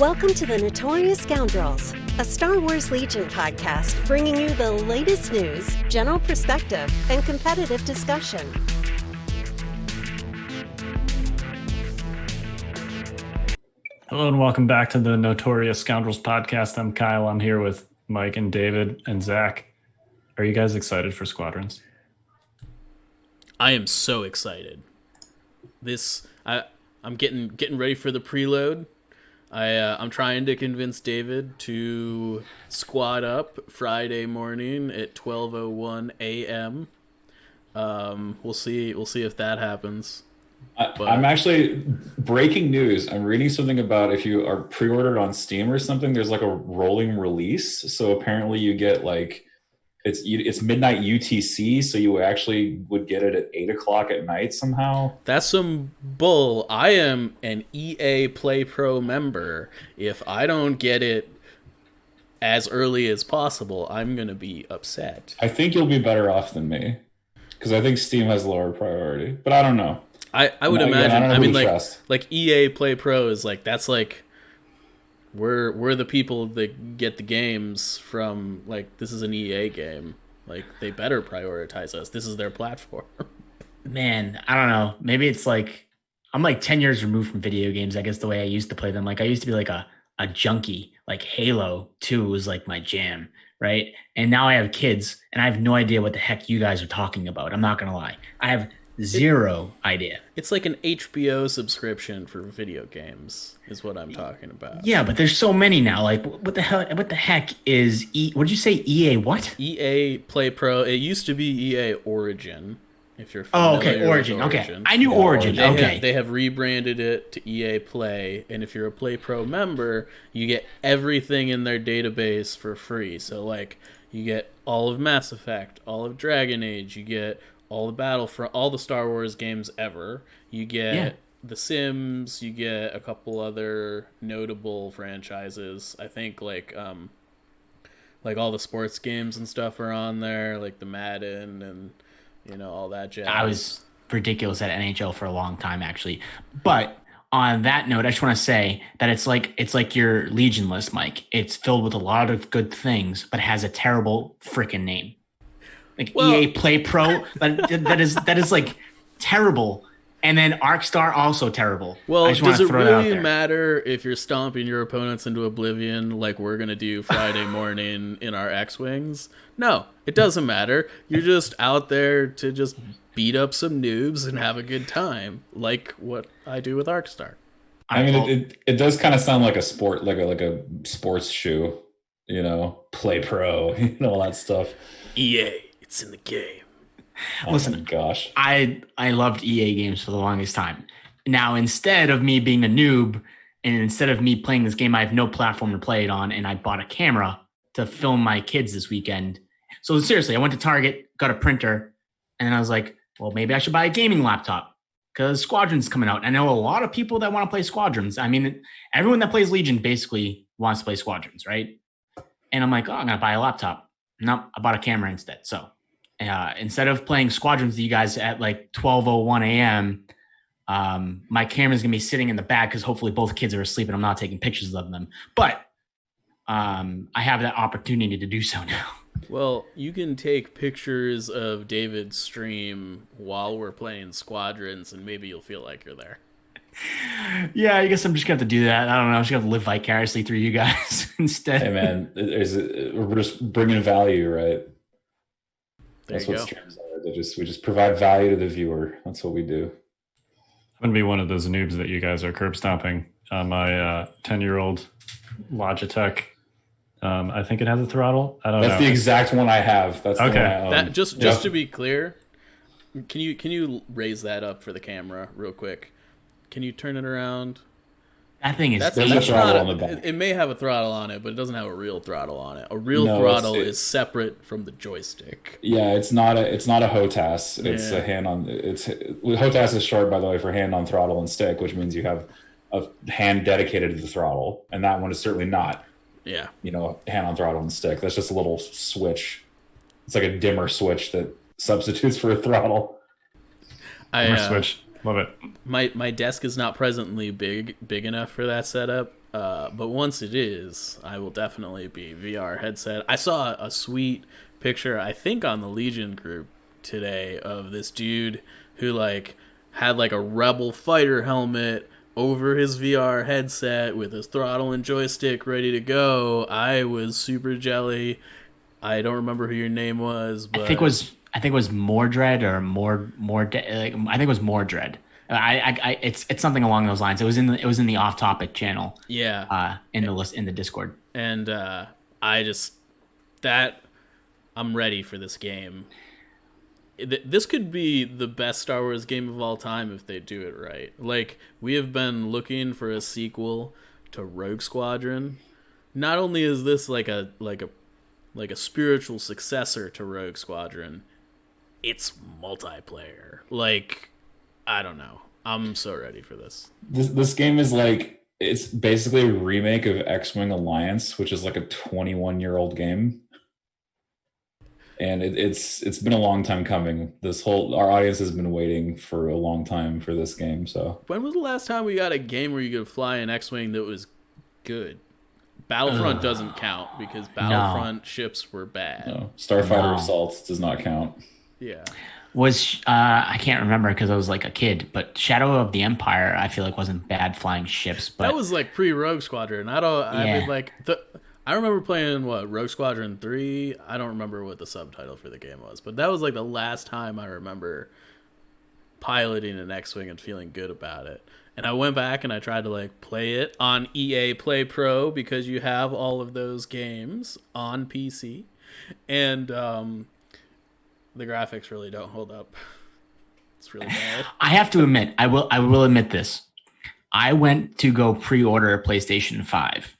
Welcome to the Notorious Scoundrels, a Star Wars Legion podcast bringing you the latest news, general perspective, and competitive discussion. Hello and welcome back to the Notorious Scoundrels podcast. I'm Kyle. I'm here with Mike and David and Zach. Are you guys excited for Squadrons? I am so excited. I'm getting ready for the preload. I'm trying to convince David to squad up Friday morning at 12:01 a.m. We'll see if that happens. I'm actually breaking news. I'm reading something about if you are pre-ordered on Steam or something, there's like a rolling release. So apparently you get like it's midnight UTC, so you actually would get it at 8:00 at night somehow. That's some bull. I am an EA Play Pro member. If I don't get it as early as possible, I'm gonna be upset. I think you'll be better off than me because I think Steam has lower priority, but I don't know. I would imagine. Again, I mean, like EA Play Pro is like that's like. We're the people that get the games from, like, this is an EA game. Like, they better prioritize us. This is their platform. Man, I don't know. Maybe it's like, I'm like 10 years removed from video games, I guess, the way I used to play them. Like, I used to be like a junkie. Like, Halo 2 was like my jam, right? And now I have kids, and I have no idea what the heck you guys are talking about. I'm not going to lie. I have zero idea. It's like an HBO subscription for video games is what I'm talking about. Yeah, but there's so many now. Like, what the heck is what did you say? EA what? EA Play Pro. It used to be EA Origin. If you're familiar okay, Origin. Okay, I knew Origin. They have rebranded it to EA Play, and if you're a Play Pro member, you get everything in their database for free. So, like, you get all of Mass Effect, all of Dragon Age, you get all the Battlefront, all the Star Wars games ever. You get The Sims. You get a couple other notable franchises. I think like all the sports games and stuff are on there, like the Madden and all that jazz. I was ridiculous at NHL for a long time, actually. But on that note, I just want to say that it's like your Legion list, Mike. It's filled with a lot of good things, but it has a terrible freaking name. Like EA Play Pro, that is like terrible, and then ArcStar also terrible. Well, does it really matter if you're stomping your opponents into oblivion like we're gonna do Friday morning in our X-Wings? No, it doesn't matter. You're just out there to just beat up some noobs and have a good time, like what I do with ArcStar. I mean, it does kind of sound like a sport, like a sports shoe, Play Pro, all that stuff. EA. It's in the game. Listen, oh my gosh. I loved EA games for the longest time. Now, instead of me being a noob and instead of me playing this game, I have no platform to play it on, and I bought a camera to film my kids this weekend. So seriously, I went to Target, got a printer, and then I was like, well, maybe I should buy a gaming laptop because Squadrons coming out. I know a lot of people that want to play Squadrons. I mean, everyone that plays Legion basically wants to play Squadrons, right? And I'm like, I'm going to buy a laptop. No, I bought a camera instead. So instead of playing Squadrons with you guys at like 12:01 a.m., my camera's going to be sitting in the back because hopefully both kids are asleep and I'm not taking pictures of them. But I have that opportunity to do so now. Well, you can take pictures of David's stream while we're playing Squadrons and maybe you'll feel like you're there. Yeah, I guess I'm just going to have to do that. I don't know. I'm just going to live vicariously through you guys instead. Hey, man, we're just bringing value, right? That's what streams are. We just provide value to the viewer. That's what we do. I'm going to be one of those noobs that you guys are curb stomping on my 10-year-old Logitech. I think it has a throttle. I don't know. That's the exact one I have. That's okay. The one I own. Just to be clear, can you raise that up for the camera real quick? Can you turn it around? That thing is. There's a throttle on the back. It may have a throttle on it, but it doesn't have a real throttle on it. A real throttle is separate from the joystick. Yeah, it's not a HOTAS. It's a hand on. HOTAS is short, by the way, for hand on throttle and stick, which means you have a hand dedicated to the throttle, and that one is certainly not. Yeah. Hand on throttle and stick. That's just a little switch. It's like a dimmer switch that substitutes for a throttle. Dimmer switch. Love it. My desk is not presently big enough for that setup, But once it is, I will definitely be VR headset. I saw a sweet picture, I think on the Legion group today, of this dude who like had like a Rebel fighter helmet over his VR headset with his throttle and joystick ready to go. I was super jelly. I don't remember who your name was, but I think it was Mordred or I think it was Mordred. It's something along those lines. It was in the off topic channel. Yeah. In the Discord. And I'm ready for this game. This could be the best Star Wars game of all time if they do it right. Like, we have been looking for a sequel to Rogue Squadron. Not only is this like a spiritual successor to Rogue Squadron, it's multiplayer. Like, I don't know. I'm so ready for this. This game is like, it's basically a remake of X-Wing Alliance, which is like a 21-year-old game. And it's been a long time coming. Our audience has been waiting for a long time for this game. So when was the last time we got a game where you could fly an X-Wing that was good? Battlefront doesn't count because Battlefront ships were bad. No. Starfighter Assault does not count. Yeah. I can't remember because I was like a kid, but Shadow of the Empire I feel like wasn't bad flying ships. But that was like pre-Rogue Squadron. I remember playing Rogue Squadron 3. I don't remember what the subtitle for the game was, but that was like the last time I remember piloting an X-Wing and feeling good about it. And I went back and I tried to like play it on EA Play Pro because you have all of those games on PC, and the graphics really don't hold up. It's really bad. I have to admit, I will admit this. I went to go pre-order a PlayStation 5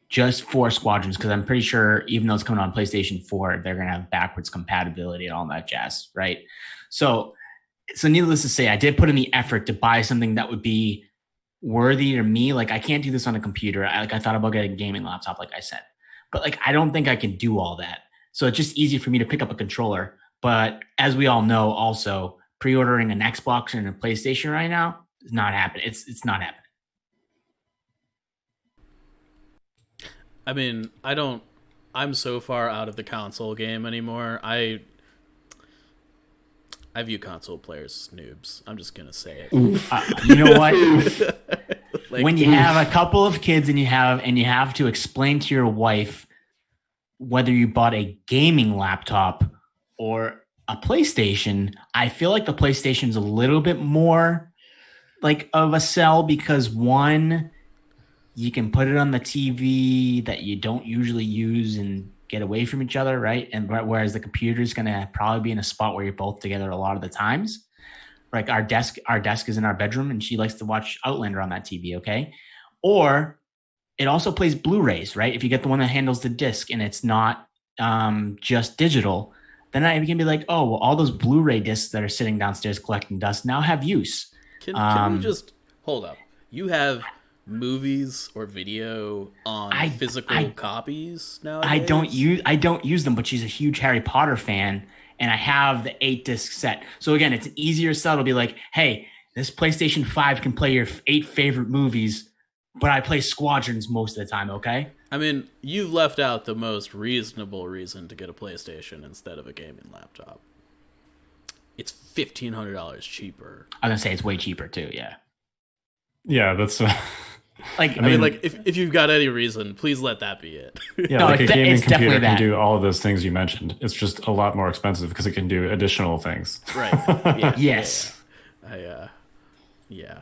just for Squadrons because I'm pretty sure even though it's coming on PlayStation 4, they're going to have backwards compatibility and all that jazz, right? So needless to say, I did put in the effort to buy something that would be worthy to me. Like, I can't do this on a computer. I thought about getting a gaming laptop, like I said. But like, I don't think I can do all that. So it's just easy for me to pick up a controller. But as we all know, also, pre-ordering an Xbox and a PlayStation right now is not happening. It's not happening. I mean, I'm so far out of the console game anymore. I view console players as noobs. I'm just going to say it. You know what? Like, when you have a couple of kids and you have to explain to your wife whether you bought a gaming laptop or a PlayStation, I feel like the PlayStation's a little bit more like of a sell because one, you can put it on the TV that you don't usually use and get away from each other, right? And whereas the computer is going to probably be in a spot where you're both together a lot of the times. Like our desk is in our bedroom and she likes to watch Outlander on that TV, okay? Or it also plays Blu-rays, right? If you get the one that handles the disc and it's not just digital, then I can be like, oh, well, all those Blu-ray discs that are sitting downstairs collecting dust now have use. Can we just hold up? You have movies or video on physical copies nowadays? I don't use them, but she's a huge Harry Potter fan, and I have the 8-disc set. So again, it's an easier sell to be like, hey, this PlayStation 5 can play your 8 favorite movies, but I play Squadrons most of the time, okay? I mean, you've left out the most reasonable reason to get a PlayStation instead of a gaming laptop. It's $1,500 cheaper. I'm gonna say it's way cheaper too. Yeah. Yeah, that's. Like, I mean, like if you've got any reason, please let that be it. Yeah, No, like a gaming computer that. can do all of those things you mentioned. It's just a lot more expensive because it can do additional things. Right. Yeah. Yes. Yeah.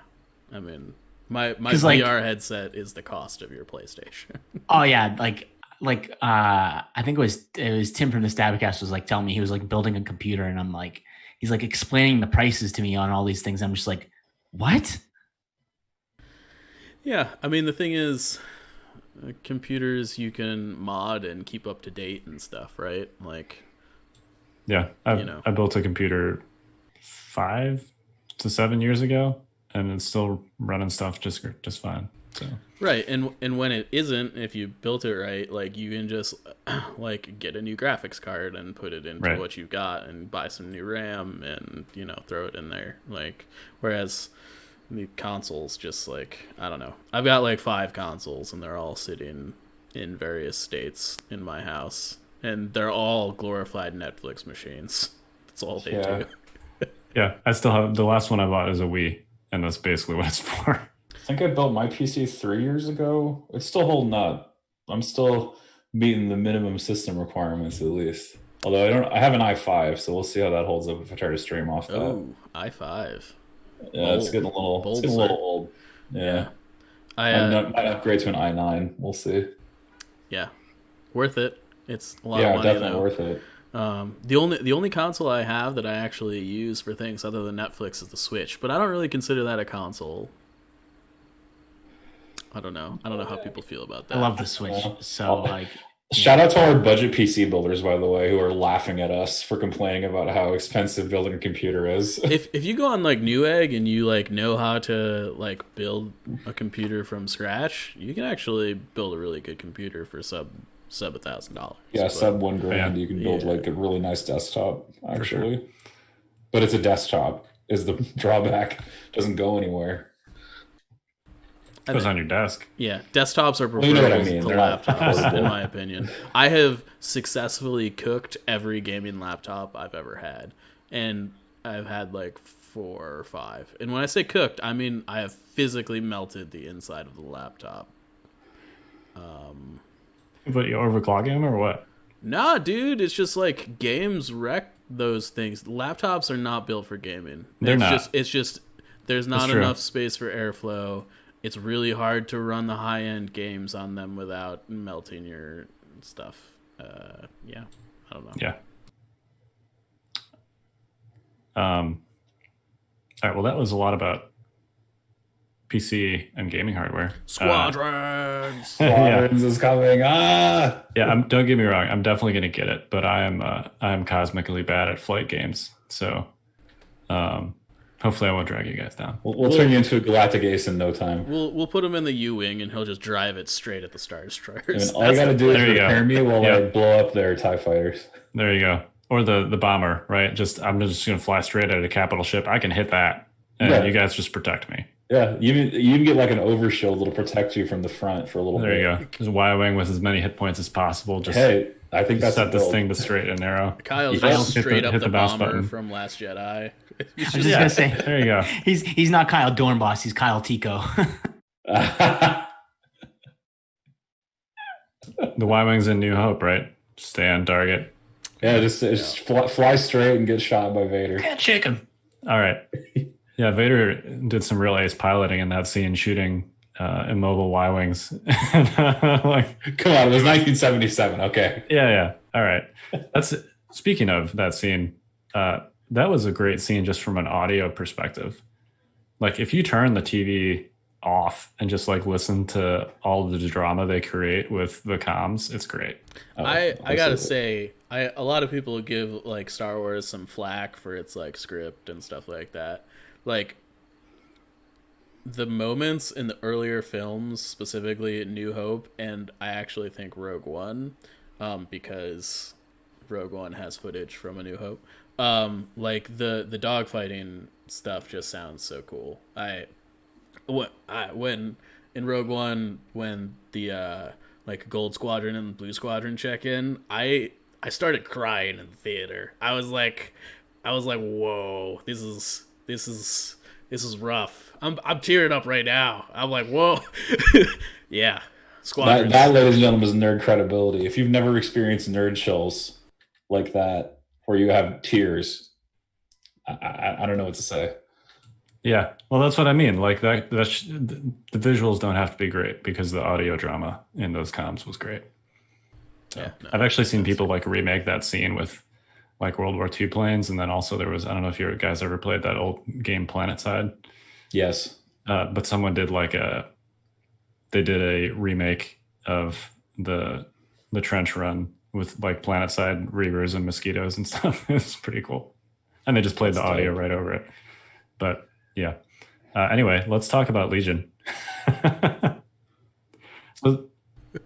I mean, my VR headset is the cost of your PlayStation. Oh yeah, I think it was Tim from the Stabcast was like telling me he was like building a computer, and I'm like, he's like explaining the prices to me on all these things. I'm just like, what? Yeah, I mean, the thing is, computers you can mod and keep up to date and stuff, right? Like, yeah, I built a computer 5 to 7 years ago, and it's still running stuff just fine. So. Right, and when it isn't, if you built it right, like you can just like get a new graphics card and put it into what you've got and buy some new RAM and throw it in there. Like, whereas the consoles just like, I don't know. I've got like 5 consoles and they're all sitting in various states in my house, and they're all glorified Netflix machines. That's all they do. Yeah, I still have the last one I bought is a Wii, and that's basically what it's for. I think I built my PC 3 years ago. It's still holding up. I'm still meeting the minimum system requirements at least. Although I have an i5, so we'll see how that holds up if I try to stream off that. Oh, i5. Yeah, it's getting a little old. Yeah. I might upgrade to an i9. We'll see. Yeah, worth it. It's a lot of money. Yeah, definitely worth it. The only console I have that I actually use for things other than Netflix is the Switch, but I don't really consider that a console. I don't know how people feel about that. I love the Switch. So like, shout out to our budget PC builders, by the way, who are laughing at us for complaining about how expensive building a computer is. If you go on like Newegg and you like know how to like build a computer from scratch, you can actually build a really good computer for sub $1,000. Yeah, sub $1,000, you can build like a really nice desktop, actually. Sure. But it's a desktop is the drawback. Doesn't go anywhere. It goes on your desk. Yeah, desktops are preferable to laptops, in my opinion. I have successfully cooked every gaming laptop I've ever had, and I've had like 4 or 5. And when I say cooked, I mean I have physically melted the inside of the laptop. But you overclock them or what? Nah, dude, it's just like games wreck those things. Laptops are not built for gaming. It's just there's not enough space for airflow. It's really hard to run the high-end games on them without melting your stuff. Yeah, I don't know. Yeah. All right, well, that was a lot about PC and gaming hardware. Squadrons! Squadrons is coming. Yeah, don't get me wrong. I'm definitely going to get it, but I am cosmically bad at flight games. So hopefully I won't drag you guys down. We'll turn you into a Galactic Ace in no time. We'll put him in the U-Wing, and he'll just drive it straight at the Star Destroyers. All you got to do is repair me while I blow up their TIE fighters. There you go. Or the bomber, right? I'm just going to fly straight at a capital ship. I can hit that, and you guys just protect me. Yeah, you even get like an overshield that'll protect you from the front for a little bit. There you go. Just Y-wing with as many hit points as possible. Just I think that's set this thing to straight and narrow. Kyle's just straight up the bomber from Last Jedi. I was just gonna say, there you go. He's not Kyle Dornbos. He's Kyle Tico. The Y-wing's in New Hope, right? Stay on target. Yeah, just fly straight and get shot by Vader. Can't shake him. All right. Yeah, Vader did some real ace piloting in that scene, shooting immobile Y-wings. Come on, it was 1977. Okay. Yeah. All right. Speaking of that scene. That was a great scene just from an audio perspective. Like if you turn the TV off and just like listen to all the drama they create with the comms, it's great. I gotta say, a lot of people give like Star Wars some flack for its like script and stuff like that. Like the moments in the earlier films, specifically New Hope, and I actually think Rogue One, because Rogue One has footage from A New Hope. Like the dogfighting stuff just sounds so cool. When in Rogue One, when the like Gold Squadron and Blue Squadron check in, I started crying in the theater. I was like, whoa, this is rough. I'm tearing up right now. I'm like, whoa. Yeah. Squadrons. That, ladies and gentlemen, is nerd credibility. If you've never experienced nerd chills like that, where you have tears, I don't know what to say. Yeah, well, that's what I mean. Like the visuals don't have to be great because the audio drama in those comms was great. So, yeah, I've actually seen people like remake that scene with like World War II planes, and then also there was, I don't know if you guys ever played that old game PlanetSide. Yes, but someone did they did a remake of the trench run with like PlanetSide reavers and mosquitoes and stuff. It was pretty cool, and they just played the audio right over it. But yeah. Anyway, let's talk about Legion.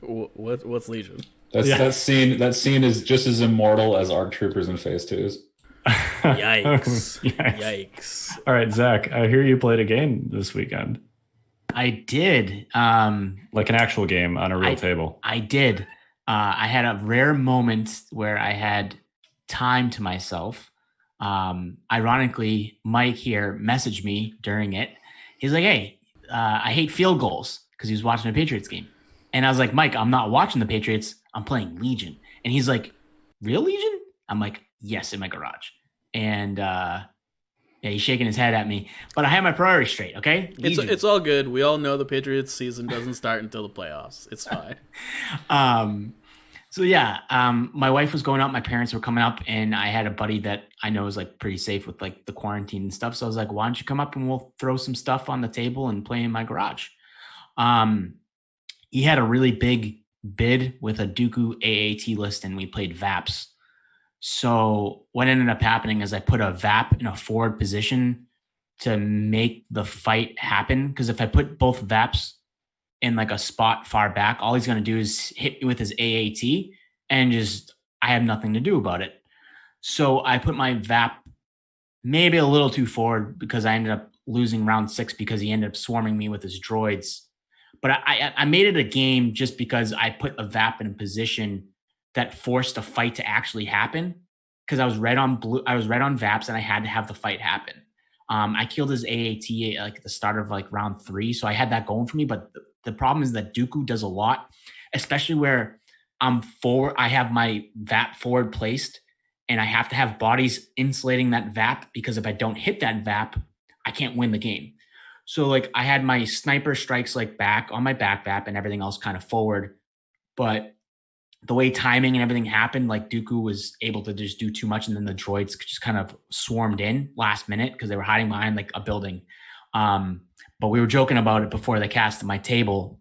What's Legion? That scene is just as immortal as ARC Troopers in Phase 2s. Yikes. Yikes. Yikes. All right, Zach, I hear you played a game this weekend, I did. like an actual game on a real table. I did. I had a rare moment where I had time to myself. Ironically, Mike here messaged me during it. He's like, "Hey, I hate field goals," because he was watching a Patriots game. And I was like, "Mike, I'm not watching the Patriots. I'm playing Legion." And he's like, "Real Legion?" I'm like, "Yes, in my garage." And yeah, he's shaking his head at me. But I have my priorities straight, okay? It's all good. We all know the Patriots season doesn't start until the playoffs. It's fine. So yeah, my wife was going out, my parents were coming up, and I had a buddy that I know is like pretty safe with like the quarantine and stuff. So I was like, why don't you come up and we'll throw some stuff on the table and play in my garage? He had a really big bid with a Dooku AAT list, and we played VAPs. So what ended up happening is I put a VAP in a forward position to make the fight happen. Because if I put both VAPs in like a spot far back, all he's going to do is hit me with his AAT, and just I have nothing to do about it. So I put my VAP maybe a little too forward because I ended up losing round 6 because he ended up swarming me with his droids. But I made it a game just because I put a VAP in a position that forced a fight to actually happen, because I was red on VAPs and I had to have the fight happen. I killed his AAT like at the start of like round 3, so I had that going for me. But the problem is that Dooku does a lot, especially where I'm forward. I have my VAP forward placed, and I have to have bodies insulating that VAP, because if I don't hit that VAP, I can't win the game. So like I had my sniper strikes like back on my back VAP and everything else kind of forward, but the way timing and everything happened, like Dooku was able to just do too much, and then the droids just kind of swarmed in last minute because they were hiding behind like a building. But we were joking about it before the cast. My table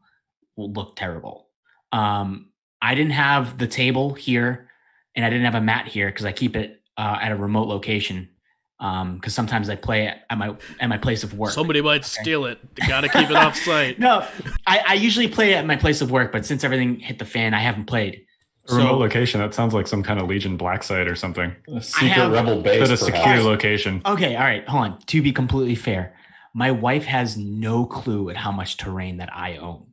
looked terrible. I didn't have the table here, and I didn't have a mat here because I keep it at a remote location. Because sometimes I play it at my place of work. Somebody might steal it. You got to keep it off site. No, I usually play at my place of work, but since everything hit the fan, I haven't played. A remote location, that sounds like some kind of Legion black site or something. A secret rebel base. But a secure location. Okay, all right, hold on. To be completely fair, my wife has no clue at how much terrain that I own.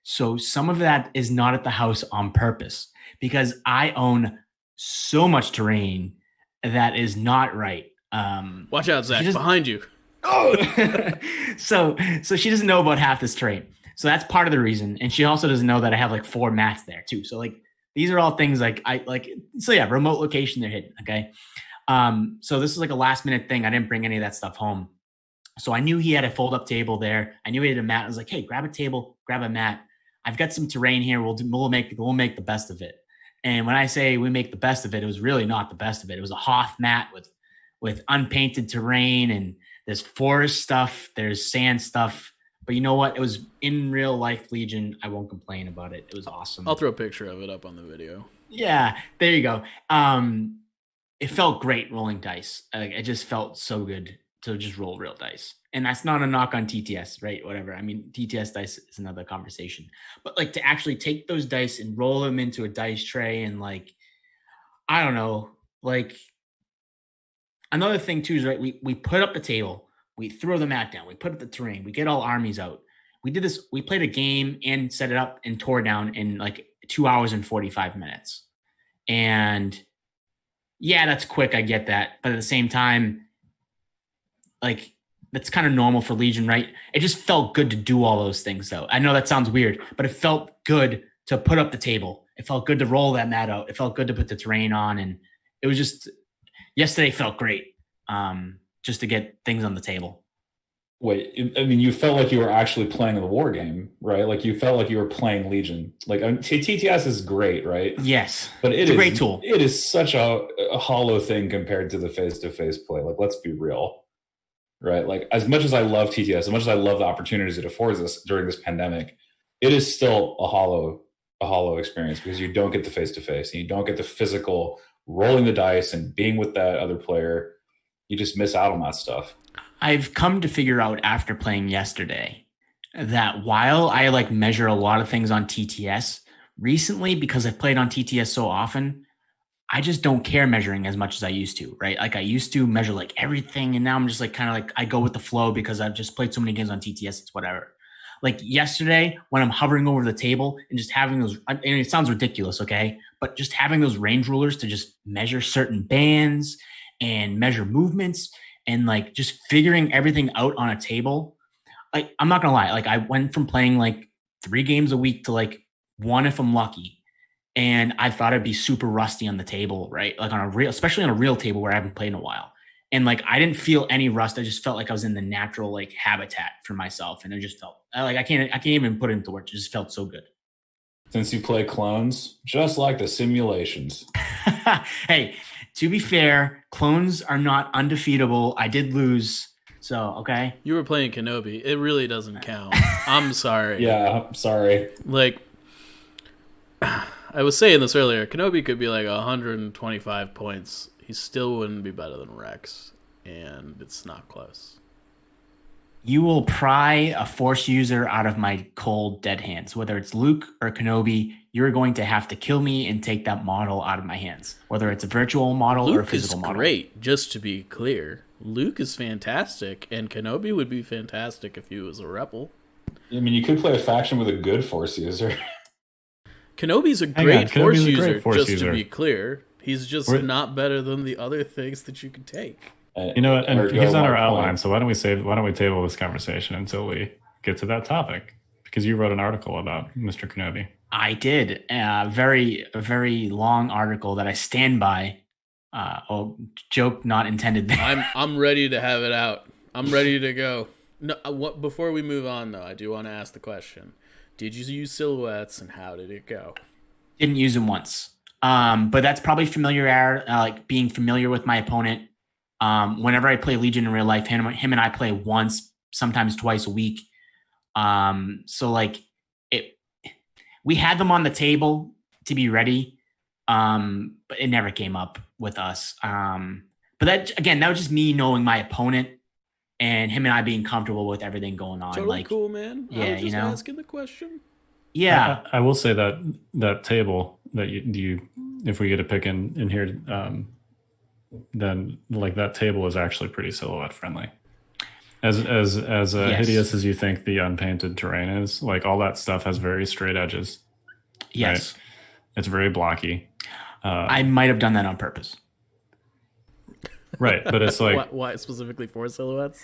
So some of that is not at the house on purpose, because I own so much terrain that is not right. Watch out, Zach, behind you. Oh, so she doesn't know about half this terrain. So that's part of the reason. And she also doesn't know that I have like 4 mats there too. So like, these are all things like so yeah, remote location, they're hidden. Okay. So this is like a last minute thing. I didn't bring any of that stuff home. So I knew he had a fold up table there. I knew he had a mat. I was like, hey, grab a table, grab a mat. I've got some terrain here. We'll make the best of it. And when I say we make the best of it, it was really not the best of it. It was a Hoth mat with unpainted terrain, and there's forest stuff, there's sand stuff. But you know what? It was in real life Legion. I won't complain about it. It was awesome. I'll throw a picture of it up on the video. Yeah, there you go. It felt great rolling dice. It just felt so good to just roll real dice. And that's not a knock on TTS, right? Whatever. I mean, TTS dice is another conversation. But like to actually take those dice and roll them into a dice tray, and like, I don't know, like another thing too is, right, we put up the table, we throw the mat down, we put up the terrain, we get all armies out. We did this, we played a game and set it up and tore down in like 2 hours and 45 minutes. And yeah, that's quick, I get that. But at the same time, like, that's kind of normal for Legion, right? It just felt good to do all those things, though. I know that sounds weird, but it felt good to put up the table. It felt good to roll that mat out. It felt good to put the terrain on. And it was just, yesterday felt great, just to get things on the table. Wait, I mean, you felt like you were actually playing the war game, right? Like you felt like you were playing Legion. Like TTS is great, right? Yes, but it's a great tool. It is such a hollow thing compared to the face-to-face play. Like, let's be real, right? Like, as much as I love TTS, as much as I love the opportunities it affords us during this pandemic, it is still a hollow experience, because you don't get the face-to-face, and you don't get the physical rolling the dice and being with that other player. You just miss out on that stuff. I've come to figure out after playing yesterday that while I like measure a lot of things on TTS recently, because I've played on TTS so often, I just don't care measuring as much as I used to, right? Like I used to measure like everything, and now I'm just like kind of like I go with the flow because I've just played so many games on TTS. It's whatever. Like yesterday, when I'm hovering over the table and just having those, and it sounds ridiculous, okay, but just having those range rulers to just measure certain bands and measure movements and like just figuring everything out on a table. Like I'm not gonna lie, like I went from playing like 3 games a week to like 1 if I'm lucky. And I thought I'd be super rusty on the table, right? Like on a real, especially on a real table where I haven't played in a while. And like I didn't feel any rust. I just felt like I was in the natural like habitat for myself, and it just felt like I can't even put it into words. It just felt so good. Since you play clones, just like the simulations. Hey, to be fair, clones are not undefeatable. I did lose, so okay. You were playing Kenobi. It really doesn't count. I'm sorry. Yeah, I'm sorry. Like, I was saying this earlier. Kenobi could be like 125 points. He still wouldn't be better than Rex, and it's not close. You will pry a Force user out of my cold, dead hands. Whether it's Luke or Kenobi, you're going to have to kill me and take that model out of my hands. Whether it's a virtual model or a physical model. Luke is great, just to be clear. Luke is fantastic, and Kenobi would be fantastic if he was a rebel. I mean, you could play a faction with a good Force user. Kenobi's a great Force user, Force just user. to be clear. He's just not better than the other things that you could take. You know what? And he's on our outline, so why don't we table this conversation until we get to that topic? Because you wrote an article about Mr. Kenobi. I did a very long article that I stand by. Joke not intended there. I'm ready to have it out. I'm ready to go. No, before we move on though, I do want to ask the question: did you use silhouettes, and how did it go? Didn't use them once, but that's probably familiar, like being familiar with my opponent. Whenever I play Legion in real life, him and I play once, sometimes twice a week. So like we had them on the table to be ready, but it never came up with us. But that was just me knowing my opponent and him and I being comfortable with everything going on. Totally like, cool, man. Yeah, I was just asking the question. Yeah, I will say that table that you if we get a pick in here, then like that table is actually pretty silhouette friendly. As yes. Hideous as you think the unpainted terrain is, like all that stuff has very straight edges. Yes, right? It's very blocky. I might have done that on purpose. Right, but it's like why specifically for silhouettes?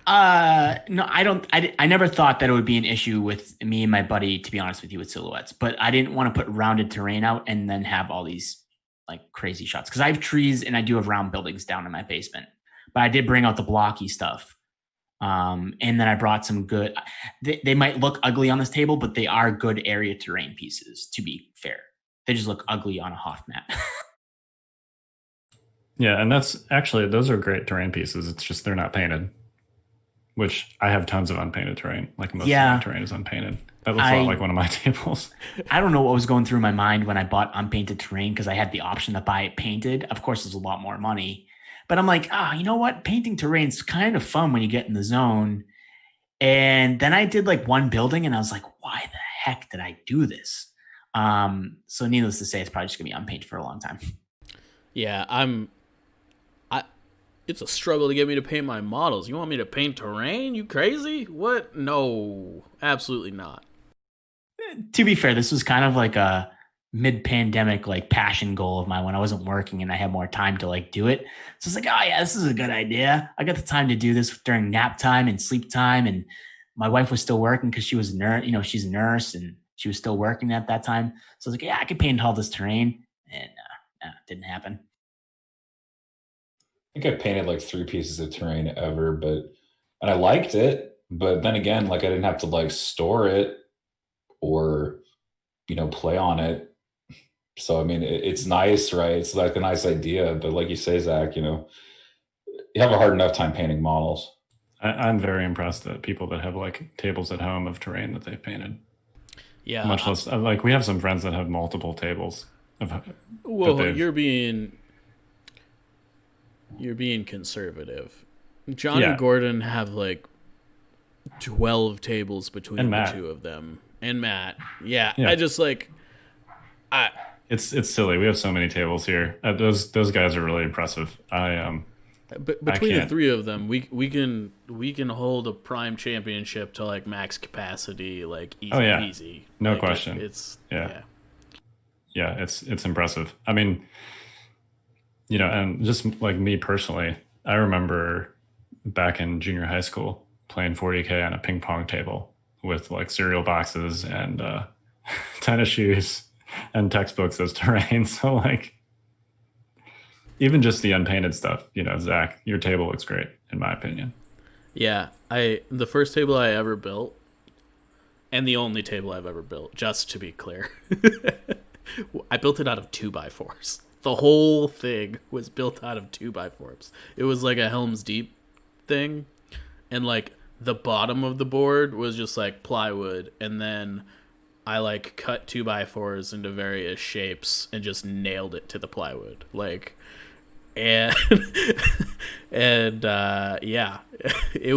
No, I don't. I never thought that it would be an issue with me and my buddy, to be honest with you, with silhouettes. But I didn't want to put rounded terrain out and then have all these like crazy shots, because I have trees and I do have round buildings down in my basement. But I did bring out the blocky stuff, and then I brought some good. They might look ugly on this table, but they are good area terrain pieces. To be fair, they just look ugly on a Hoth map. Yeah, and those are great terrain pieces. It's just they're not painted, which I have tons of unpainted terrain. Like most of my terrain is unpainted. That looks a lot like one of my tables. I don't know what was going through my mind when I bought unpainted terrain, because I had the option to buy it painted. Of course, it's a lot more money. But I'm like, you know what? Painting terrain's kind of fun when you get in the zone. And then I did like one building and I was like, why the heck did I do this? So needless to say, it's probably just going to be unpainted for a long time. Yeah, it's a struggle to get me to paint my models. You want me to paint terrain? You crazy? What? No, absolutely not. To be fair, this was kind of like a mid-pandemic like passion goal of mine when I wasn't working and I had more time to like do it. So it's like, oh yeah, this is a good idea. I got the time to do this during nap time and sleep time. And my wife was still working because she was a nurse. You know, she's a nurse and she was still working at that time. So I was like, yeah, I could paint all this terrain. And it didn't happen. I think I painted like 3 pieces of terrain ever, and I liked it. But then again, like I didn't have to like store it or, play on it. So, I mean, it's nice, right? It's like a nice idea. But like you say, Zach, you have a hard enough time painting models. I'm very impressed at people that have like tables at home of terrain that they've painted. Yeah. Much less, like we have some friends that have multiple tables. Well, you're being conservative. John and Gordon have like 12 tables between the two of them. And Matt. Yeah. I just like... It's silly. We have so many tables here. Those guys are really impressive. But between the three of them, we can hold a prime championship to like max capacity, like easy peasy. No like question. It's it's impressive. I mean, and just like me personally, I remember back in junior high school playing 40K on a ping pong table with like cereal boxes and tennis shoes and textbooks as terrain. So like, even just the unpainted stuff, Zach, your table looks great in my opinion. Yeah, the first table I ever built, and the only table I've ever built, just to be clear, I built it out of 2x4s. The whole thing was built out of 2x4s. It was like a Helm's Deep thing, and like the bottom of the board was just like plywood, and then I like cut 2x4s into various shapes and just nailed it to the plywood, like. And it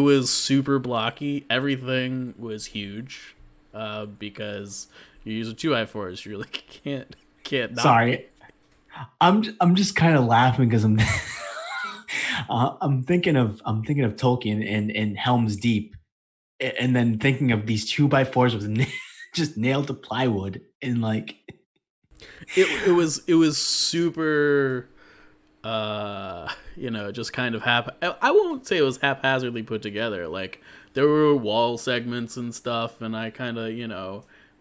was super blocky. Everything was huge because you use a 2x4s. You really can't. Not. Sorry, I'm just kind of laughing because I'm thinking of Tolkien and Helm's Deep, and then thinking of these 2x4s with just nailed to plywood, and like it was super. Just kind of I won't say it was haphazardly put together. Like there were wall segments and stuff, and I kind of,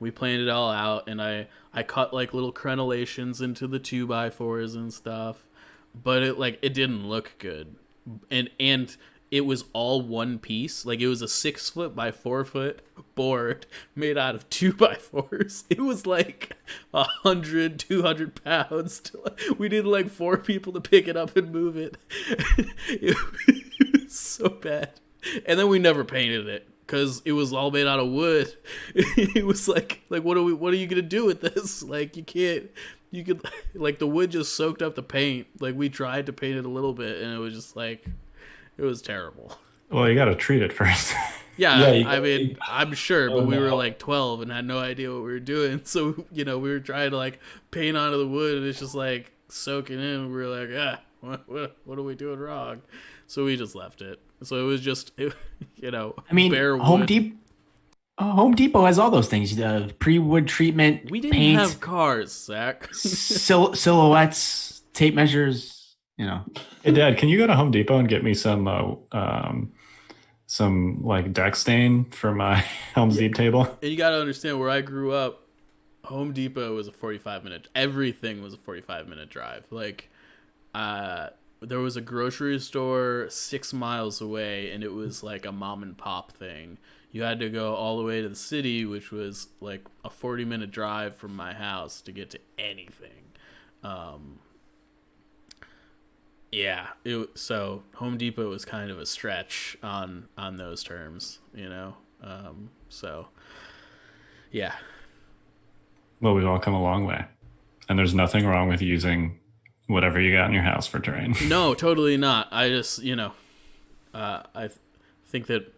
we planned it all out, and I cut like little crenellations into the 2x4s and stuff, but it didn't look good, and it was all one piece. Like it was a 6 foot by 4 foot board made out of 2x4s. It was like 100-200 pounds. We needed like 4 people to pick it up and move it. It was so bad. And then we never painted it because it was all made out of wood. It was like what are you gonna do with this? Like you could like the wood just soaked up the paint. Like we tried to paint it a little bit, and it was just like. It was terrible. Well, you got to treat it first. Yeah, I'm sure, but we were like 12 and had no idea what we were doing. So, we were trying to like paint onto the wood, and it's just like soaking in. We were like, what are we doing wrong? So we just left it. So it was just, bare wood. Home Depot has all those things. Pre-wood treatment, we didn't paint, have cars, Zach. silhouettes, tape measures. Hey Dad, can you go to Home Depot and get me some like deck stain for my Helm's Deep table? And you got to understand, where I grew up, Home Depot was a 45-minute. Everything was a 45-minute drive. Like, there was a grocery store 6 miles away, and it was like a mom and pop thing. You had to go all the way to the city, which was like a 40-minute drive from my house to get to anything. So Home Depot was kind of a stretch on those terms, so yeah. Well, we've all come a long way, and there's nothing wrong with using whatever you got in your house for terrain. No, totally not. I just, I think that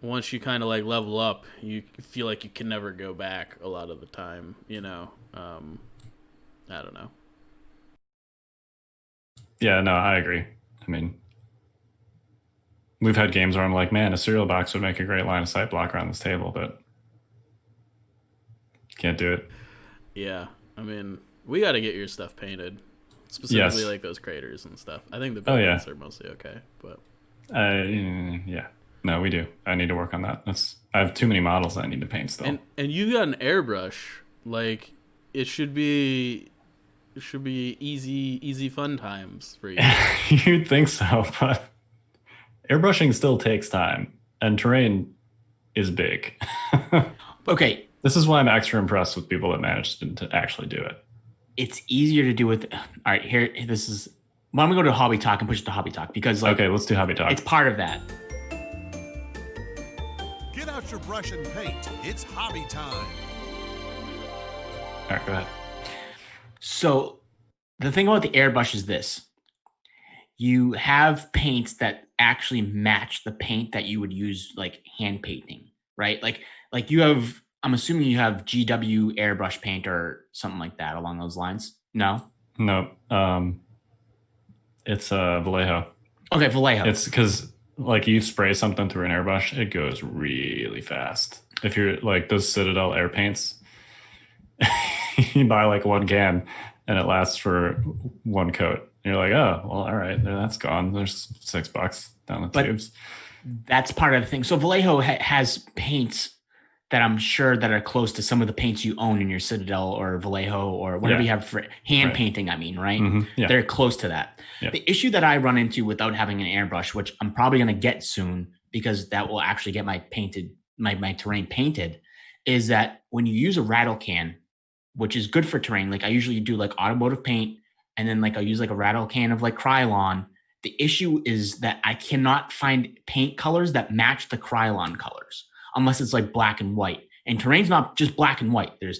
once you kind of like level up, you feel like you can never go back a lot of the time, I don't know. Yeah, no, I agree. I mean, we've had games where I'm like, man, a cereal box would make a great line of sight blocker on this table, but can't do it. Yeah, I mean, we got to get your stuff painted, specifically like those craters and stuff. I think the buildings are mostly okay, but no, we do. I need to work on that. I have too many models that I need to paint still. And you got an airbrush, like it should be easy fun times for you. You'd think so, but airbrushing still takes time, and terrain is big. Okay. This is why I'm extra impressed with people that managed to actually do it. It's easier to do with... All right, here, this is... Why don't we go to Hobby Talk and push it to Hobby Talk? Because, okay, let's do Hobby Talk. It's part of that. Get out your brush and paint. It's hobby time. All right, go ahead. So the thing about the airbrush is this. You have paints that actually match the paint that you would use like hand painting, right? Like you have I'm assuming you have GW airbrush paint or something like that along those lines. No? No, it's Vallejo. Okay, Vallejo. It's because like you spray something through an airbrush, it goes really fast. If you're like those Citadel air paints, you buy like one can and it lasts for one coat. And you're like, oh, well, all right, that's gone. There's $6 down the tubes. That's part of the thing. So Vallejo has paints that I'm sure that are close to some of the paints you own in your Citadel or Vallejo or whatever you have for hand painting, I mean, right? Mm-hmm. Yeah. They're close to that. Yeah. The issue that I run into without having an airbrush, which I'm probably going to get soon because that will actually get my terrain painted, is that when you use a rattle can, which is good for terrain, like I usually do like automotive paint and then like I'll use like a rattle can of like Krylon. The issue is that I cannot find paint colors that match the Krylon colors unless it's like black and white. And terrain's not just black and white. There's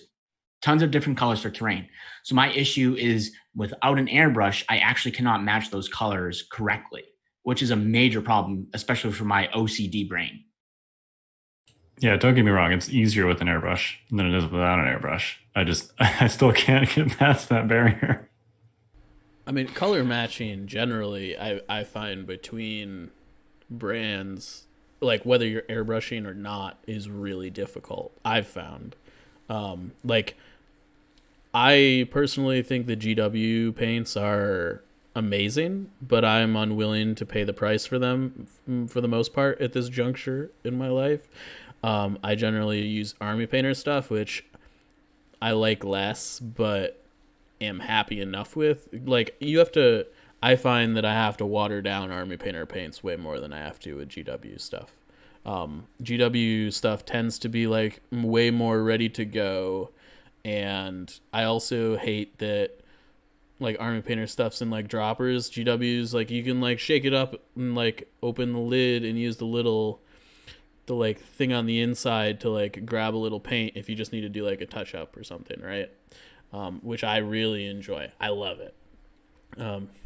tons of different colors for terrain. So my issue is without an airbrush, I actually cannot match those colors correctly, which is a major problem, especially for my OCD brain. Yeah, don't get me wrong. It's easier with an airbrush than it is without an airbrush. I still can't get past that barrier. I mean, color matching generally, I find between brands, like whether you're airbrushing or not, is really difficult. I've found, like, I personally think the GW paints are amazing, but I'm unwilling to pay the price for them for the most part at this juncture in my life. I generally use Army Painter stuff, which I like less, but am happy enough with. Like, I find that I have to water down Army Painter paints way more than I have to with GW stuff. GW stuff tends to be like way more ready to go, and I also hate that like Army Painter stuff's in like droppers. GW's like you can like shake it up and like open the lid and use the like thing on the inside to like grab a little paint if you just need to do like a touch up or something, right? Which I really enjoy. I love it.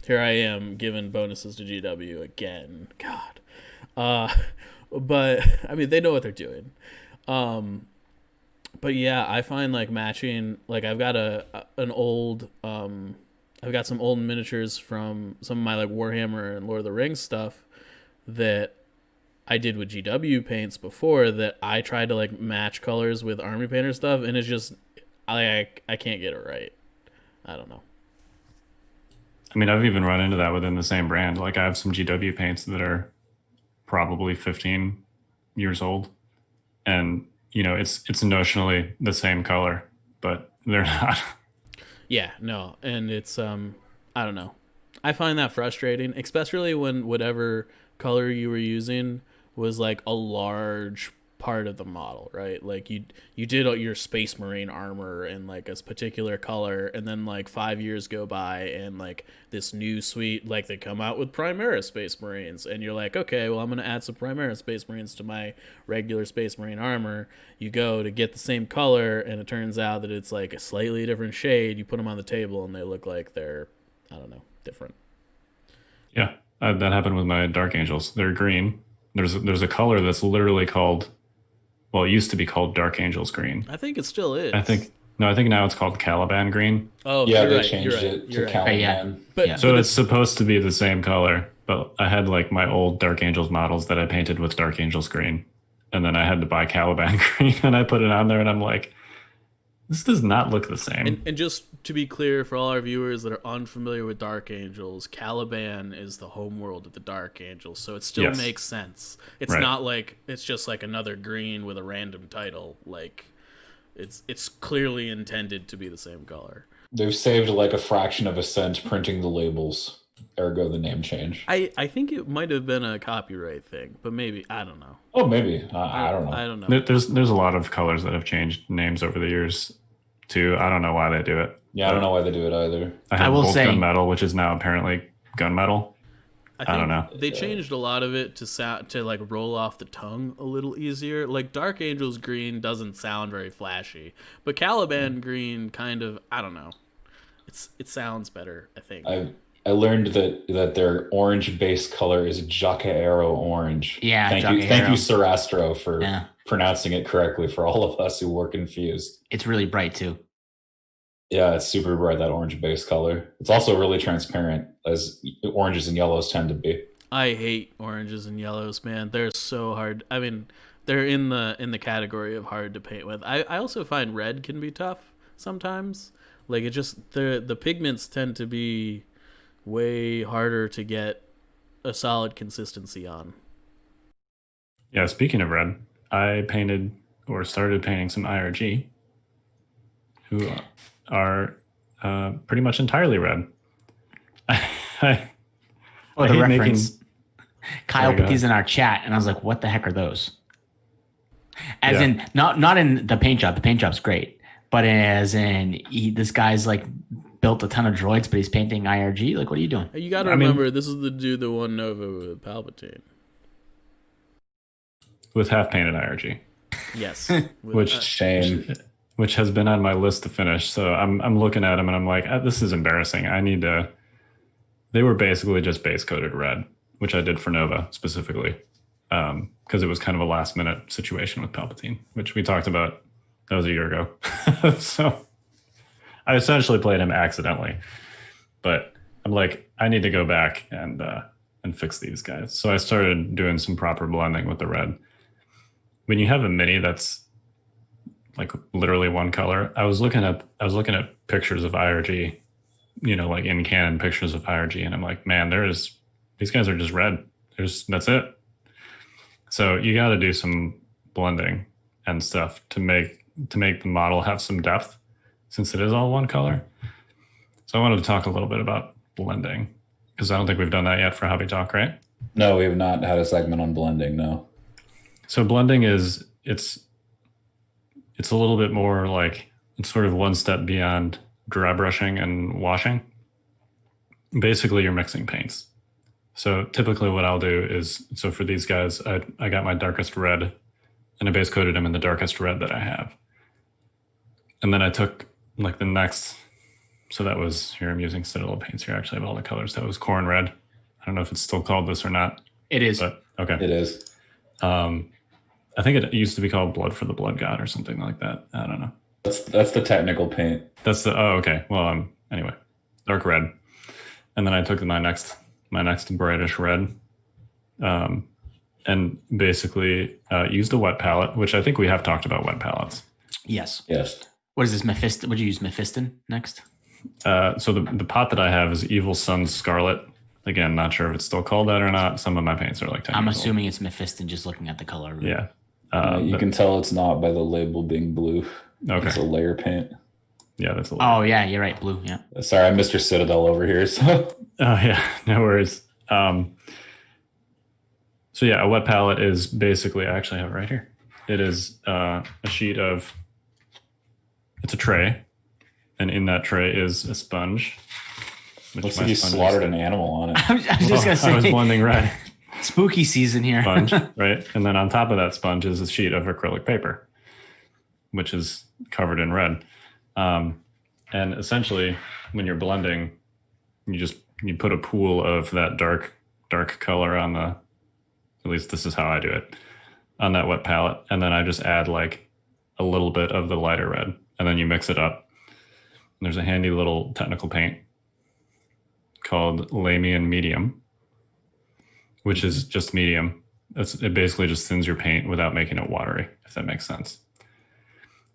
Here I am giving bonuses to GW again. God. But I mean, they know what they're doing. But yeah, I find like matching, like I've got I've got some old miniatures from some of my like Warhammer and Lord of the Rings stuff that I did with GW paints before that I tried to like match colors with Army Painter stuff, and it's just I can't get it right. I don't know. I mean, I've even run into that within the same brand. Like I have some GW paints that are probably 15 years old, and you know it's notionally the same color, but they're not. Yeah, no, and it's I don't know. I find that frustrating, especially when whatever color you were using was like a large part of the model, right? Like you did your Space Marine armor in like a particular color, and then like 5 years go by and like this new suite, like they come out with Primera Space Marines, and you're like, okay, well I'm gonna add some Primera Space Marines to my regular Space Marine armor. You go to get the same color, and it turns out that it's like a slightly different shade. You put them on the table, and they look like they're, I don't know, different. Yeah, that happened with my Dark Angels. They're green. There's a color that's literally called, well, it used to be called Dark Angels green. I think it still is. I think now it's called Caliban green. Oh, yeah, you're they right, changed it to right. Caliban. But So it's supposed to be the same color, but I had like my old Dark Angels models that I painted with Dark Angels green, and then I had to buy Caliban green, and I put it on there, and I'm like, this does not look the same. And just to be clear for all our viewers that are unfamiliar with Dark Angels, Caliban is the homeworld of the Dark Angels, so it still makes sense. It's not like it's just like another green with a random title. Like it's clearly intended to be the same color. They've saved like a fraction of a cent printing the labels, ergo the name change. I think it might have been a copyright thing, but maybe, I don't know. Oh, maybe. I don't know. I don't know. There's a lot of colors that have changed names over the years too. I don't know why they do it. Yeah, I don't know why they do it either. I will say gunmetal, which is now apparently gunmetal. I don't know. They changed a lot of it to like roll off the tongue a little easier. Like Dark Angels green doesn't sound very flashy, but Caliban green kind of, I don't know. It sounds better, I think. I learned that their orange base color is Jacaero orange. Yeah, thank you, Sir Astro, for pronouncing it correctly for all of us who were confused. It's really bright too. Yeah, it's super bright, that orange base color. It's also really transparent, as oranges and yellows tend to be. I hate oranges and yellows, man. They're so hard. I mean, they're in the category of hard to paint with. I also find red can be tough sometimes. Like, it just the pigments tend to be way harder to get a solid consistency on. Yeah, speaking of red, I painted or started painting some IRG who are pretty much entirely red. I Oh, I the hate reference. Kyle There you put go. these in our chat, and I was like, "What the heck are those?" As Yeah. in, not in the paint job. The paint job's great, but as in, this guy's like built a ton of droids, but he's painting IRG. Like, what are you doing? You got to I mean- remember, this is the dude that won Nova with Palpatine. with half painted IRG, Yes. Which- Shame. which has been on my list to finish. So I'm looking at them and I'm like, this is embarrassing. I need to. They were basically just base coated red, which I did for Nova specifically, because it was kind of a last minute situation with Palpatine, which we talked about. That was a year ago. So I essentially played him accidentally, but I'm like, I need to go back and fix these guys. So I started doing some proper blending with the red. When you have a mini that's like literally one color, I was looking at pictures of IRG, like in canon pictures of IRG, and I'm like, man, these guys are just red. That's it. So you got to do some blending and stuff to make the model have some depth, since it is all one color. So I wanted to talk a little bit about blending, because I don't think we've done that yet for Hobby Talk, right? No, we have not had a segment on blending, no. So blending it's a little bit more like, it's sort of one step beyond dry brushing and washing. Basically, you're mixing paints. So typically what I'll do is, so for these guys, I got my darkest red and I base coated them in the darkest red that I have. And then I took like the next, so that was, here I'm using Citadel paints here, actually I have all the colors. That was corn red. I don't know if it's still called this or not. It is. But okay. It is. I think it used to be called Blood for the Blood God or something like that. I don't know. That's the technical paint. That's the, oh, okay. Well, anyway, dark red. And then I took my next brightish red, and basically used a wet palette, which I think we have talked about wet palettes. Yes. Yes. What is this? Mephiston? Would you use Mephiston next? So the pot that I have is Evil Sun Scarlet. Again, not sure if it's still called that or not. Some of my paints are like 10 I'm years assuming it's Mephiston, just looking at the color. old. Yeah. You But- can tell it's not by the label being blue. okay. It's a layer paint. Yeah, that's a lot. Oh yeah, you're right. Blue. Yeah. Sorry, I'm Mr. Citadel over here. So Oh yeah, no worries. So yeah, a wet palette is basically, I actually have it right here. It is a sheet of, it's a tray, and in that tray is a sponge. which looks my like you sponge is- slaughtered an animal on it. I was just gonna I was say blending red spooky season here. sponge, right? And then on top of that sponge is a sheet of acrylic paper, which is covered in red. And essentially, when you're blending, you put a pool of that dark color on the, at least this is how I do it, on that wet palette. And then I just add like a little bit of the lighter red, and then you mix it up. And there's a handy little technical paint called Lamian Medium, which is just medium. It basically just thins your paint without making it watery, if that makes sense.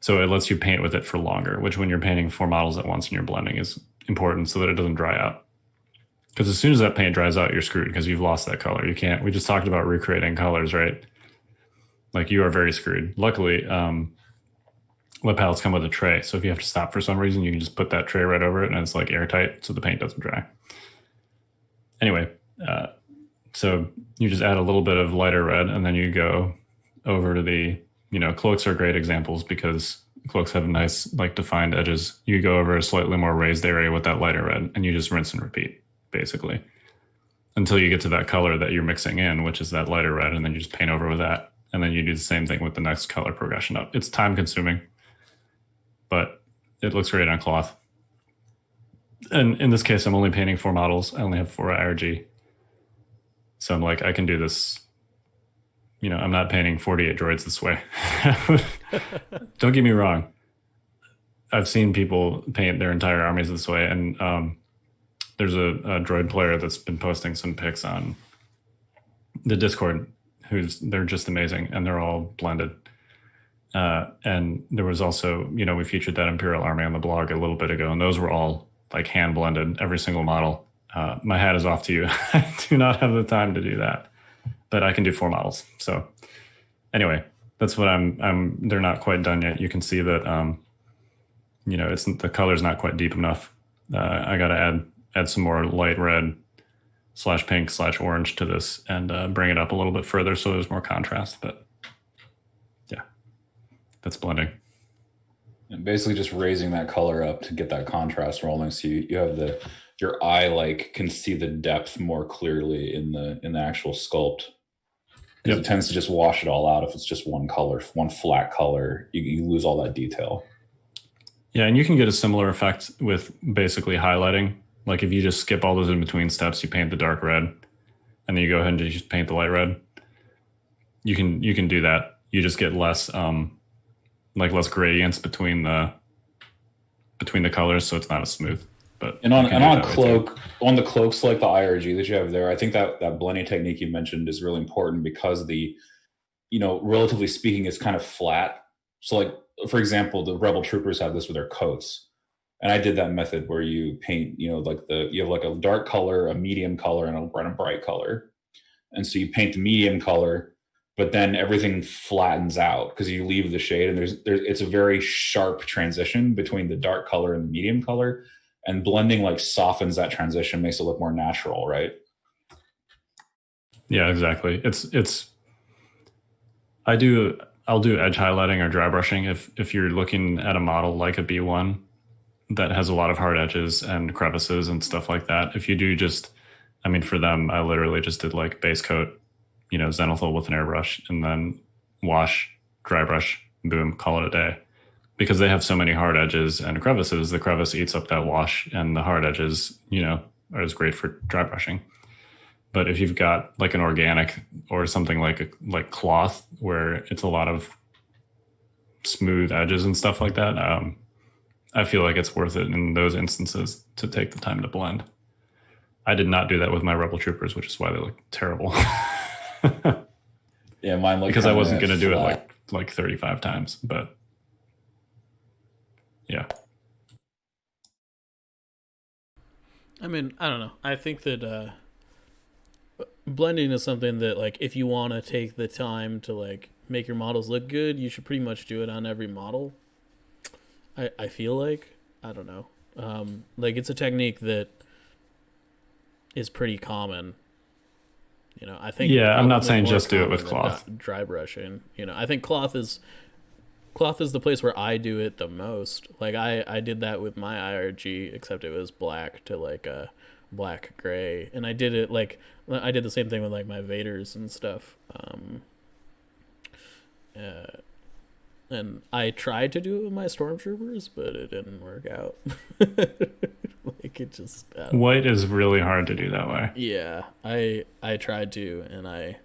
So it lets you paint with it for longer, which when you're painting 4 models at once and you're blending is important so that it doesn't dry out. Because as soon as that paint dries out, you're screwed because you've lost that color. You can't, we just talked about recreating colors, right? Like you are very screwed. Luckily, wet palettes come with a tray. So if you have to stop for some reason, you can just put that tray right over it and it's like airtight so the paint doesn't dry. Anyway, so you just add a little bit of lighter red and then you go over to the, cloaks are great examples because cloaks have nice, like defined edges. You go over a slightly more raised area with that lighter red and you just rinse and repeat basically until you get to that color that you're mixing in, which is that lighter red. And then you just paint over with that. And then you do the same thing with the next color progression up. It's time consuming, but it looks great on cloth. And in this case, I'm only painting 4 models. I only have 4 IRG. So I'm like, I can do this I'm not painting 48 droids this way. Don't get me wrong. I've seen people paint their entire armies this way, and there's a droid player that's been posting some pics on the Discord. They're just amazing, and they're all blended. And there was also, we featured that Imperial army on the blog a little bit ago, and those were all like hand blended, every single model. My hat is off to you. I do not have the time to do that, but I can do 4 models. So anyway, that's what they're not quite done yet. You can see that, the color's not quite deep enough. I got to add some more light red /pink/orange to this and bring it up a little bit further so there's more contrast. But yeah, that's blending. And basically just raising that color up to get that contrast rolling, so you have your eye can see the depth more clearly in the actual sculpt. Because it tends to just wash it all out if it's just one color, one flat color. You lose all that detail. Yeah, and you can get a similar effect with basically highlighting. Like if you just skip all those in between steps, you paint the dark red, and then you go ahead and just paint the light red. You can do that. You just get less less gradients between the colors, so it's not as smooth. But on the cloaks like the IRG that you have there, I think that blending technique you mentioned is really important because relatively speaking, it's kind of flat. So for example, the Rebel troopers have this with their coats. And I did that method where you paint, you have like a dark color, a medium color, and a bright color. And so you paint the medium color, but then everything flattens out because you leave the shade, and it's a very sharp transition between the dark color and the medium color. And blending softens that transition, makes it look more natural, right? Yeah, exactly. I'll do edge highlighting or dry brushing if you're looking at a model like a B1 that has a lot of hard edges and crevices and stuff like that. If you do for them, I literally just did base coat, zenithal with an airbrush, and then wash, dry brush, boom, call it a day. Because they have so many hard edges and crevices, the crevice eats up that wash, and the hard edges, are as great for dry brushing. But if you've got an organic or something like cloth where it's a lot of smooth edges and stuff like that, I feel like it's worth it in those instances to take the time to blend. I did not do that with my Rebel troopers, which is why they look terrible. Yeah, mine look because I wasn't going to do it like 35 times, but yeah. I mean, I don't know. I think that blending is something that if you want to take the time to make your models look good, you should pretty much do it on every model. I feel I don't know. It's a technique that is pretty common. I think. Yeah, I'm not saying just do it with cloth. Dry brushing. I think cloth is the place where I do it the most. I did that with my IRG, except it was black to a black gray, and I did it I did the same thing with my Vaders and stuff. And I tried to do it with my Stormtroopers, but it didn't work out. It just... White is really hard to do that way. Yeah, I tried to, and I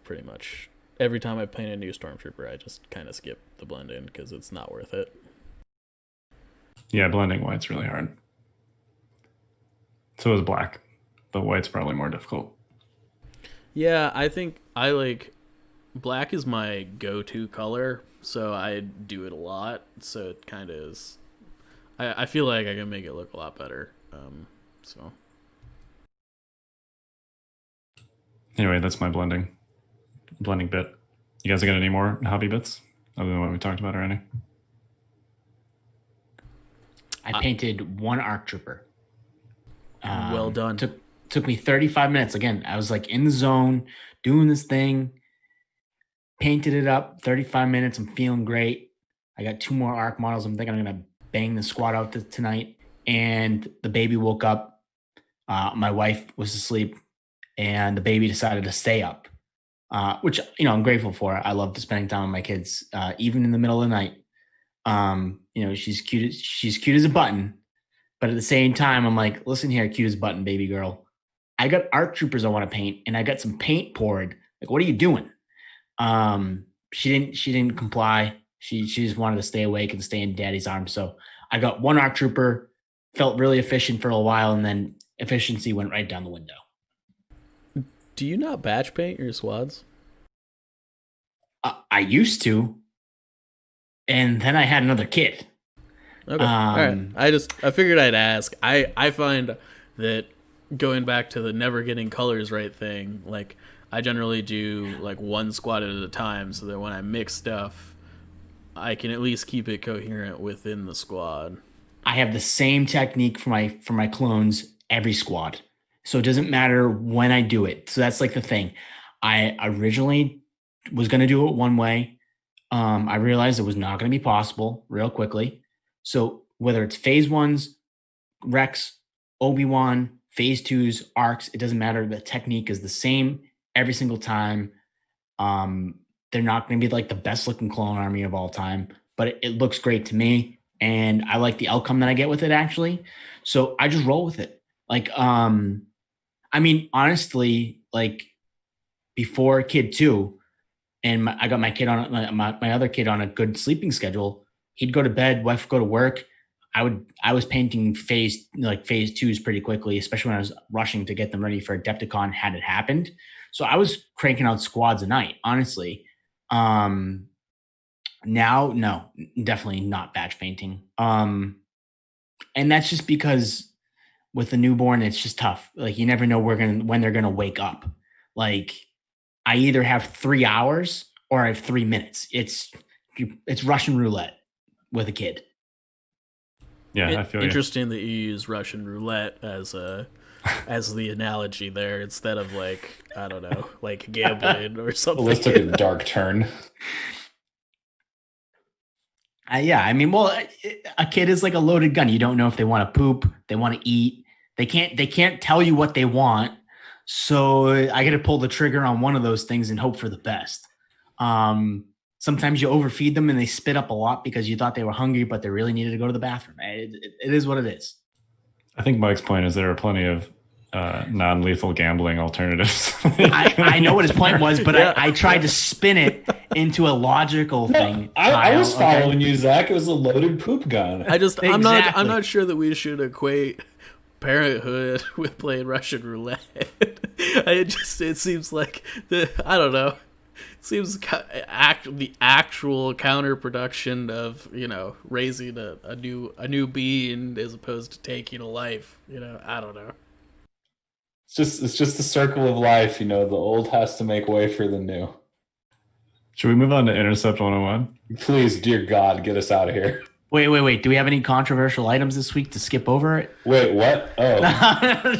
pretty much... Every time I paint a new Stormtrooper, I just kind of skip the blend in because it's not worth it. Yeah, blending white's really hard. So is black, but white's probably more difficult. Yeah, I think black is my go-to color, so I do it a lot. So it kind of is. I feel like I can make it look a lot better. So. Anyway, that's my blending bit. You guys got any more hobby bits other than what we talked about already? I painted one ARC trooper. Well done. Took me 35 minutes. Again, I was in the zone, doing this thing, painted it up, 35 minutes. I'm feeling great. I got 2 more ARC models. I'm thinking I'm going to bang the squad out tonight. And the baby woke up. My wife was asleep, and the baby decided to stay up, which, I'm grateful for. I love spending time with my kids, even in the middle of the night. She's cute as a button. But at the same time, I'm like, listen here, cute as button, baby girl. I got ARC troopers I want to paint, and I got some paint poured. What are you doing? She didn't comply. She just wanted to stay awake and stay in daddy's arms. So I got one ARC trooper, felt really efficient for a while, and then efficiency went right down the window. Do you not batch paint your squads? I used to, and then I had another kid. Okay. All right. I figured I'd ask. I find that going back to the never getting colors right thing, like I generally do like one squad at a time, so that when I mix stuff, I can at least keep it coherent within the squad. I have the same technique for my clones every squad, so it doesn't matter when I do it. So that's like the thing. I originally was going to do it one way. I realized it was not going to be possible real quickly. So whether it's phase 1s, Rex, Obi-Wan, phase 2s, arcs, it doesn't matter. The technique is the same every single time. They're not going to be like the best looking clone army of all time, but it looks great to me. And I like the outcome that I get with it actually. So I just roll with it. Like, I mean, honestly, like before kid 2, and I got my kid on my other kid on a good sleeping schedule. He'd go to bed, wife would go to work. I was painting phase 2s pretty quickly, especially when I was rushing to get them ready for Adepticon had it happened. So I was cranking out squads a night, honestly. Now, no, definitely not batch painting. And that's just because with the newborn, it's just tough. Like you never know when they're gonna wake up. Like I either have 3 hours or I have 3 minutes. It's Russian roulette with a kid. Yeah, I feel interesting that you use Russian roulette as the analogy there instead of like, I don't know, like gambling or something. Well, this took a dark turn. Yeah, I mean, well, a kid is like a loaded gun. You don't know if they want to poop, they want to eat. They can't tell you what they want. So I got to pull the trigger on one of those things and hope for the best. Sometimes you overfeed them and they spit up a lot because you thought they were hungry, but they really needed to go to the bathroom. It is what it is. I think Mike's point is there are plenty of non-lethal gambling alternatives. I know what his point was, but yeah. I tried to spin it into a logical thing. I was following you, Zach. It was a loaded poop gun. I'm not sure that we should equate parenthood with playing Russian roulette. It seems like I don't know. It seems the actual counterproduction of raising a new being as opposed to taking a life. I don't know. It's just the circle of life. The old has to make way for the new. Should we move on to Intercept 101? Please, dear God, get us out of here. Wait. Do we have any controversial items this week to skip over it? Wait, what? Oh.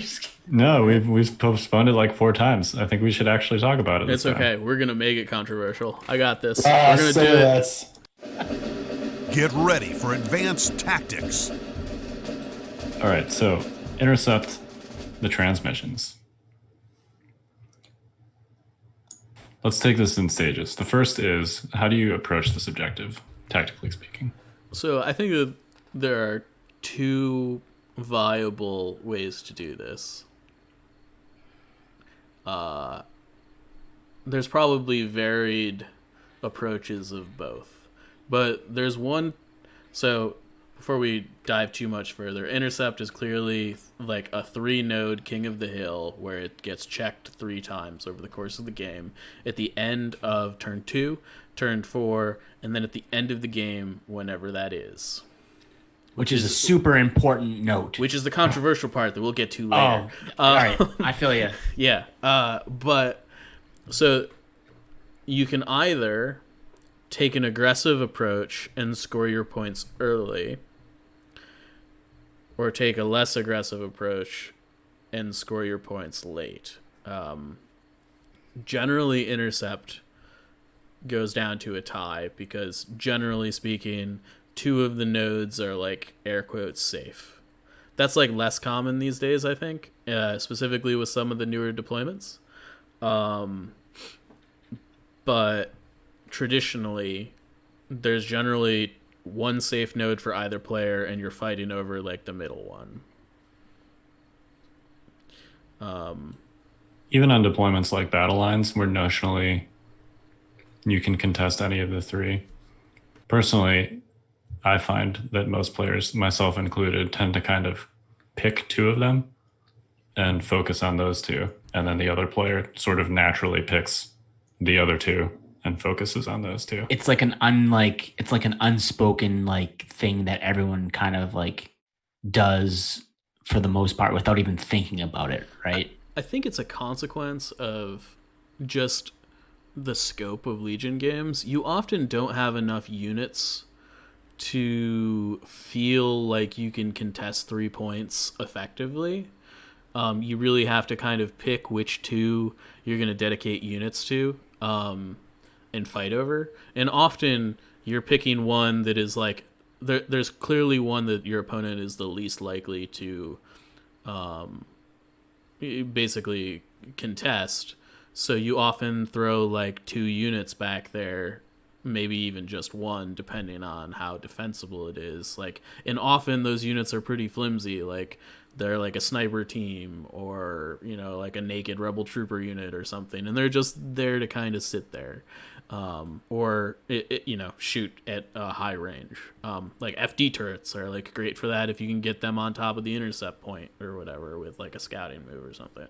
No, we've postponed it like 4 times. I think we should actually talk about it. It's okay. We're going to make it controversial. I got this. We're going to do it. Get ready for advanced tactics. All right, so Intercept the Transmissions. Let's take this in stages. The first is, how do you approach this objective, tactically speaking? So I think that there are 2 viable ways to do this. There's probably varied approaches of both. But there's one... So before we dive too much further, Intercept is clearly like a 3-node King of the Hill where it gets checked 3 times over the course of the game. At the end of turn 2, turn 4, and then at the end of the game, whenever that is. Which is a super important note. Which is the controversial part that we'll get to later. All right. I feel you. Yeah. But so you can either take an aggressive approach and score your points early, or take a less aggressive approach and score your points late. Generally, Intercept goes down to a tie because, generally speaking, 2 of the nodes are like air quotes safe. That's like less common these days, I think, specifically with some of the newer deployments. But traditionally, there's generally 1 safe node for either player, and you're fighting over like the middle one. Even on deployments like battle lines, where notionally you can contest any of the three. Personally, I find that most players, myself included, tend to kind of pick two of them and focus on those two. And then the other player sort of naturally picks the other two and focuses on those two. It's like an unspoken like thing that everyone kind of like does for the most part without even thinking about it, right? I think it's a consequence of just the scope of Legion games. You often don't have enough units to feel like you can contest 3 points effectively. You really have to kind of pick which two you're going to dedicate units to and fight over. And often you're picking one that is like, there's clearly one that your opponent is the least likely to basically contest. So you often throw like 2 units back there, maybe even just one, depending on how defensible it is. Like, and often those units are pretty flimsy. Like, they're like a sniper team or, you know, like a naked rebel trooper unit or something. And they're just there to kind of sit there. Or, you know, shoot at a high range. Like FD turrets are like great for that if you can get them on top of the intercept point or whatever with like a scouting move or something.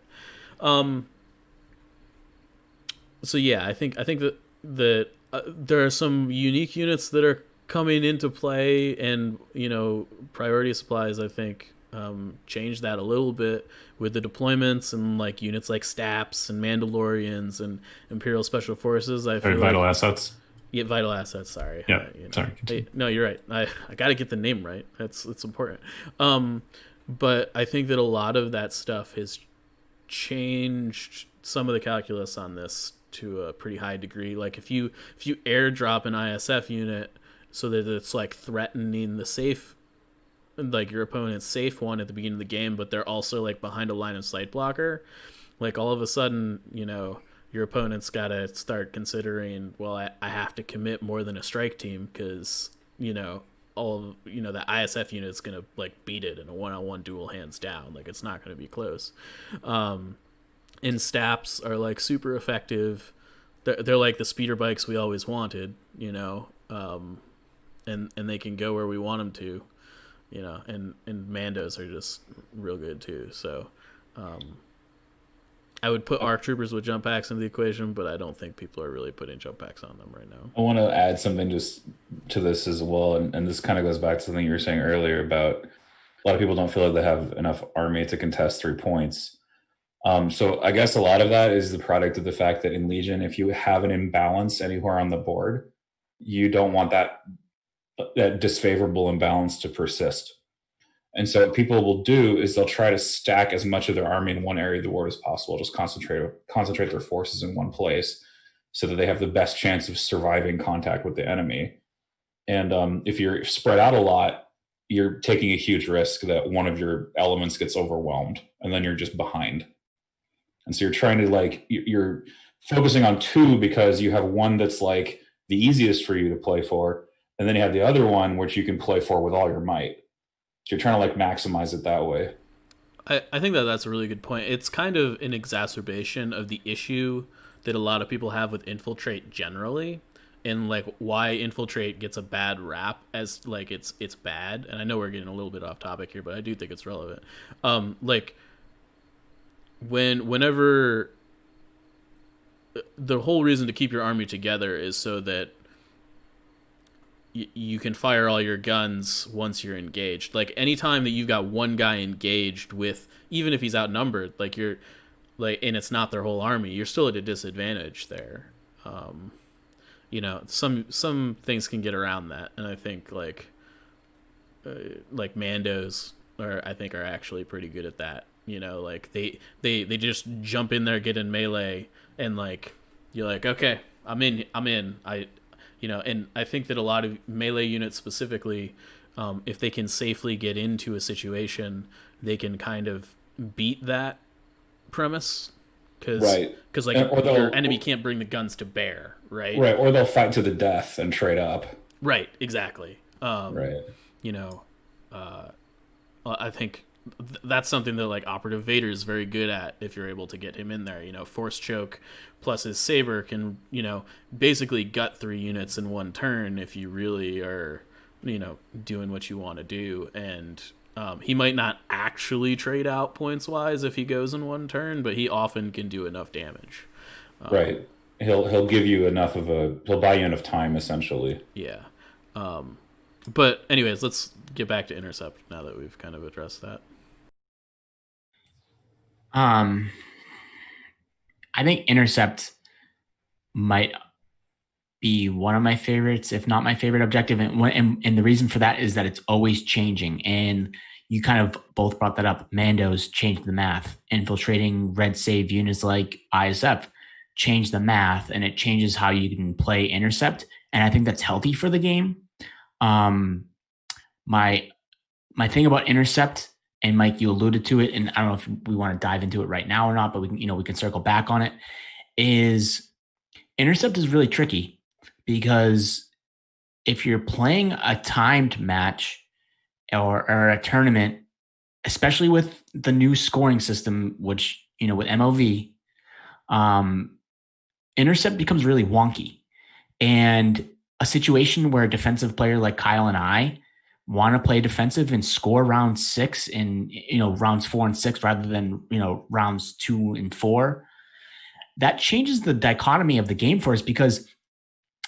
So yeah, I think that there are some unique units that are coming into play, and you know, priority supplies I think changed that a little bit with the deployments and like units like Staps and Mandalorians and Imperial Special Forces. I feel Vital Assets. Yeah, Vital Assets. Sorry. Yeah. You know. Sorry. No, you're right. I got to get the name right. It's important. But I think that a lot of that stuff has changed some of the calculus on this to a pretty high degree. Like if you airdrop an ISF unit so that it's like threatening the safe, like your opponent's safe one at the beginning of the game, but they're also like behind a line of sight blocker, like all of a sudden, you know, your opponent's got to start considering, well, I have to commit more than a strike team because, you know, the ISF unit's going to like beat it in a one-on-one duel hands down. Like it's not going to be close. And Staps are like super effective. They're like the speeder bikes we always wanted, you know, and they can go where we want them to, you know, and Mandos are just real good too. So I would put ARC troopers with jump packs into the equation, but I don't think people are really putting jump packs on them right now. I want to add something just to this as well, and this kind of goes back to something you were saying earlier about a lot of people don't feel like they have enough army to contest 3 points. So I guess a lot of that is the product of the fact that in Legion, if you have an imbalance anywhere on the board, you don't want that disfavorable imbalance to persist. And so what people will do is they'll try to stack as much of their army in one area of the board as possible, just concentrate their forces in one place so that they have the best chance of surviving contact with the enemy. And if you're spread out a lot, you're taking a huge risk that one of your elements gets overwhelmed and then you're just behind. And so you're trying to like, you're focusing on 2 because you have one that's like the easiest for you to play for. And then you have the other one which you can play for with all your might. So you're trying to like maximize it that way. I think that's a really good point. It's kind of an exacerbation of the issue that a lot of people have with Infiltrate generally, and like why Infiltrate gets a bad rap as like it's bad. And I know we're getting a little bit off topic here, but I do think it's relevant. Like whenever the whole reason to keep your army together is so that you can fire all your guns once you're engaged. Like anytime that you've got one guy engaged with, even if he's outnumbered, like you're like, and it's not their whole army, you're still at a disadvantage there. You know, some things can get around that, and I think like Mandos are actually pretty good at that. You know, like they just jump in there, get in melee, and like you're like, okay, I'm in. You know, and I think that a lot of melee units specifically, if they can safely get into a situation, they can kind of beat that premise because like your enemy can't bring the guns to bear, right? Right, or they'll fight to the death and trade up. Right, exactly. Right. You know, I think that's something that like Operative Vader is very good at. If you're able to get him in there, Force Choke plus his saber can basically gut 3 units in one turn if you really are doing what you want to do. And he might not actually trade out points wise if he goes in one turn, but he often can do enough damage. Right. He'll give you he'll buy you enough time essentially. Yeah. But anyways, let's get back to Intercept now that we've kind of addressed that. I think Intercept might be one of my favorites, if not my favorite objective. And the reason for that is that it's always changing. And you kind of both brought that up. Mando's changed the math. Infiltrating red save units like ISF changed the math, and it changes how you can play Intercept. And I think that's healthy for the game. My thing about Intercept, and Mike, you alluded to it, and I don't know if we want to dive into it right now or not, but we can circle back on it, is Intercept is really tricky because if you're playing a timed match or a tournament, especially with the new scoring system, which, with MOV, Intercept becomes really wonky. And a situation where a defensive player like Kyle and I want to play defensive and score round 6 and rounds 4 and 6 rather than rounds 2 and 4, that changes the dichotomy of the game for us, because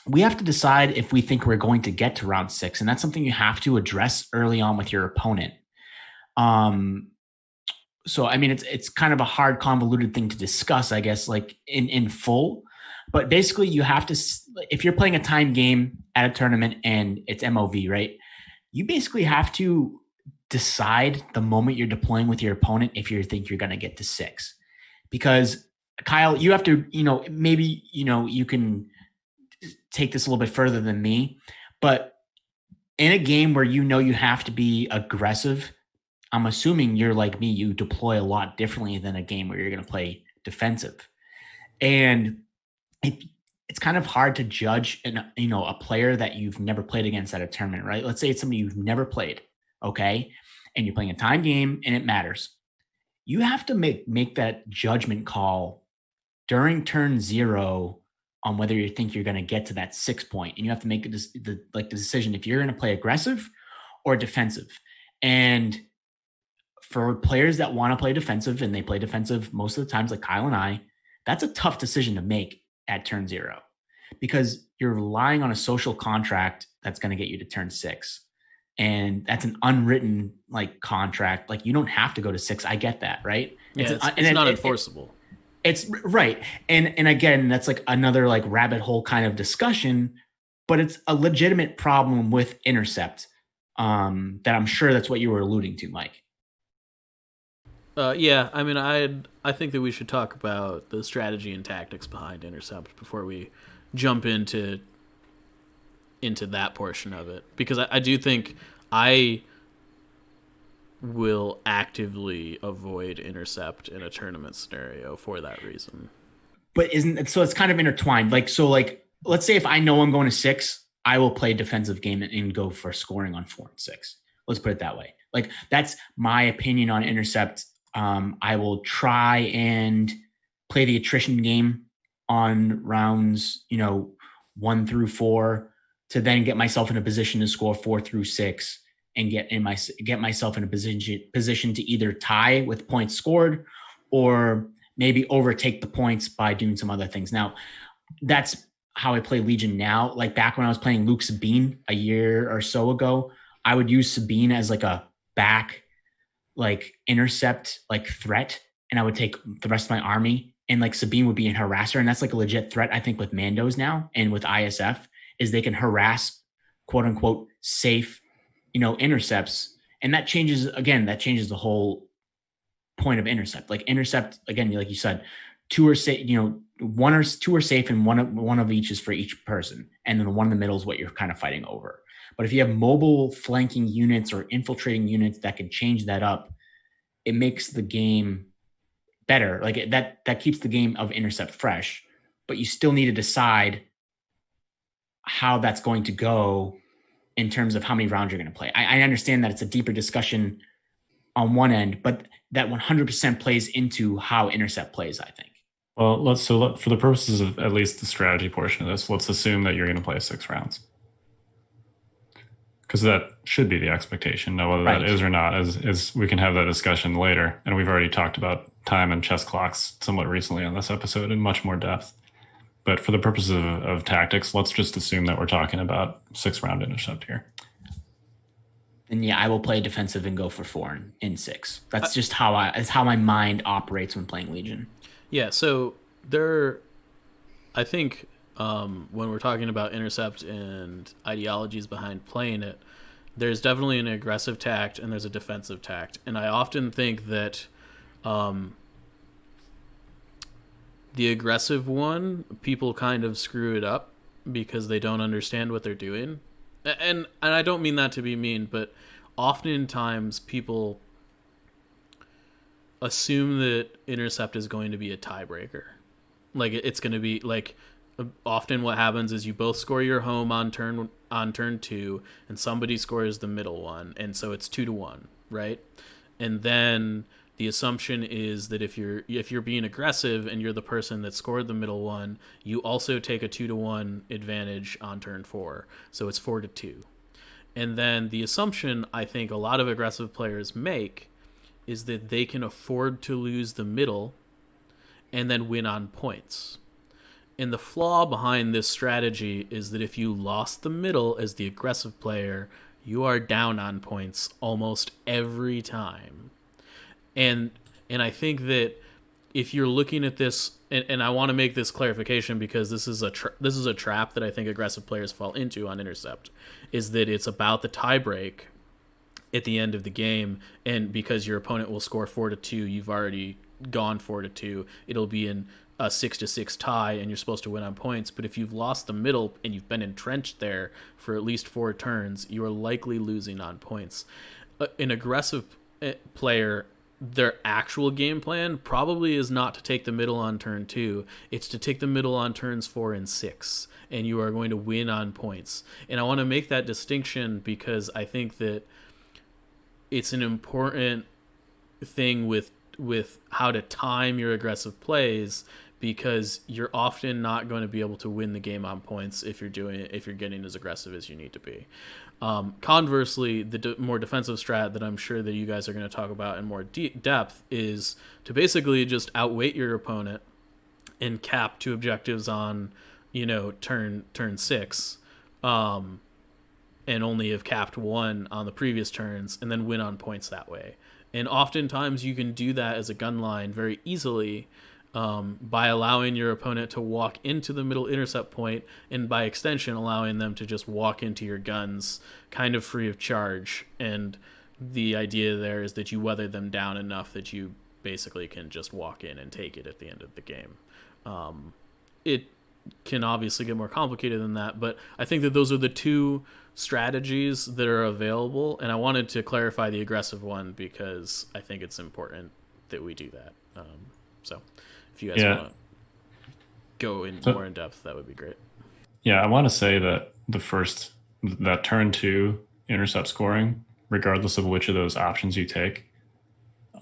we have to decide if we think we're going to get to round 6, and that's something you have to address early on with your opponent. So I mean, it's kind of a hard, convoluted thing to discuss, I guess, like in full. But basically, you have to, if you're playing a timed game at a tournament and it's MOV, right? You basically have to decide the moment you're deploying with your opponent if you think you're going to get to 6. Because Kyle, you have to, maybe, you can take this a little bit further than me, but in a game where you have to be aggressive, I'm assuming you're like me, you deploy a lot differently than a game where you're going to play defensive. And it's kind of hard to judge a player that you've never played against at a tournament, right? Let's say it's somebody you've never played, okay? And you're playing a time game and it matters. You have to make that judgment call during turn 0 on whether you think you're going to get to that 6 point. And you have to make the decision if you're going to play aggressive or defensive. And for players that want to play defensive, and they play defensive most of the times, like Kyle and I, that's a tough decision to make at turn 0, because you're relying on a social contract that's going to get you to turn 6. And that's an unwritten contract. Like, you don't have to go to 6. I get that. Right. Yeah, it's not enforceable. It's right. And again, that's like another rabbit hole kind of discussion, but it's a legitimate problem with Intercept. That I'm sure that's what you were alluding to, Mike. Yeah, I mean, I think that we should talk about the strategy and tactics behind Intercept before we jump into that portion of it, because I do think I will actively avoid Intercept in a tournament scenario for that reason. But it's kind of intertwined. Let's say if I know I'm going to 6, I will play defensive game and go for scoring on 4 and 6. Let's put it that way. That's my opinion on Intercept. I will try and play the attrition game on rounds, 1 through 4, to then get myself in a position to score 4 through 6 and get myself in a position to either tie with points scored or maybe overtake the points by doing some other things. Now, that's how I play Legion now. Like back when I was playing Luke Sabine a year or so ago, I would use Sabine as a back intercept threat, and I would take the rest of my army, and Sabine would be in harasser, and that's a legit threat. I think with Mandos now and with ISF is they can harass quote unquote safe intercepts, and that changes the whole point of Intercept. Intercept, again, like you said, 2 are safe, 1 or 2 are safe, and one of each is for each person, and then the one in the middle is what you're kind of fighting over. But if you have mobile flanking units or infiltrating units that can change that up, it makes the game better. That keeps the game of Intercept fresh, but you still need to decide how that's going to go in terms of how many rounds you're going to play. I understand that it's a deeper discussion on one end, but that 100% plays into how Intercept plays, I think. Well, for the purposes of at least the strategy portion of this, let's assume that you're going to play 6 rounds. Because that should be the expectation. Now, whether that is or not, is we can have that discussion later. And we've already talked about time and chess clocks somewhat recently on this episode in much more depth. But for the purposes of tactics, let's just assume that we're talking about 6-round Intercept here. And yeah, I will play defensive and go for 4 in 6. That's just how my mind operates when playing Legion. Yeah, so I think when we're talking about Intercept and ideologies behind playing it, there's definitely an aggressive tact and there's a defensive tact. And I often think that the aggressive one, people kind of screw it up because they don't understand what they're doing. And I don't mean that to be mean, but oftentimes people assume that Intercept is going to be a tiebreaker. Like, it's going to be like, often what happens is you both score your home on turn 2 and somebody scores the middle one, and so it's 2-1, right? And then the assumption is that if you're being aggressive and you're the person that scored the middle one, you also take a 2-1 advantage on turn 4, so it's 4-2. And then the assumption I think a lot of aggressive players make is that they can afford to lose the middle and then win on points. And the flaw behind this strategy is that if you lost the middle as the aggressive player, you are down on points almost every time. And I think that if you're looking at this, and I want to make this clarification because this is a trap that I think aggressive players fall into on Intercept, is that it's about the tiebreak at the end of the game, and because your opponent will score 4-2, you've already gone 4-2. It'll be in a 6-6 tie, and you're supposed to win on points. But if you've lost the middle and you've been entrenched there for at least 4 turns, you are likely losing on points. An aggressive player, their actual game plan probably is not to take the middle on turn 2. It's to take the middle on turns 4 and 6, and you are going to win on points. And I want to make that distinction because I think that it's an important thing with how to time your aggressive plays, because you're often not going to be able to win the game on points if you're getting as aggressive as you need to be. Conversely, the more defensive strat that I'm sure that you guys are going to talk about in more depth is to basically just outweight your opponent and cap 2 objectives on, turn 6, and only have capped 1 on the previous turns, and then win on points that way. And oftentimes you can do that as a gun line very easily by allowing your opponent to walk into the middle intercept point, and by extension allowing them to just walk into your guns kind of free of charge. And the idea there is that you weather them down enough that you basically can just walk in and take it at the end of the game. It can obviously get more complicated than that, but I think that those are the 2 strategies that are available, and I wanted to clarify the aggressive one because I think it's important that we do that. So if you guys want to go in more in depth, that would be great. Yeah, I want to say that that turn 2 intercept scoring, regardless of which of those options you take,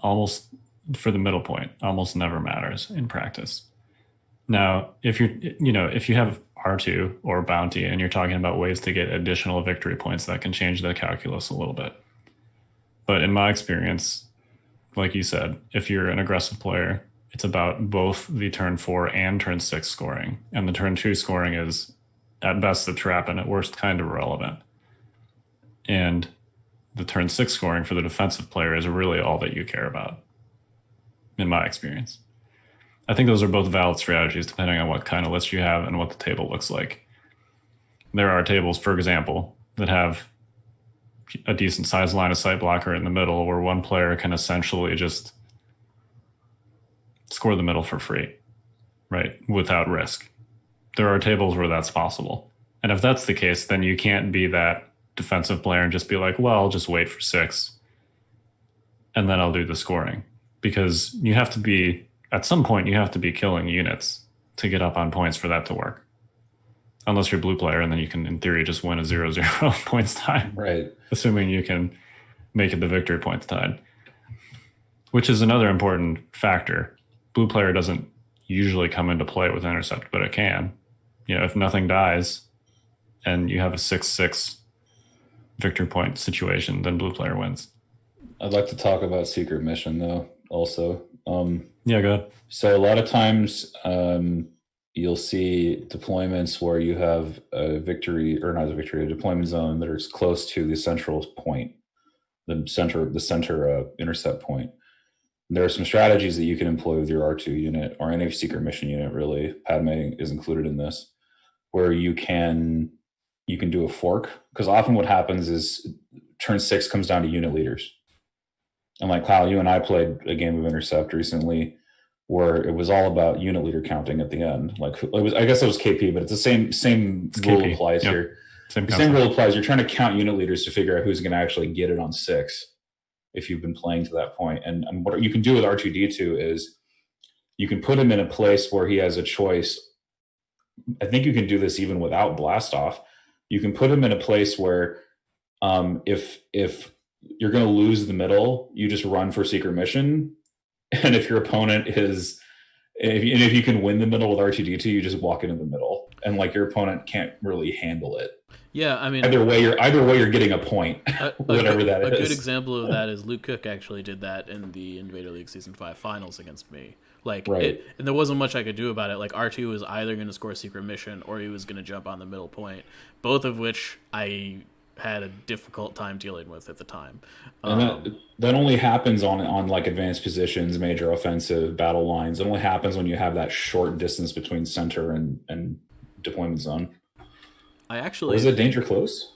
almost for the middle point, almost never matters in practice. Now, if you have R2 or bounty and you're talking about ways to get additional victory points, that can change the calculus a little bit. But in my experience, like you said, if you're an aggressive player, it's about both the turn 4 and turn 6 scoring. And the turn 2 scoring is at best a trap and at worst kind of irrelevant. And the turn 6 scoring for the defensive player is really all that you care about, in my experience. I think those are both valid strategies depending on what kind of list you have and what the table looks like. There are tables, for example, that have a decent sized line of sight blocker in the middle where one player can essentially just score the middle for free, right? Without risk. There are tables where that's possible. And if that's the case, then you can't be that defensive player and just be like, well, I'll just wait for 6 and then I'll do the scoring. Because you have to be, at some point, you have to be killing units to get up on points for that to work. Unless you're a blue player, and then you can, in theory, just win a 0-0 points tie. Right. Assuming you can make it the victory points tied. Which is another important factor. Blue player doesn't usually come into play with Intercept, but it can. If nothing dies and you have a 6-6 victory point situation, then blue player wins. I'd like to talk about Secret Mission, though, also. Yeah, go ahead. So a lot of times you'll see deployments where you have a deployment zone that is close to the central point, the center intercept point. There are some strategies that you can employ with your R2 unit or any Secret Mission unit, really. Padme is included in this, where you can do a fork. Because often what happens is turn 6 comes down to unit leaders. And like Kyle, you and I played a game of Intercept recently where it was all about unit leader counting at the end. I guess it was KP, but it's the same rule KP. Applies here. Same rule applies. You're trying to count unit leaders to figure out who's going to actually get it on 6 if you've been playing to that point. And what you can do with R2-D2 is you can put him in a place where he has a choice. I think you can do this even without blast off. You can put him in a place where if you're going to lose the middle, you just run for Secret Mission. And if your opponent if you can win the middle with R2-D2, you just walk into the middle, and like your opponent can't really handle it. Yeah, I mean, either way you're getting a point, whatever that is. A good example of that is Luke Cook actually did that in the Invader League Season 5 finals against me. And there wasn't much I could do about it. Like, R2 was either going to score Secret Mission or he was going to jump on the middle point, both of which I had a difficult time dealing with at the time. And that only happens on like advanced positions, major offensive battle lines. It only happens when you have that short distance between center and deployment zone. Was it danger close?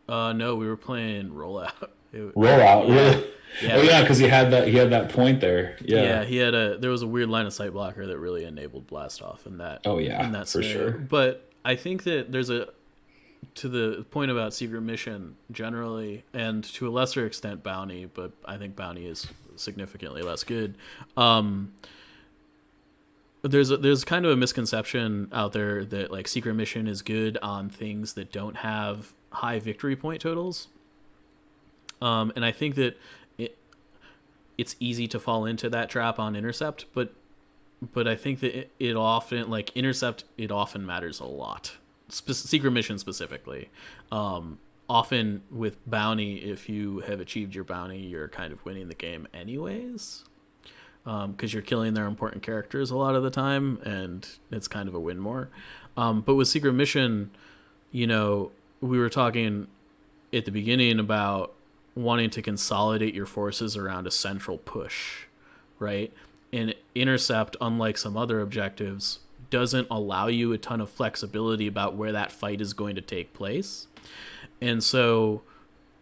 No, we were playing rollout. Rollout, really? Yeah. Oh yeah, because he had that point there. Yeah, there was a weird line of sight blocker that really enabled blast off in that. Oh yeah, in that for scenario. sure. But I think that to the point about Secret Mission generally, and to a lesser extent Bounty, but I think Bounty is significantly less good. There's kind of a misconception out there that like Secret Mission is good on things that don't have high victory point totals. And I think that it's easy to fall into that trap on Intercept, but I think that it often, like Intercept, it often matters a lot. Secret Mission specifically. Often with Bounty, if you have achieved your bounty, you're kind of winning the game anyways, because you're killing their important characters a lot of the time, and it's kind of a win more. But with Secret Mission, we were talking at the beginning about wanting to consolidate your forces around a central push, right? And Intercept, unlike some other objectives, doesn't allow you a ton of flexibility about where that fight is going to take place. And so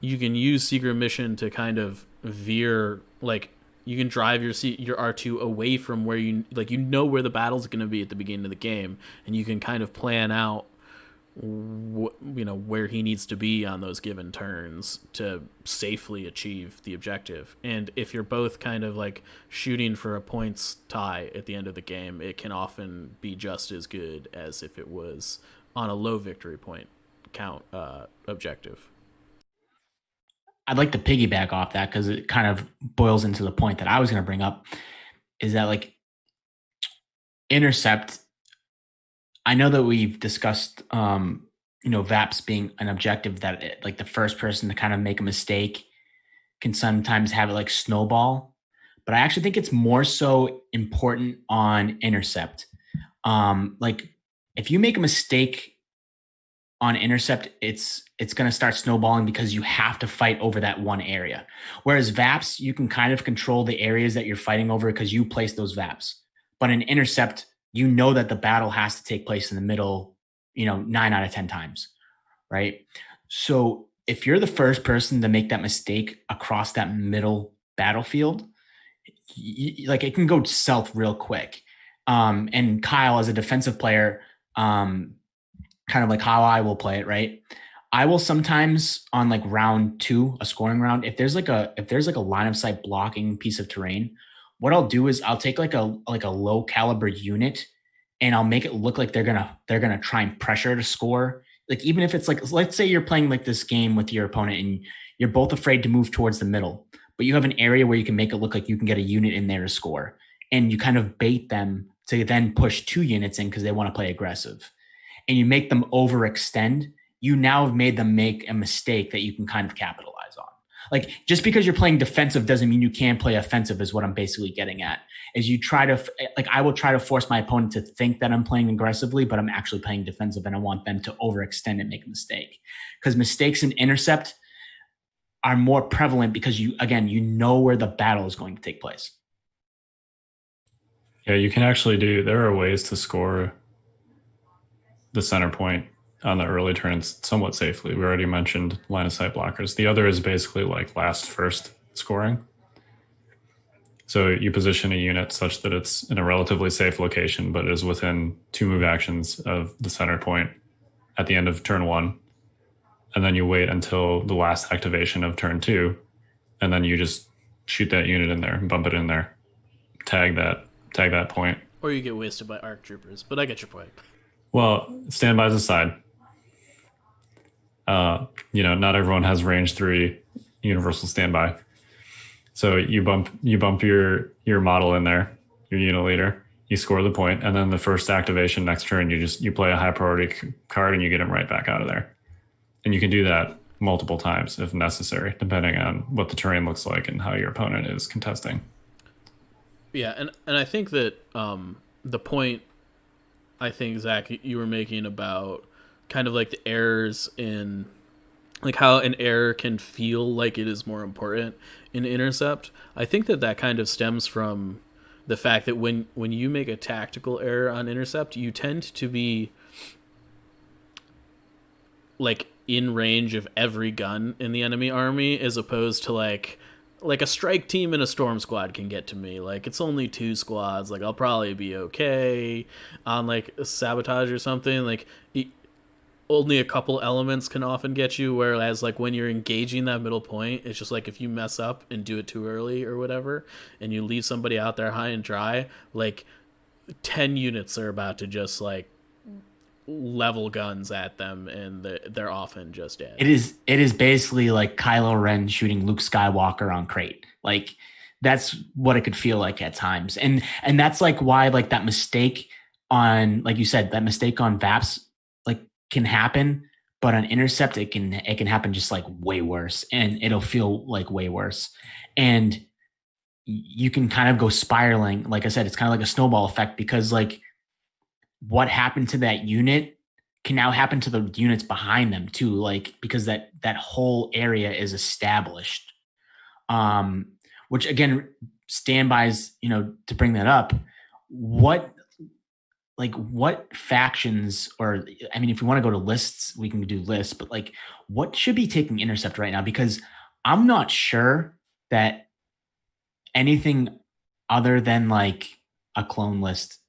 you can use Secret Mission to kind of veer, like you can drive your R2 away from where where the battle's going to be at the beginning of the game, and you can kind of plan out where he needs to be on those given turns to safely achieve the objective. And if you're both kind of like shooting for a points tie at the end of the game, it can often be just as good as if it was on a low victory point count objective. I'd like to piggyback off that because it kind of boils into the point that I was going to bring up, is that like Intercept, I know that we've discussed, VAPS being an objective that like the first person to kind of make a mistake can sometimes have it like snowball, but I actually think it's more so important on Intercept. Like if you make a mistake on Intercept, it's going to start snowballing because you have to fight over that one area. Whereas VAPS, you can kind of control the areas that you're fighting over because you place those VAPS. But in Intercept, you know that the battle has to take place in the middle, 9 out of 10 times, right? So if you're the first person to make that mistake across that middle battlefield, like it can go south real quick. And Kyle, as a defensive player, kind of like how I will play it, right? I will sometimes on like round 2, a scoring round, if there's like a line of sight blocking piece of terrain, what I'll do is I'll take like a low caliber unit and I'll make it look like they're gonna try and pressure to score. Like even if it's like, let's say you're playing like this game with your opponent and you're both afraid to move towards the middle, but you have an area where you can make it look like you can get a unit in there to score. And you kind of bait them to then push 2 units in because they want to play aggressive. And you make them overextend. You now have made them make a mistake that you can kind of capitalize on. Like, just because you're playing defensive doesn't mean you can't play offensive, is what I'm basically getting at. Is you try to, like, I will try to force my opponent to think that I'm playing aggressively, but I'm actually playing defensive, and I want them to overextend and make a mistake. Because mistakes in Intercept are more prevalent because you know where the battle is going to take place. Yeah, you can actually there are ways to score the center point on the early turns somewhat safely. We already mentioned line of sight blockers. The other is basically like last first scoring. So you position a unit such that it's in a relatively safe location, but it is within 2 move actions of the center point at the end of turn 1. And then you wait until the last activation of turn 2. And then you just shoot that unit in there, bump it in there, tag that point. Or you get wasted by ARC troopers, but I get your point. Well, standbys aside, not everyone has range 3 universal standby. So you bump your model in there, your unit leader, you score the point, and then the first activation next turn, you play a high priority card and you get him right back out of there. And you can do that multiple times if necessary, depending on what the terrain looks like and how your opponent is contesting. Yeah, and I think that the point I think, Zach, you were making about kind of like the errors in, like how an error can feel like it is more important in Intercept. I think that kind of stems from the fact that when you make a tactical error on Intercept, you tend to be like in range of every gun in the enemy army, as opposed to like a strike team and a storm squad can get to me. Like, it's only 2 squads. Like, I'll probably be okay on like a sabotage or something. Like, only a couple elements can often get you. Whereas like when you're engaging that middle point, it's just like if you mess up and do it too early or whatever, and you leave somebody out there high and dry, like 10 units are about to just like level guns at them, and they're often just dead. It is basically like Kylo Ren shooting Luke Skywalker on crate. Like, that's what it could feel like at times. And that's like why like that mistake on, like you said, that mistake on VAPS like can happen, but on Intercept it can happen just like way worse, and it'll feel like way worse. And you can kind of go spiraling. Like I said, it's kind of like a snowball effect, because like what happened to that unit can now happen to the units behind them too, like because that whole area is established. Which again, standbys, to bring that up, what factions, or I mean, if we want to go to lists, we can do lists, but like what should be taking Intercept right now? Because I'm not sure that anything other than like a clone list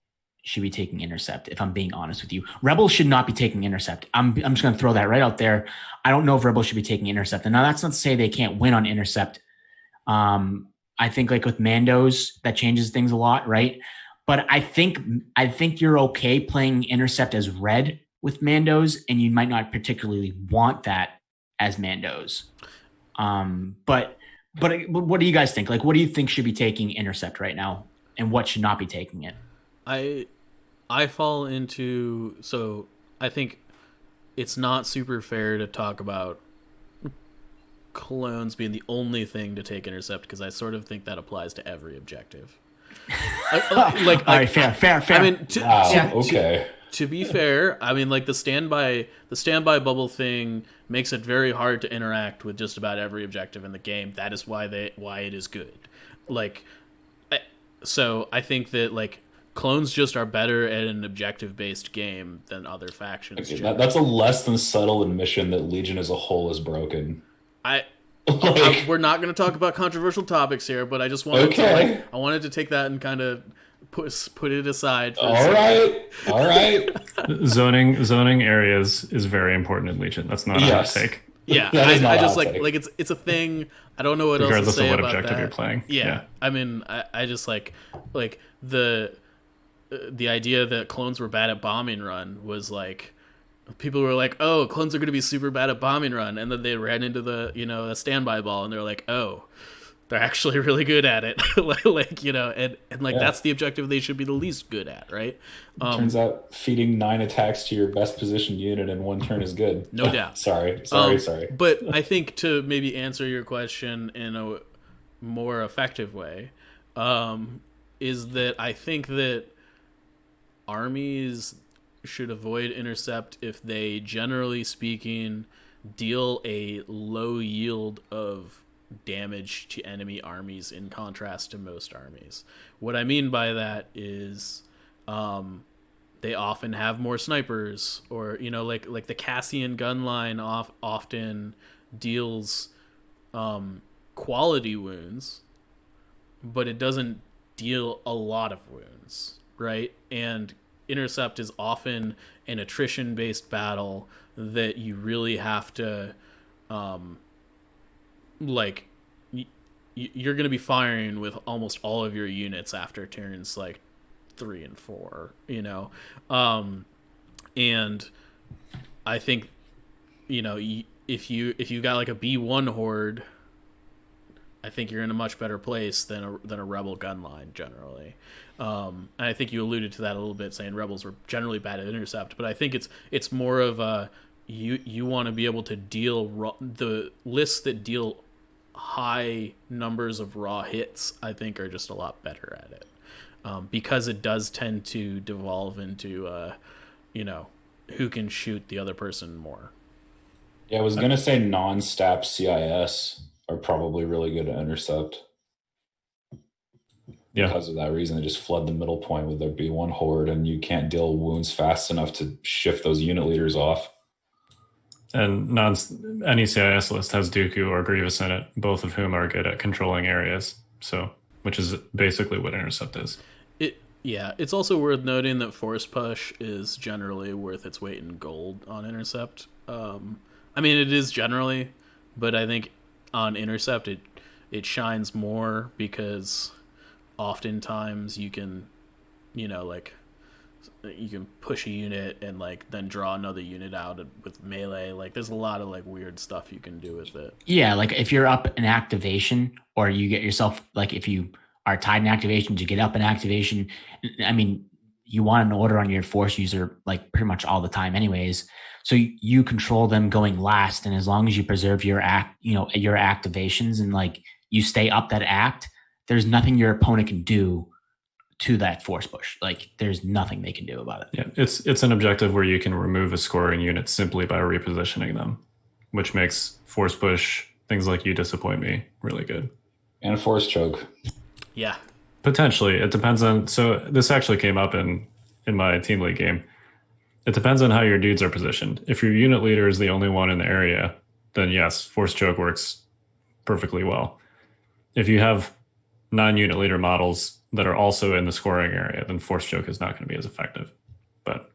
should be taking Intercept, if I'm being honest with you. Rebels should not be taking Intercept. I'm just going to throw that right out there. I don't know if Rebels should be taking Intercept. And now that's not to say they can't win on Intercept. I think like with Mandos, that changes things a lot, right? But I think you're okay playing Intercept as red with Mandos, and you might not particularly want that as Mandos. But what do you guys think? Like, what do you think should be taking Intercept right now, and what should not be taking it? I fall into, so I think it's not super fair to talk about clones being the only thing to take Intercept, because I sort of think that applies to every objective. All right, fair. I mean, Okay. To be fair, I mean, like the standby bubble thing makes it very hard to interact with just about every objective in the game. That is why it is good. Like, so I think that like clones just are better at an objective-based game than other factions. Okay, that's a less than subtle admission that Legion as a whole is broken. We're not going to talk about controversial topics here, but I just wanted I wanted to take that and kind of put it aside. All right. Zoning areas is very important in Legion. That's not a hot take. Yeah, I just like it's a thing. I don't know what else to say about that. Regardless of what objective you're playing. Yeah. I mean, I just like the idea that clones were bad at bombing run was like, people were like, oh, clones are going to be super bad at bombing run, and then they ran into the a standby ball, and they're like, oh, they're actually really good at it. Like, you know, and like Yeah. that's the objective they should be the least good at, right? Turns out feeding 9 attacks to your best positioned unit in 1 turn is good. No doubt. sorry. But I think to maybe answer your question in a more effective way, is that I think that armies should avoid intercept if they, generally speaking, deal a low yield of damage to enemy armies in contrast to most armies. What I mean by that is they often have more snipers, or, you know, like the Cassian gun line often deals quality wounds, but it doesn't deal a lot of wounds, right? And intercept is often an attrition based battle that you really have to like you're going to be firing with almost all of your units after turns like 3 and 4, you know. And I think, you know, if you got like a B1 horde, I think you're in a much better place than a rebel gun line generally. And I think you alluded to that a little bit, saying rebels were generally bad at intercept, but I think it's more of a you want to be able to deal the lists that deal high numbers of raw hits, I think, are just a lot better at it, because it does tend to devolve into you know, who can shoot the other person more. Yeah, I was going to say non-stap CIS are probably really good at intercept. Yeah. Because of that reason, they just flood the middle point with their B1 horde, and you can't deal wounds fast enough to shift those unit leaders off. And any CIS list has Dooku or Grievous in it, both of whom are good at controlling areas. So, which is basically what intercept is. It's also worth noting that force push is generally worth its weight in gold on intercept. I mean, it is generally, but I think on intercept it shines more because oftentimes you can, you know, like you can push a unit and like then draw another unit out with melee. Like there's a lot of like weird stuff you can do with it. Yeah, like if you're up in activation, or you get yourself, like if you are tied in activation, to get up in activation, I mean, you want an order on your force user like pretty much all the time anyways. So you control them going last, and as long as you preserve your your activations and like you stay up that act, there's nothing your opponent can do to that force push. Like there's nothing they can do about it. Yeah, it's an objective where you can remove a scoring unit simply by repositioning them, which makes force push, things like You Disappoint Me, really good. And a force choke. Yeah. Potentially. It depends on, so this actually came up in my team league game. It depends on how your dudes are positioned. If your unit leader is the only one in the area, then yes, force choke works perfectly well. If you have non-unit leader models that are also in the scoring area, then force choke is not going to be as effective. But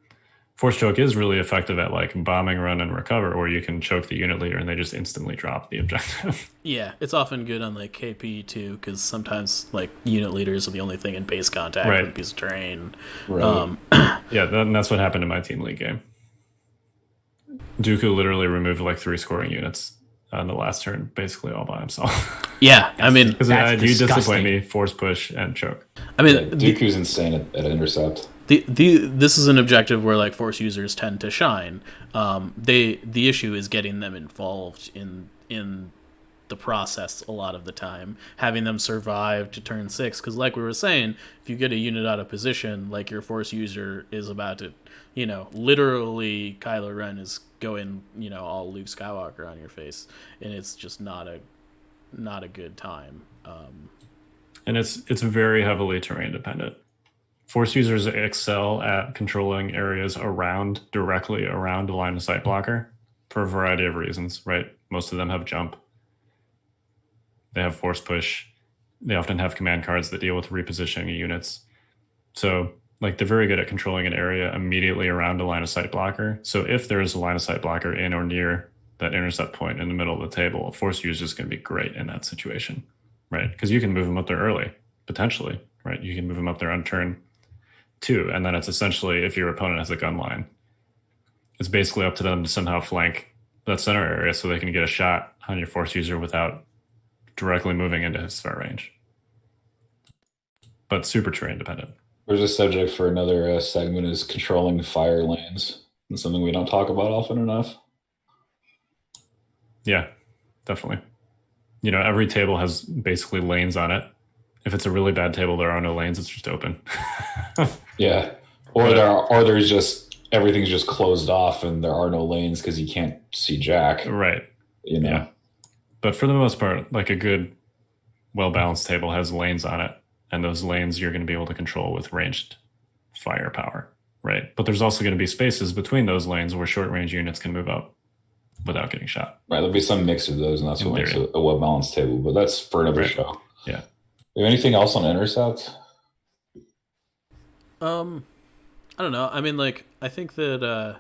force choke is really effective at like bombing, run, and recover, where you can choke the unit leader and they just instantly drop the objective. Yeah, it's often good on like KP too, because sometimes like unit leaders are the only thing in base contact Right. with a piece of terrain. Right. Yeah, that's what happened in my team league game. Dooku literally removed like 3 scoring units on the last turn, basically all by himself. Yeah, I mean, Because That's You Disappoint disgusting. Me, force push, and choke. I mean, Yeah, Dooku's insane at intercept. this is an objective where like force users tend to shine. The issue is getting them involved in the process a lot of the time, having them survive to turn 6. Because like we were saying, if you get a unit out of position, like your force user is about to, you know, literally Kylo Ren is going, you know, all Luke Skywalker on your face, and it's just not a good time. And it's very heavily terrain dependent. Force users excel at controlling areas directly around a line of sight blocker for a variety of reasons, right? Most of them have jump. They have force push. They often have command cards that deal with repositioning units. So like they're very good at controlling an area immediately around a line of sight blocker. So if there's a line of sight blocker in or near that intercept point in the middle of the table, a force user is going to be great in that situation, right? Because you can move them up there early, potentially, right? You can move them up there on turn 2, and then it's essentially, if your opponent has a gun line, it's basically up to them to somehow flank that center area so they can get a shot on your force user without directly moving into his spare range. But super terrain dependent. There's a subject for another segment is controlling fire lanes. It's something we don't talk about often enough. Yeah, definitely. Every table has basically lanes on it. If it's a really bad table, there are no lanes. It's just open. Yeah. Or there's just everything's just closed off and there are no lanes because you can't see jack. Right. Yeah. But for the most part, like a good, well-balanced table has lanes on it. And those lanes you're going to be able to control with ranged firepower, right? But there's also going to be spaces between those lanes where short-range units can move up without getting shot. Right. There'll be some mix of those, and that's what makes a well-balanced table. But that's for another show. Yeah. Do you have anything else on Intercept? I don't know. I mean, like, I think that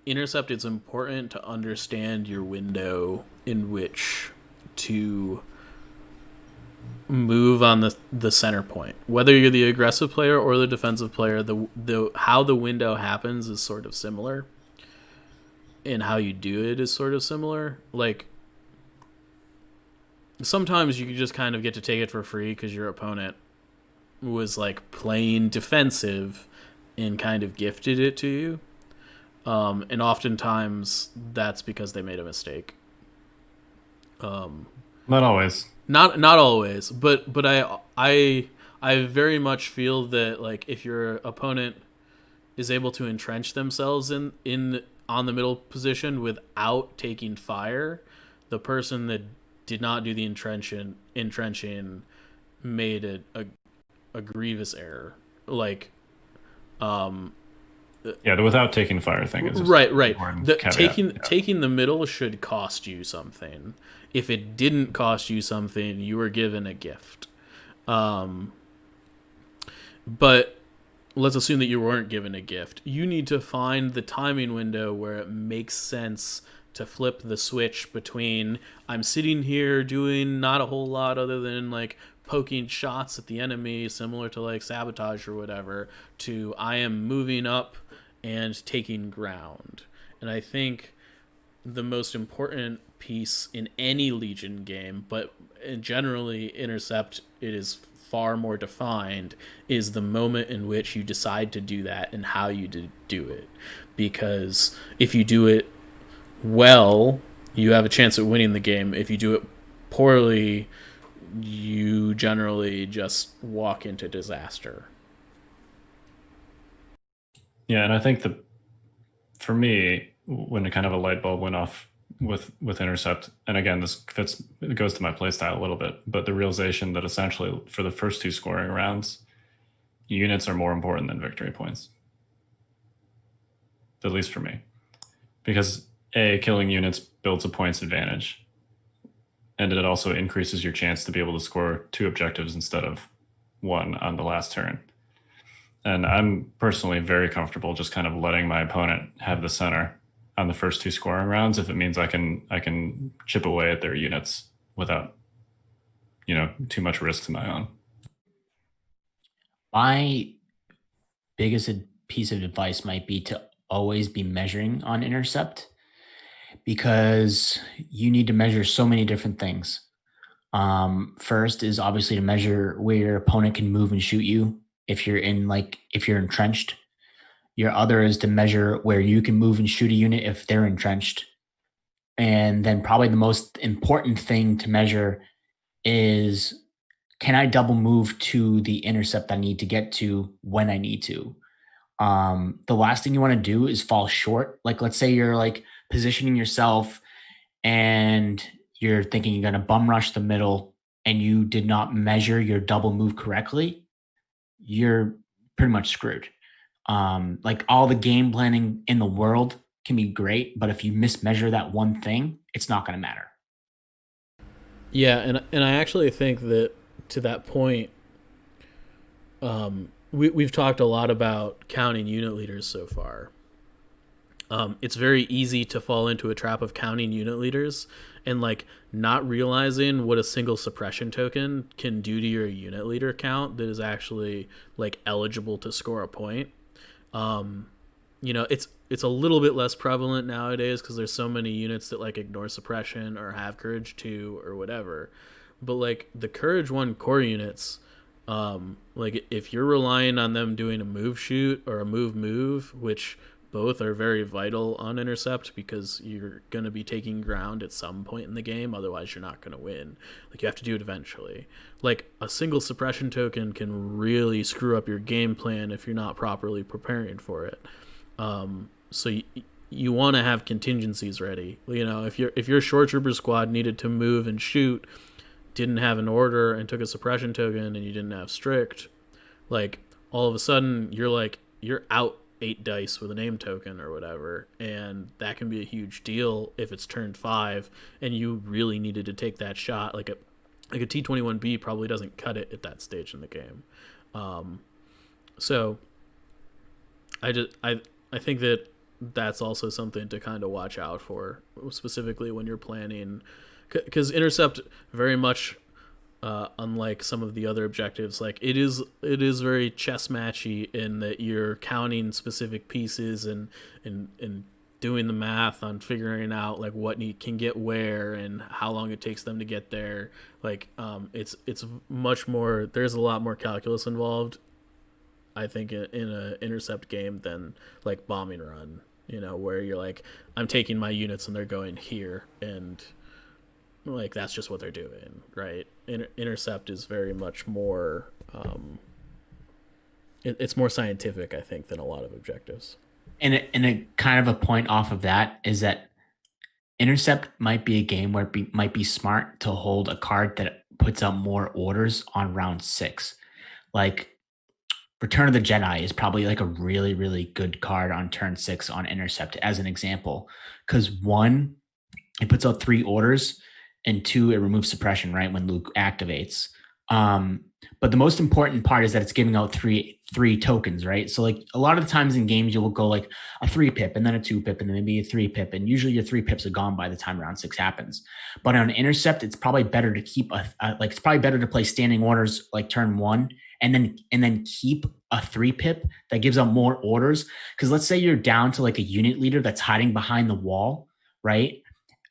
Intercept, it's important to understand your window in which to move on the center point. Whether you're the aggressive player or the defensive player, the how the window happens is sort of similar, and how you do it is sort of similar. Like, sometimes you just kind of get to take it for free because your opponent was like playing defensive and kind of gifted it to you. And oftentimes that's because they made a mistake. Not always. Not always, but I very much feel that, like, if your opponent is able to entrench themselves in on the middle position without taking fire, the person that did not do the entrenching made a grievous error. Like, yeah, the without taking fire thing is right. Taking the middle should cost you something. If it didn't cost you something, you were given a gift. But let's assume that you weren't given a gift. You need to find the timing window where it makes sense to flip the switch between I'm sitting here doing not a whole lot other than like poking shots at the enemy, similar to like sabotage or whatever, to I am moving up and taking ground. And I think the most important piece in any Legion game, but generally Intercept, it is far more defined, is the moment in which you decide to do that and how you do it. Because if you do it well, you have a chance at winning the game. If you do it poorly, you generally just walk into disaster. Yeah, and I think for me, when kind of a light bulb went off with Intercept, and again, it goes to my playstyle a little bit, but the realization that essentially for the first two scoring rounds, units are more important than victory points. At least for me. Because killing units builds a points advantage, and it also increases your chance to be able to score 2 objectives instead of 1 on the last turn. And I'm personally very comfortable just kind of letting my opponent have the center on the first 2 scoring rounds if it means I can chip away at their units without, too much risk to my own. My biggest piece of advice might be to always be measuring on Intercept, because you need to measure so many different things. First is obviously to measure where your opponent can move and shoot you if you're entrenched. Your other is to measure where you can move and shoot a unit if they're entrenched. And then probably the most important thing to measure is, can I double move to the intercept I need to get to when I need to? The last thing you want to do is fall short. Like, let's say you're like positioning yourself and you're thinking you're going to bum rush the middle and you did not measure your double move correctly. You're pretty much screwed. Like, all the game planning in the world can be great, but if you mismeasure that one thing, it's not going to matter. Yeah, and I actually think that to that point, we've talked a lot about counting unit leaders so far. It's very easy to fall into a trap of counting unit leaders and like not realizing what a single suppression token can do to your unit leader count that is actually like eligible to score a point. it's a little bit less prevalent nowadays because there's so many units that like ignore suppression or have courage 2 or whatever. But like the courage 1 core units, like if you're relying on them doing a move shoot or a move, which both are very vital on Intercept because you're going to be taking ground at some point in the game, otherwise you're not going to win. Like you have to do it eventually. Like a single suppression token can really screw up your game plan if you're not properly preparing for it. So you want to have contingencies ready. If your short trooper squad needed to move and shoot, didn't have an order and took a suppression token and you didn't have strict, like all of a sudden you're out 8 dice with a name token or whatever, and that can be a huge deal if it's turn 5 and you really needed to take that shot. Like a T21B probably doesn't cut it at that stage in the game. So I think that that's also something to kind of watch out for, specifically when you're planning, because Intercept very much, unlike some of the other objectives, like it is very chess matchy in that you're counting specific pieces and doing the math on figuring out like what can get where and how long it takes them to get there. Like it's much more, there's a lot more calculus involved, I think, in a Intercept game than like Bombing Run, where you're like, I'm taking my units and they're going here, and like that's just what they're doing, right? Intercept is very much more it's more scientific, I think, than a lot of objectives. And a kind of a point off of that is that Intercept might be a game where it might be smart to hold a card that puts out more orders on round 6. Like Return of the Jedi is probably like a really, really good card on turn 6 on Intercept as an example, because 1, it puts out 3 orders, and 2, it removes suppression, right, when Luke activates. But the most important part is that it's giving out three tokens, right? So like a lot of the times in games, you'll go like a 3-pip and then a 2-pip and then maybe a 3-pip. And usually your 3 pips are gone by the time round 6 happens. But on Intercept, it's probably better to keep it's probably better to play standing orders like turn 1 and then keep a 3-pip that gives out more orders. Because let's say you're down to like a unit leader that's hiding behind the wall, right?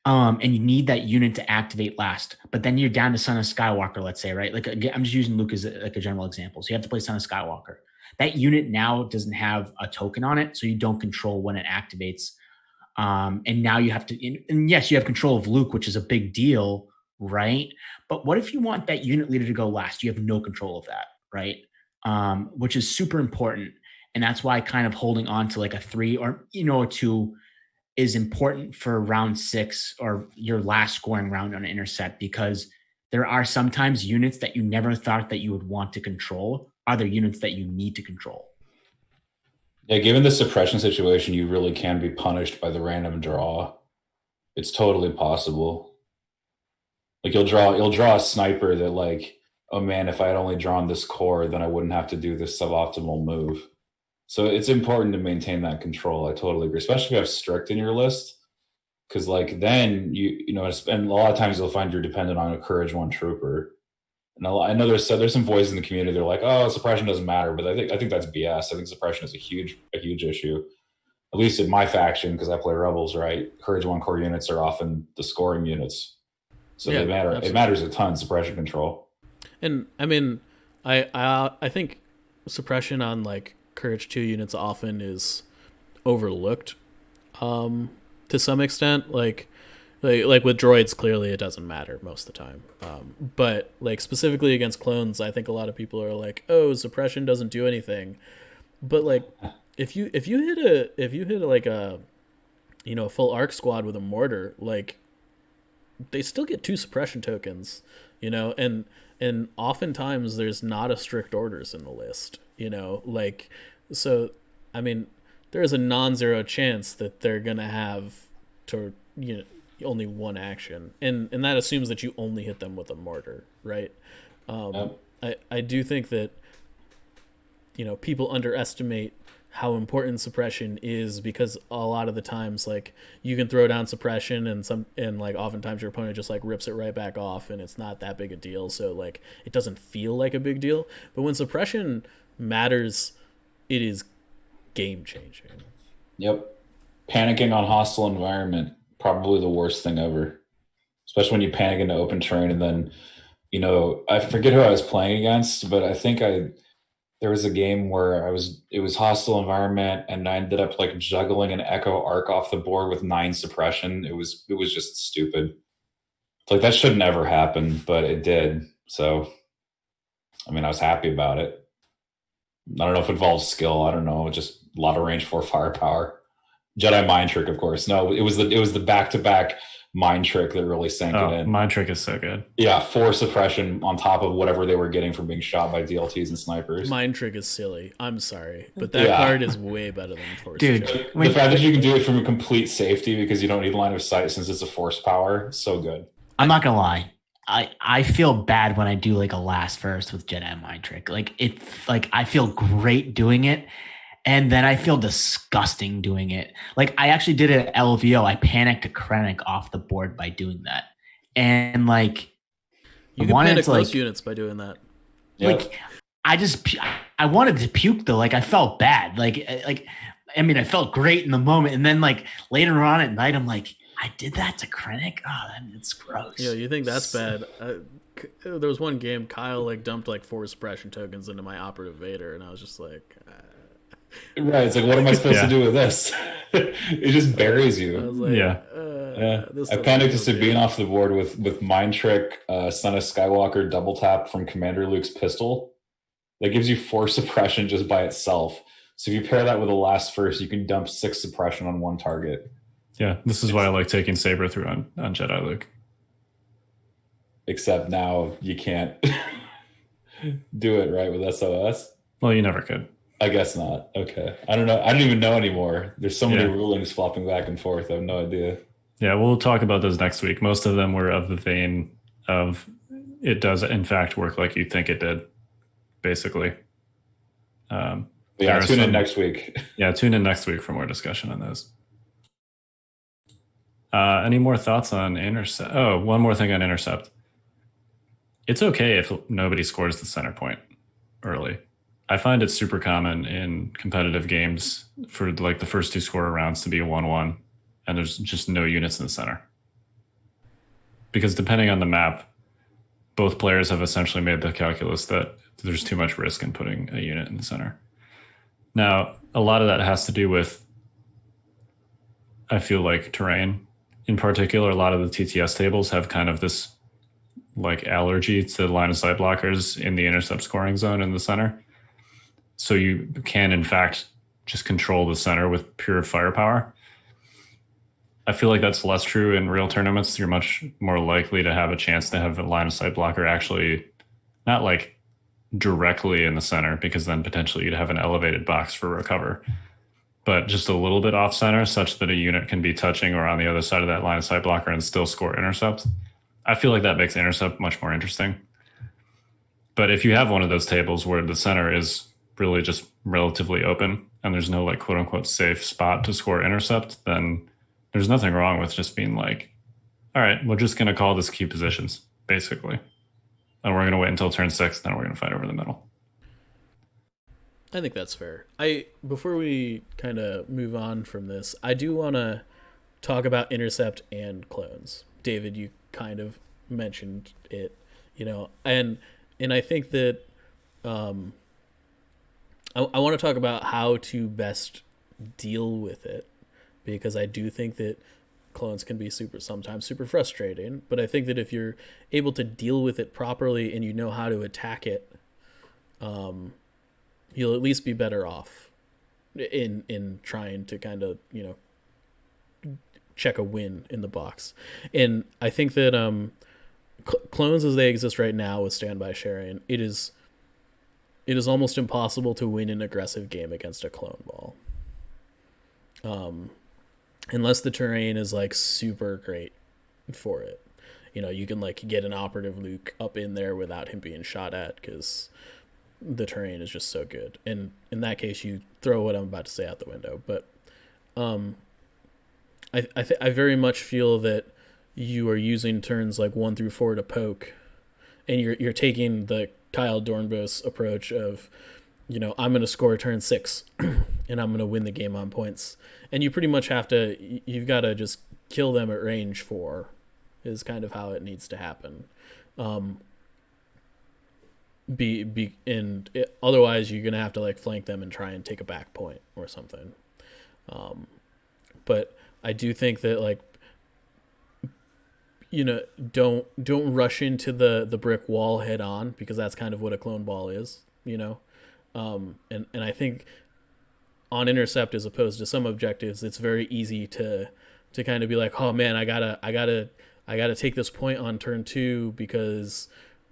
And you need that unit to activate last, but then you're down to Son of Skywalker, let's say, right? Like I'm just using Luke as like a general example. So you have to play Son of Skywalker. That unit now doesn't have a token on it, so you don't control when it activates. And now you have to, and yes, you have control of Luke, which is a big deal, right? But what if you want that unit leader to go last? You have no control of that, right? Which is super important. And that's why kind of holding on to like a 3 or, a 2 is important for round 6 or your last scoring round on Intercept, because there are sometimes units that you never thought that you would want to control are the units that you need to control. Yeah, given the suppression situation, you really can be punished by the random draw. It's totally possible. Like you'll draw a sniper that like, oh man, if I had only drawn this core, then I wouldn't have to do this suboptimal move. So it's important to maintain that control. I totally agree, especially if you have strict in your list, because like then you know, and a lot of times you'll find you're dependent on a courage 1 trooper. And I know there's some voices in the community. They're like, oh, suppression doesn't matter, but I think that's BS. I think suppression is a huge issue, at least in my faction, because I play Rebels. Right, courage 1 core units are often the scoring units, so they matter. Absolutely. It matters a ton. Suppression control. And I mean, I think suppression on like Courage 2 units often is overlooked to some extent. Like with droids, clearly it doesn't matter most of the time. But like specifically against clones, I think a lot of people are like, oh, suppression doesn't do anything. But like if you hit like a full arc squad with a mortar, like they still get 2 suppression tokens, and oftentimes there's not a strict orders in the list, like, so, I mean, there is a non-zero chance that they're going to have to, only 1 action. And that assumes that you only hit them with a mortar, right? I do think that, people underestimate how important suppression is, because a lot of the times, like, you can throw down suppression and like oftentimes your opponent just like rips it right back off and it's not that big a deal. So like it doesn't feel like a big deal, but when suppression matters, it is game changing. Yep. Panicking on hostile environment, probably the worst thing ever. Especially when you panic into open terrain and then, I forget who I was playing against, but I think there was a game where it was hostile environment and I ended up like juggling an Echo Arc off the board with 9 suppression. It was just stupid. It's like that should never happen, but it did. So, I mean, I was happy about it. I don't know if it involves skill. I don't know. Just a lot of range 4 firepower. Jedi mind trick, of course. No, it was the back-to-back mind trick that really sank it in. Mind trick is so good. Yeah, 4 suppression on top of whatever they were getting from being shot by DLTs and snipers. Mind trick is silly. I'm sorry, but that card is way better than force. Dude, choke. The fact that you can do it from a complete safety because you don't need line of sight since it's a force power, so good. I'm not gonna lie. I feel bad when I do like a last first with Jedi mind trick. Like I feel great doing it. And then I feel disgusting doing it. Like I actually did it at LVO. I panicked a Krennic off the board by doing that. And like you can panic most units by doing that. Like I wanted to puke though. Like I felt bad. I mean I felt great in the moment. And then like later on at night, I'm like, I did that to Krennic? Oh, it's gross. Yeah, you think that's bad. There was one game Kyle like dumped like 4 suppression tokens into my Operative Vader, and I was just like right, it's like, what am I supposed to do with this? It just buries you. I was like, yeah. I panicked to Sabine off the board with Mind Trick, Son of Skywalker double tap from Commander Luke's pistol. That gives you 4 suppression just by itself. So if you pair that with a last first, you can dump 6 suppression on one target. Yeah, this is why I like taking Saber through on Jedi Luke. Except now you can't do it right with SOS. Well, you never could. I guess not. Okay. I don't know. I don't even know anymore. There's so many rulings flopping back and forth. I have no idea. Yeah, we'll talk about those next week. Most of them were of the vein of it does in fact work like you think it did, basically. Tune in next week. Yeah, tune in next week for more discussion on those. Any more thoughts on Intercept? Oh, one more thing on Intercept. It's okay if nobody scores the center point early. I find it super common in competitive games for like the first 2 scorer rounds to be a 1-1 and there's just no units in the center. Because depending on the map, both players have essentially made the calculus that there's too much risk in putting a unit in the center. Now, a lot of that has to do with, I feel like, terrain. In particular, a lot of the TTS tables have kind of this like allergy to line of sight blockers in the intercept scoring zone in the center. So you can, in fact, just control the center with pure firepower. I feel like that's less true in real tournaments. You're much more likely to have a chance to have a line of sight blocker actually not like directly in the center, because then potentially you'd have an elevated box for recover, but just a little bit off center such that a unit can be touching or on the other side of that line of sight blocker and still score intercept. I feel like that makes intercept much more interesting. But if you have one of those tables where the center is really just relatively open and there's no like quote unquote safe spot to score intercept, then there's nothing wrong with just being like, all right, we're just going to call this key positions, basically. And we're going to wait until turn 6, then we're going to fight over the middle. I think that's fair. Before we kind of move on from this, I do want to talk about Intercept and clones. David, you kind of mentioned it, and I think that I want to talk about how to best deal with it, because I do think that clones can be sometimes super frustrating, but I think that if you're able to deal with it properly and you know how to attack it, you'll at least be better off in trying to kind of, check a win in the box. And I think that clones as they exist right now with standby sharing, it is almost impossible to win an aggressive game against a clone ball. Unless the terrain is like super great for it. You can like get an operative Luke up in there without him being shot at because the terrain is just so good. And in that case, you throw what I'm about to say out the window. But I very much feel that you are using turns like 1 through 4 to poke, and you're taking the Kyle Dornbos approach of, I'm going to score turn 6, and I'm going to win the game on points. And you pretty much have to, you've got to just kill them at range 4 is kind of how it needs to happen. Otherwise you're going to have to like flank them and try and take a back point or something. But I do think that like, you know, don't rush into the brick wall head on, because that's kind of what a clone ball is, you know? And I think on Intercept, as opposed to some objectives, it's very easy to kind of be like, oh man, I gotta take this point on turn 2 because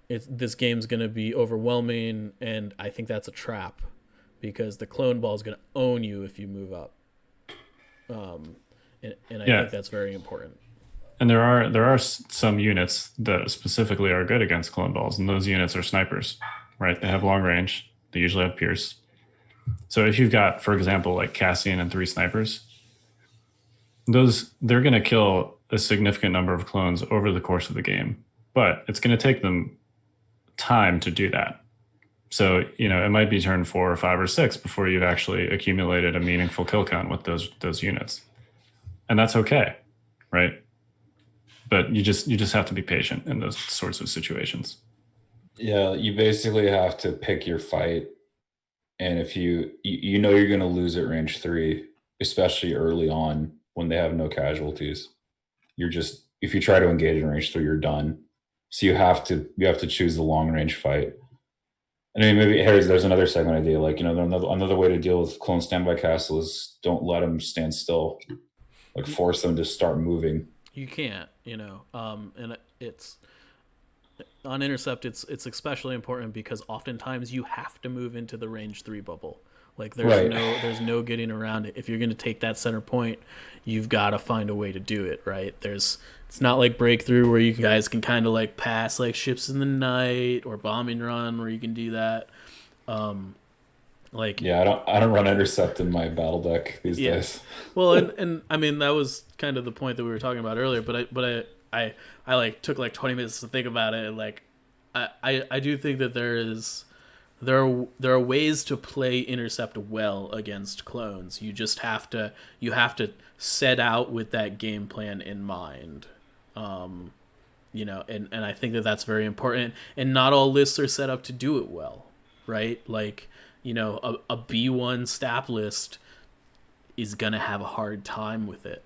this game's gonna be overwhelming, and I think that's a trap because the clone ball is gonna own you if you move up. And I think that's very important. And there are some units that specifically are good against clone balls, and those units are snipers, right? They have long range. They usually have Pierce. So if you've got, for example, like Cassian and 3 snipers, they're going to kill a significant number of clones over the course of the game, but it's going to take them time to do that. So, you know, it might be turn 4 or 5 or 6 before you've actually accumulated a meaningful kill count with those units. And that's okay, right? But you just have to be patient in those sorts of situations. Yeah, you basically have to pick your fight. And if you know you're going to lose at range 3, especially early on when they have no casualties, if you try to engage in range 3, you're done. So you have to choose the long range fight. And I mean, maybe there's another segment idea, like, you know, another way to deal with clone standby castle is don't let them stand still, like force them to start moving. You can't, you know, and it's on Intercept. It's especially important because oftentimes you have to move into the range 3 bubble. Like there's no getting around it. If you're going to take that center point, you've got to find a way to do it, right? It's not like Breakthrough where you guys can kind of like pass like ships in the night, or Bombing Run where you can do that. I don't run Intercept in my battle deck these days. Well, and I mean that was kind of the point that we were talking about earlier. But I like took like 20 minutes to think about it. And like I do think that there are ways to play Intercept well against clones. You just have to set out with that game plan in mind. You know, and I think that that's very important. And not all lists are set up to do it well, right? Like, you know, a B1 stat list is going to have a hard time with it.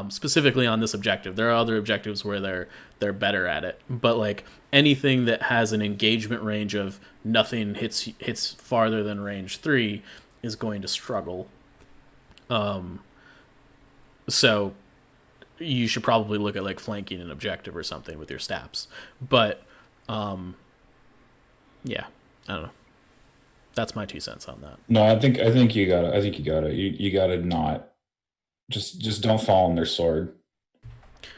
Specifically on this objective. There are other objectives where they're better at it. But like anything that has an engagement range of nothing hits farther than range 3 is going to struggle. So you should probably look at like flanking an objective or something with your staps. But yeah, I don't know. That's my 2 cents on that. No, I think you gotta. You gotta not just don't fall on their sword.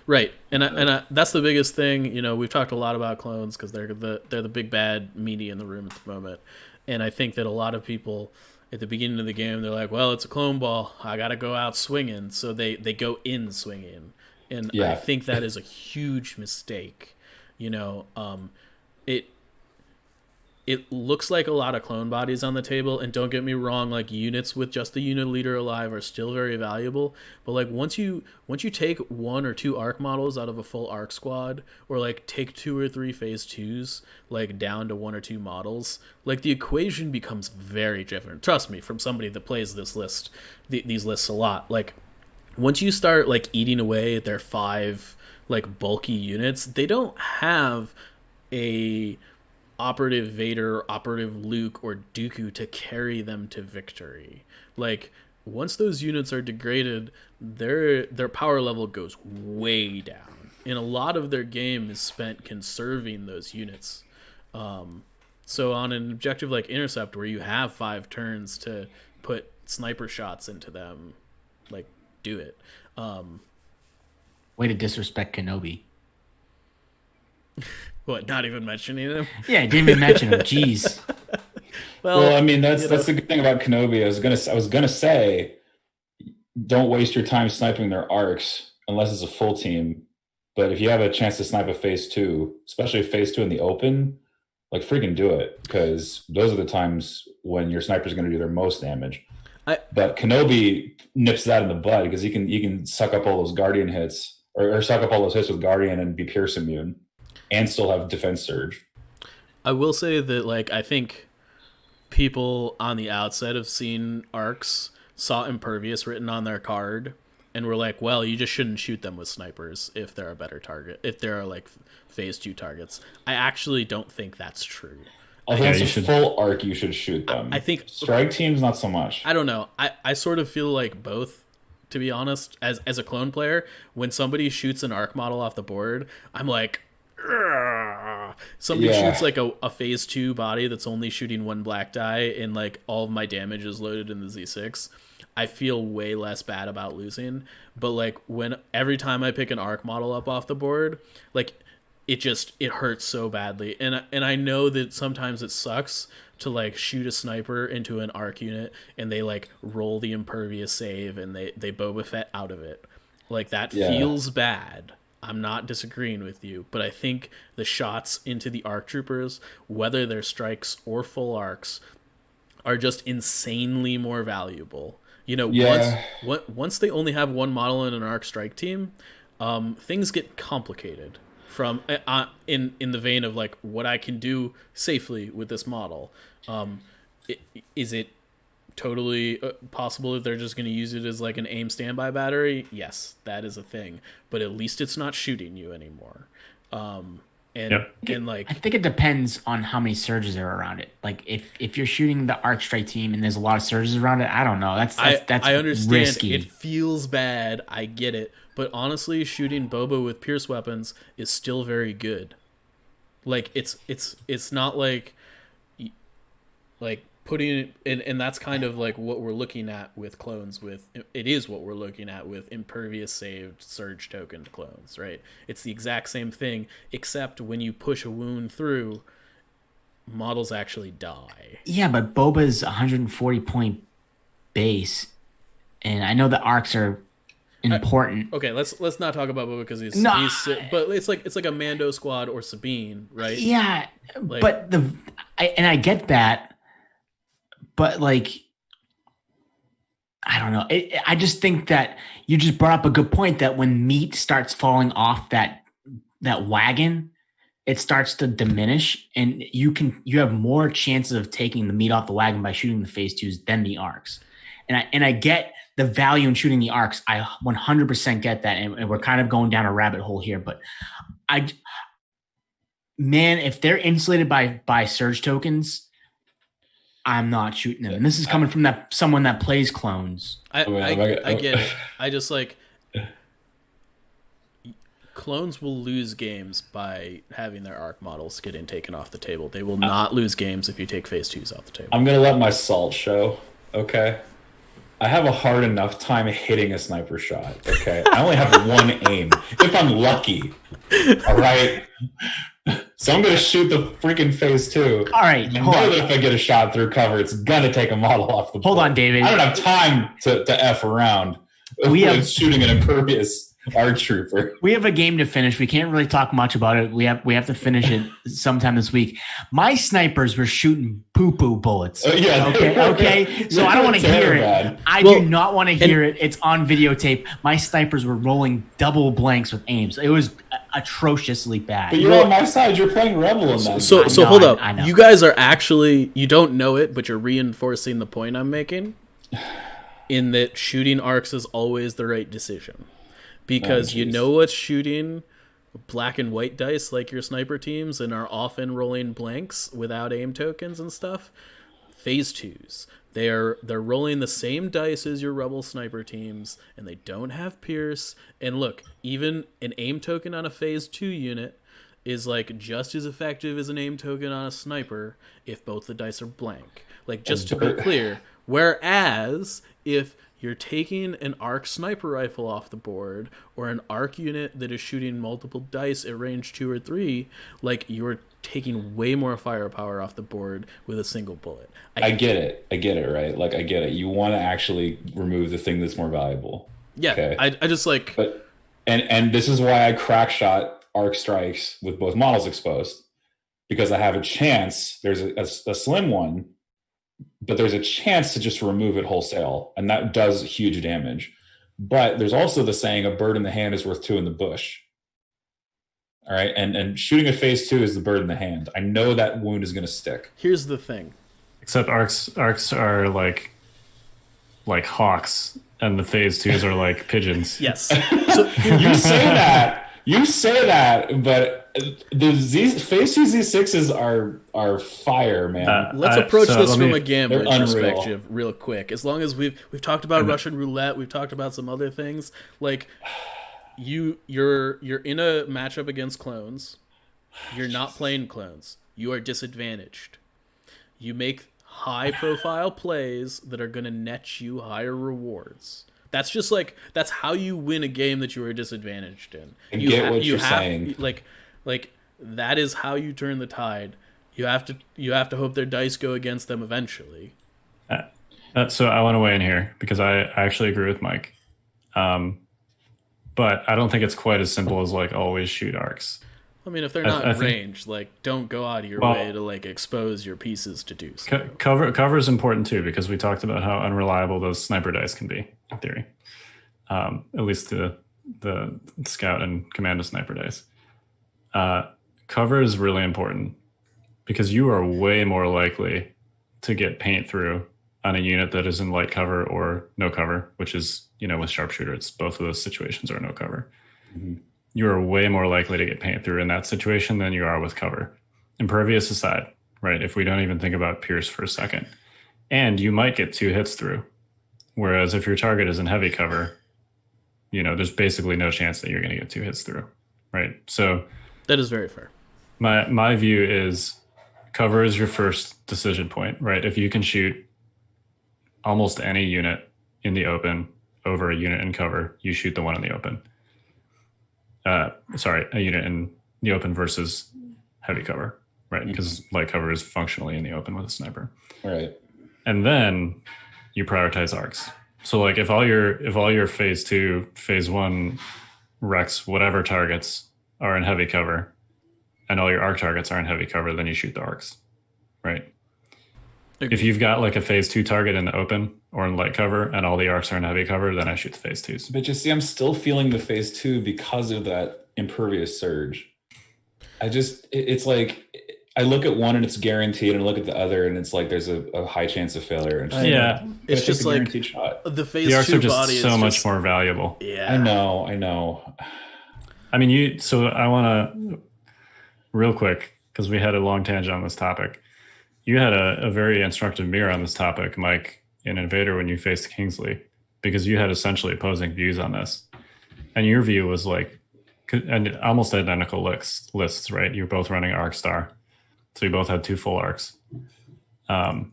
Right, and that's the biggest thing. You know, we've talked a lot about clones because they're the big bad meanie in the room at the moment, and I think that a lot of people at the beginning of the game they're like, well, it's a clone ball, I gotta go out swinging, so they go in swinging, and I think that is a huge mistake. You know, it looks like a lot of clone bodies on the table, and don't get me wrong, like units with just the unit leader alive are still very valuable, but like once you take 1 or 2 arc models out of a full arc squad, or like take 2 or 3 phase 2s like down to 1 or 2 models, like the equation becomes very different. Trust me, from somebody that plays this list, these lists a lot. Like once you start like eating away at their 5 like bulky units, they don't have a Operative Vader, Operative Luke, or Dooku to carry them to victory. Like once those units are degraded, their power level goes way down, and a lot of their game is spent conserving those units. So on an objective like Intercept, where you have 5 turns to put sniper shots into them, like do it. Way to disrespect Kenobi. What, not even mentioning him? Yeah, I didn't even mention him. Jeez. Well, I mean, that's the good thing about Kenobi. I was gonna say, don't waste your time sniping their arcs unless it's a full team. But if you have a chance to snipe a phase 2, especially phase 2 in the open, like freaking do it, because those are the times when your sniper's going to do their most damage. But Kenobi nips that in the bud because he can suck up all those Guardian hits or suck up all those hits with Guardian and be Pierce immune and still have defense surge. I will say that, like, I think people on the outside of seeing arcs saw Impervious written on their card and were like, well, you just shouldn't shoot them with snipers if they're a better target, if they're like phase 2 targets. I actually don't think that's true. I think it's a full arc you should shoot them. I think strike teams, not so much. I don't know. I sort of feel like both, to be honest. As a clone player, when somebody shoots an arc model off the board, I'm like, "Ugh." Somebody shoots like a phase 2 body that's only shooting 1 black die and like all of my damage is loaded in the Z6. I feel way less bad about losing. But like every time I pick an arc model up off the board, like it hurts so badly. And I know that sometimes it sucks to like shoot a sniper into an arc unit and they like roll the Impervious save and they Boba Fett out of it. Like that feels bad. I'm not disagreeing with you, but I think the shots into the ARC troopers, whether they're strikes or full arcs, are just insanely more valuable. You know, once they only have 1 model in an ARC strike team, things get complicated. From in the vein of like what I can do safely with this model, is it totally possible that they're just going to use it as like an aim standby battery? Yes, that is a thing, but at least it's not shooting you anymore. And like I think it depends on how many surges are around it. Like if you're shooting the arc strike team and there's a lot of surges around it, I don't know. That's I understand. risky. It feels bad. I get it. But honestly, shooting Boba with Pierce weapons is still very good. Like it's not like putting it in, and that's kind of like what we're looking at with clones. It is what we're looking at with Impervious saved surge tokened clones, right? It's the exact same thing, except when you push a wound through, models actually die. Yeah, but Boba's 140 point base, and I know the arcs are important. Okay, let's not talk about Boba because he's but it's like a Mando squad or Sabine, right? Yeah, like, but I get that, but like I don't know. I just think that you just brought up a good point that when meat starts falling off that wagon, it starts to diminish, and you have more chances of taking the meat off the wagon by shooting the phase 2s than the arcs. And I get the value in shooting the arcs. I 100% get that, and we're kind of going down a rabbit hole here. But if they're insulated by surge tokens, I'm not shooting them. And this is coming from someone that plays clones. I get it. I just like clones will lose games by having their arc models getting taken off the table. They will not lose games if you take phase 2s off the table. I'm gonna let my salt show. Okay. I have a hard enough time hitting a sniper shot. Okay. I only have 1 aim. If I'm lucky. All right. So I'm going to shoot the freaking phase 2. All right. And know that if I get a shot through cover, it's going to take a model off the board. Hold on, David. I don't have time to F around with shooting an Impervious ARC trooper. We have a game to finish. We can't really talk much about it. We have to finish it sometime this week. My snipers were shooting poo-poo bullets. Okay. So I don't want to hear it. I do not want to hear it. It's on videotape. My snipers were rolling double blanks with aims. It was atrociously bad. But you're on my side. You're playing Rebel in that. So hold up. You guys are actually, you don't know it, but you're reinforcing the point I'm making. In that shooting arcs is always the right decision. Because you know what's shooting black and white dice like your sniper teams and are often rolling blanks without aim tokens and stuff? Phase 2s. They're rolling the same dice as your Rebel sniper teams, and they don't have Pierce. And look, even an aim token on a phase 2 unit is like just as effective as an aim token on a sniper if both the dice are blank. Like, just to be clear. Whereas if you're taking an arc sniper rifle off the board or an arc unit that is shooting multiple dice at range 2 or 3, like, you're taking way more firepower off the board with a single bullet. I get it, right? Like, I get it. You want to actually remove the thing that's more valuable. Yeah, okay. I just like... But and this is why I crack shot arc strikes with both models exposed. Because I have a chance, there's a slim one but there's a chance to just remove it wholesale, and that does huge damage. But there's also the saying, a bird in the hand is worth two in the bush. All right, and shooting a phase 2 is the bird in the hand. I know that wound is going to stick. Here's the thing. Except arcs are like hawks, and the phase 2s are like pigeons. Yes. So You say that, but the phase 2 Z6s are fire, man. let's approach this from a they're gambling unreal. perspective real quick. As long as we've talked about Russian roulette, we've talked about some other things. Like you're in a matchup against clones. You're not playing clones. You are disadvantaged. You make high profile plays that are going to net you higher rewards. That's just like, that's how you win a game that you are disadvantaged in. I get what you're saying. Like that is how you turn the tide. You have to hope their dice go against them eventually. So I want to weigh in here because I actually agree with Mike. But I don't think it's quite as simple as like always shoot arcs. I mean, if they're not in range, like, don't go out of your way to like expose your pieces to do so. Cover is important too, because we talked about how unreliable those sniper dice can be in theory. At least the scout and commando sniper dice. Cover is really important because you are way more likely to get paint through on a unit that is in light cover or no cover, which is, with sharpshooter, it's both of those situations are no cover. Mm-hmm. You are way more likely to get paint through in that situation than you are with cover. Impervious aside, right? If we don't even think about pierce for a second. And you might get 2 hits through. Whereas if your target is in heavy cover, there's basically no chance that you're going to get 2 hits through, right? So that is very fair. My view is cover is your first decision point, right? If you can shoot almost any unit in the open over a unit in cover, you shoot the one in the open. A unit in the open versus heavy cover, right? Because light cover is functionally in the open with a sniper. Right. And then you prioritize arcs. So like if all your phase 2, phase 1 Rex, whatever targets are in heavy cover, and all your arc targets are in heavy cover, then you shoot the arcs, right? Okay. If you've got like a phase 2 target in the open or in light cover and all the arcs are in heavy cover, then I shoot the phase 2s. But you see, I'm still feeling the phase 2 because of that impervious surge. It's like, I look at one and it's guaranteed, and I look at the other and it's like there's a high chance of failure. And it's just like shot. The phase the arcs 2 are just body so is much more valuable. Yeah, I know. I mean, so I want to real quick, because we had a long tangent on this topic. You had a very instructive mirror on this topic, Mike, in Invader when you faced Kingsley, because you had essentially opposing views on this. And your view was like, and almost identical lists, right? You're both running Arc Star. So you both had 2 full arcs. Or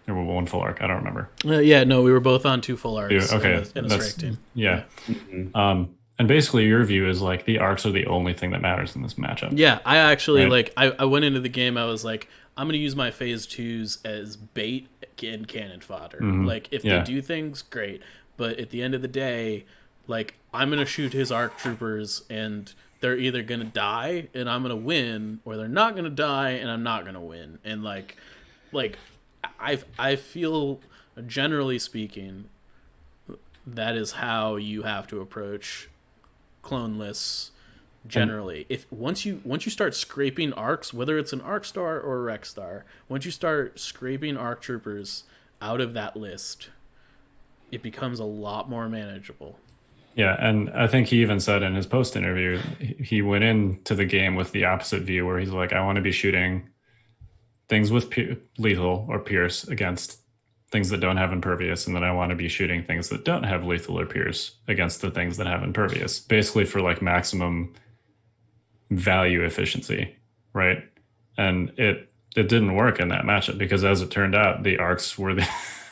1 full arc, I don't remember. We were both on 2 full arcs. Okay. in a strike team. Yeah. Mm-hmm. And basically your view is like the arcs are the only thing that matters in this matchup. Yeah, I actually I went into the game, I was like, I'm going to use my phase 2s as bait and cannon fodder. Mm-hmm. Like, if they do things, great. But at the end of the day, like, I'm going to shoot his ARC troopers, and they're either going to die, and I'm going to win, or they're not going to die, and I'm not going to win. And, like I feel, generally speaking, that is how you have to approach clone lists. Generally, if once you start scraping arcs, whether it's an Arc Star or a Rex Star, once you start scraping ARC troopers out of that list, it becomes a lot more manageable. Yeah, and I think he even said in his post interview, he went into the game with the opposite view, where he's like, I want to be shooting things with lethal or pierce against things that don't have impervious, and then I want to be shooting things that don't have lethal or pierce against the things that have impervious, basically for like maximum value efficiency, right? And it didn't work in that matchup, because as it turned out, the arcs were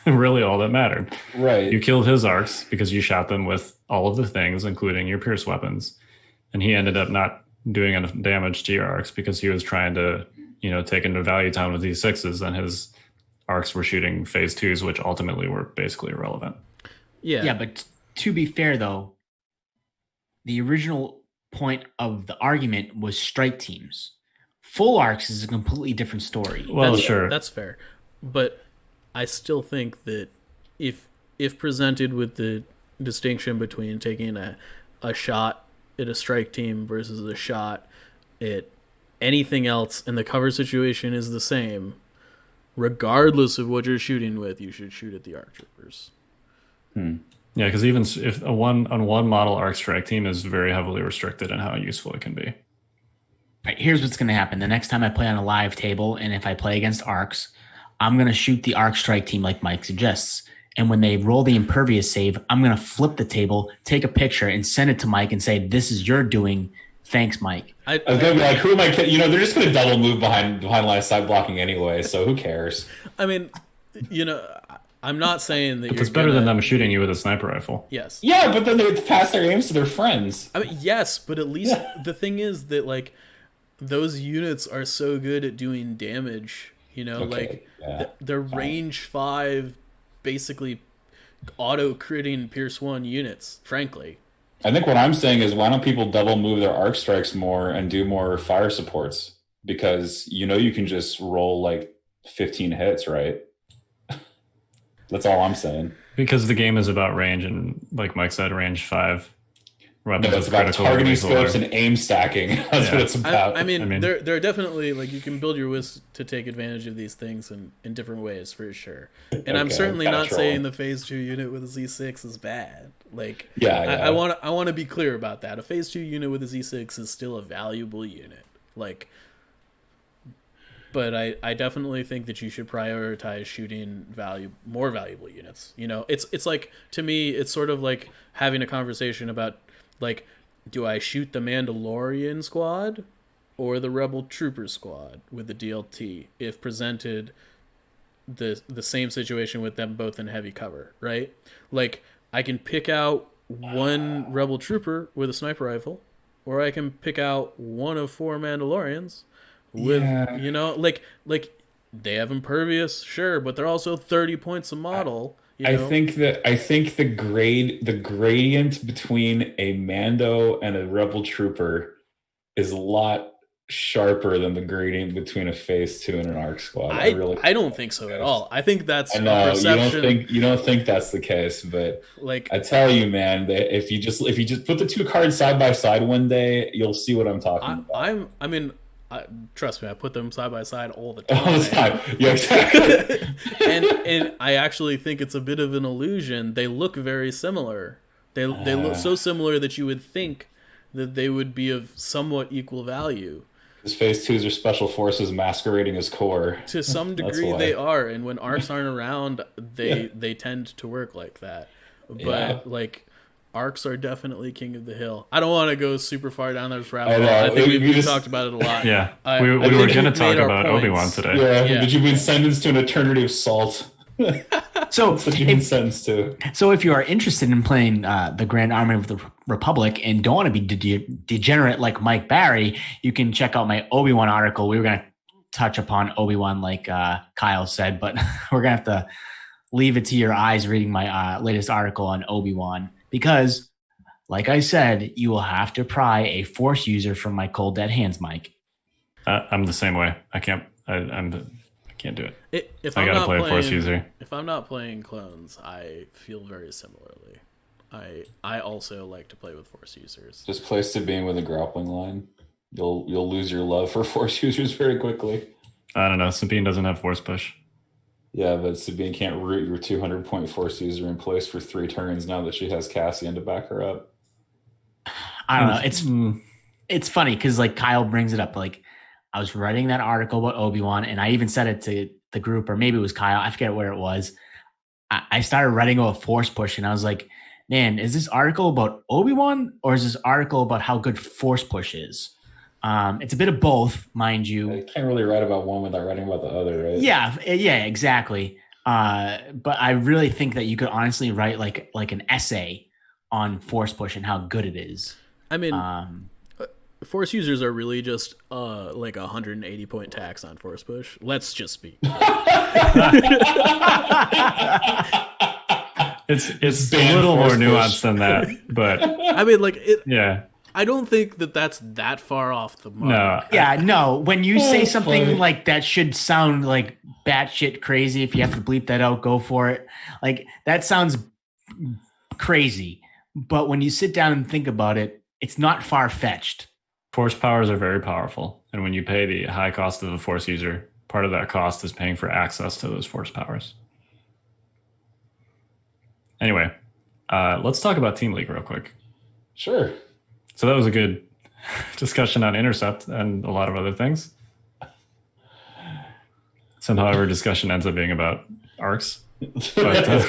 really all that mattered. Right. You killed his arcs because you shot them with all of the things, including your pierce weapons, and he ended up not doing enough damage to your arcs because he was trying to, take into value time with these 6s, and his arcs were shooting phase 2s, which ultimately were basically irrelevant. Yeah, but to be fair, though, the original point of the argument was strike teams. Full arcs is a completely different story. Well, sure. That's fair. But I still think that if presented with the distinction between taking a shot at a strike team versus a shot at anything else, and the cover situation is the same, regardless of what you're shooting with, you should shoot at the ARC troopers. Yeah, because even if a one model ARC strike team is very heavily restricted in how useful it can be. Right, here's what's going to happen. The next time I play on a live table, and if I play against ARCs, I'm going to shoot the ARC strike team like Mike suggests. And when they roll the impervious save, I'm going to flip the table, take a picture, and send it to Mike and say, "This is your doing. Thanks, Mike." I was going to be like, who am I kidding? They're just going to double move behind line of sight blocking anyway, so who cares? I mean, I'm not saying that But it's better than them shooting you with a sniper rifle. Yes. Yeah, but then they pass their aims to their friends. I mean, yes, but at least the thing is that, like, those units are so good at doing damage, they're range 5, basically auto-critting Pierce 1 units, frankly. I think what I'm saying is, why don't people double move their arc strikes more and do more fire supports? Because you can just roll like 15 hits, right? That's all I'm saying. Because the game is about range, and like Mike said, range 5. No, it's about targeting scopes and aim stacking. That's what it's about. I mean, there are definitely, like, you can build your whisk to take advantage of these things in different ways, for sure. And I'm certainly not saying the Phase 2 unit with a Z6 is bad. Like, I want to be clear about that. A Phase 2 unit with a Z6 is still a valuable unit. Like, but I definitely think that you should prioritize shooting more valuable units. It's like, to me, it's sort of like having a conversation about, like, do I shoot the Mandalorian squad or the Rebel Trooper squad with the DLT if presented the same situation with them both in heavy cover, right? Like, I can pick out one Rebel Trooper with a sniper rifle, or I can pick out one of 4 Mandalorians with, like they have impervious, sure, but they're also 30 points a model. I think the gradient between a Mando and a Rebel Trooper is a lot sharper than the gradient between a Phase 2 and an ARC squad. I don't think so at all. I think that's a perception. You don't think that's the case, but like, I tell you, man, that if you just put the 2 cards side by side one day, you'll see what I'm talking about. Trust me, I put them side by side all the time. All the time. Yeah, exactly. and I actually think it's a bit of an illusion. They look very similar. They look so similar that you would think that they would be of somewhat equal value. His Phase 2s are special forces masquerading as core. To some degree, they are, and when ARCs aren't around, they tend to work like that. But like, ARCs are definitely king of the hill. I don't want to go super far down this rabbit hole. I think we've talked about it a lot. Yeah, we were going to talk about Obi-Wan today. Yeah, but you've been sentenced to an eternity of salt. So that's what you've been sentenced to. So if you are interested in playing the Grand Army of the Republic and don't want to be degenerate like Mike Barry, you can check out my Obi-Wan article. We were going to touch upon Obi-Wan like Kyle said, but we're going to have to leave it to your eyes reading my latest article on Obi-Wan. Because, like I said, you will have to pry a Force user from my cold dead hands, Mike. I'm the same way. I can't do it. If I gotta play a Force user. If I'm not playing clones, I feel very similarly. I also like to play with Force users. Just place Sabine with a grappling line. You'll lose your love for Force users very quickly. I don't know. Sabine doesn't have Force push. Yeah, but Sabine can't root your 200-point Force user in place for 3 turns now that she has Cassian to back her up. I don't know. It's funny because, like, Kyle brings it up. Like, I was writing that article about Obi-Wan, and I even said it to the group, or maybe it was Kyle. I forget where it was. I started writing about Force push, and I was like, man, is this article about Obi-Wan, or is this article about how good Force push is? It's a bit of both, mind you. You can't really write about one without writing about the other, right? Yeah, exactly. But I really think that you could honestly write like an essay on Force push and how good it is. I mean, Force users are really just like 180 point tax on Force push. Let's just speak. It's a little more nuanced than that, but I mean, like it. Yeah. I don't think that that's that far off the mark. No. Yeah, no. When you say it's something funny. like that should sound like batshit crazy. If you have to bleep that out, go for it. Like that sounds crazy. But when you sit down and think about it, it's not far fetched. Force powers are very powerful. And when you pay the high cost of a force user, part of that cost is paying for access to those force powers. Anyway, let's talk about Team League real quick. Sure. So that was a good discussion on Intercept and a lot of other things. Somehow our discussion ends up being about arcs. But,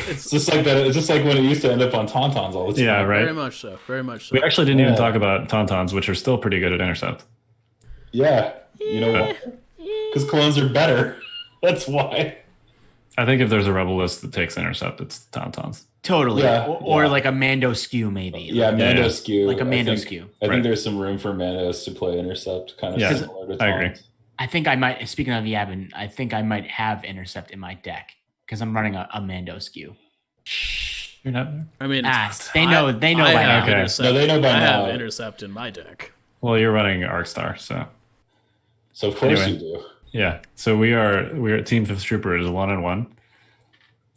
It's just like that. It's just like when it used to end up on Tauntauns all the time. yeah, right. Very much so. Very much so. We actually didn't even Yeah. talk about Tauntauns, which are still pretty good at Intercept. Yeah. You know why? Because clones are better. That's why. I think if there's a rebel list that takes Intercept, it's Tauntauns. Totally. Yeah, Or yeah. like a Mando skew, maybe. Yeah, Mando Yeah. skew. Like a Mando I think, skew. I think Right. there's some room for Mandos to play Intercept, kind of Yeah, similar to I agree. Taunts. I think I might, speaking of Yavin, I think I might have Intercept in my deck because I'm running a Mando skew. You're not. I mean, They know I by have now. Okay. Intercept. No, they know by I now. have Intercept in my deck. Well, you're running Arcstar, so So of course Anyway. you do. yeah. So we're at Team Fifth Troopers 1-1.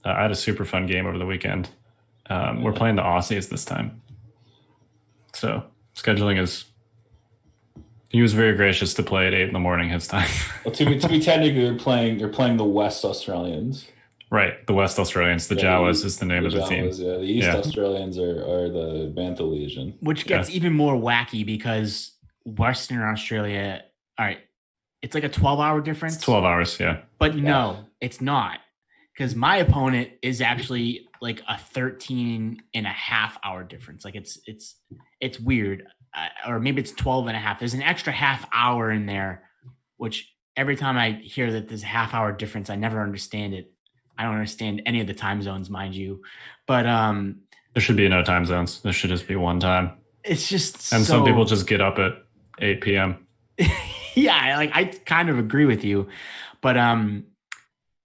I had a super fun game over the weekend. We're playing the Aussies this time, so scheduling is. He was very gracious to play at 8 a.m. his time. Well, to be technical, you're playing the West Australians. Right, the West Australians, the Yeah, Jawas is the name of the team. Jawas, yeah. The East Yeah. Australians are the Bantha Legion. Which gets even more wacky because Western Australia, all right, it's like a 12-hour difference. 12 hours, yeah. But no, it's not. Because my opponent is actually like a 13 and a half hour difference. Like it's weird. Or maybe it's 12 and a half. There's an extra half hour in there, which every time I hear that there's a half hour difference, I never understand it. I don't understand any of the time zones, mind you. But There should be no time zones. There should just be one time. it's just And so, some people just get up at 8 p.m. yeah, like I kind of agree with you. But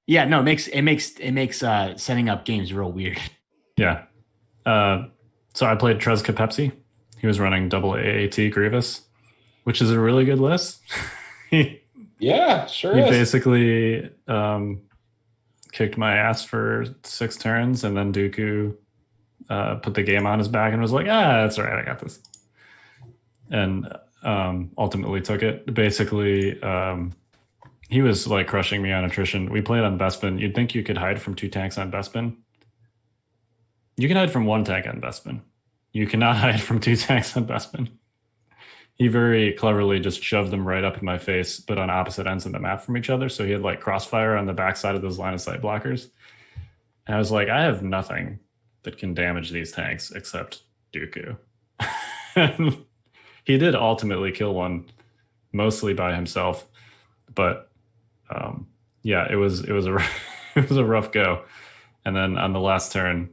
yeah, no, it makes setting up games real weird. Yeah. So I played Trezka Pepsi. He was running double AAT Grievous, which is a really good list. he Yeah, sure he is. basically kicked my ass for 6 turns, and then Dooku put the game on his back and was like, that's all right, I got this. And ultimately took it. Basically, he was like crushing me on attrition. We played on Bespin. You'd think you could hide from 2 tanks on Bespin. You can hide from 1 tank on Bespin. You cannot hide from 2 tanks on Bespin. He very cleverly just shoved them right up in my face, but on opposite ends of the map from each other. So he had like crossfire on the backside of those line of sight blockers. And I was like, I have nothing that can damage these tanks except Dooku. And he did ultimately kill one, mostly by himself. But yeah, it was a it was a rough go. And then on the last turn,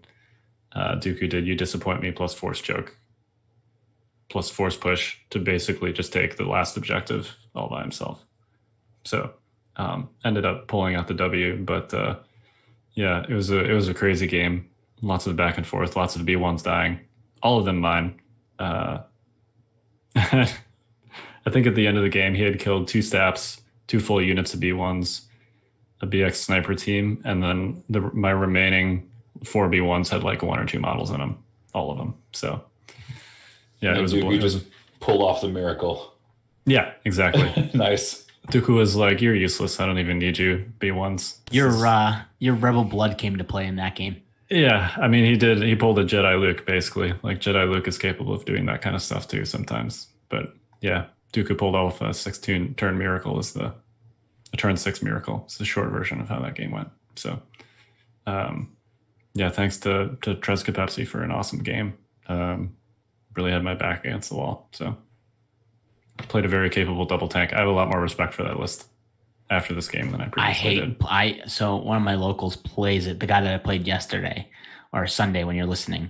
Dooku did "You Disappoint Me" plus force choke, plus force push to basically just take the last objective all by himself. So ended up pulling out the W, but yeah, it was a crazy game. Lots of back and forth, lots of B1s dying, all of them mine. I think at the end of the game, he had killed 2 Staps, 2 full units of B1s, a BX sniper team, and then my remaining 4 B1s had like 1 or 2 models in them, all of them. So yeah, And it was Dooku just pulled off the miracle. yeah, exactly. Nice. Dooku was like, "You're useless. I don't even need you, B1s." Your rebel blood came to play in that game. Yeah, I mean, he pulled a Jedi Luke, basically. Like, Jedi Luke is capable of doing that kind of stuff, too, sometimes. But, yeah, Dooku pulled off a 6-turn miracle a turn 6 miracle. It's the short version of how that game went. So, yeah, thanks to Trezka Pepsi for an awesome game. Really had my back against the wall. So, played a very capable double tank. I have a lot more respect for that list after this game than I previously did. So one of my locals plays it. The guy that I played yesterday or Sunday when you're listening,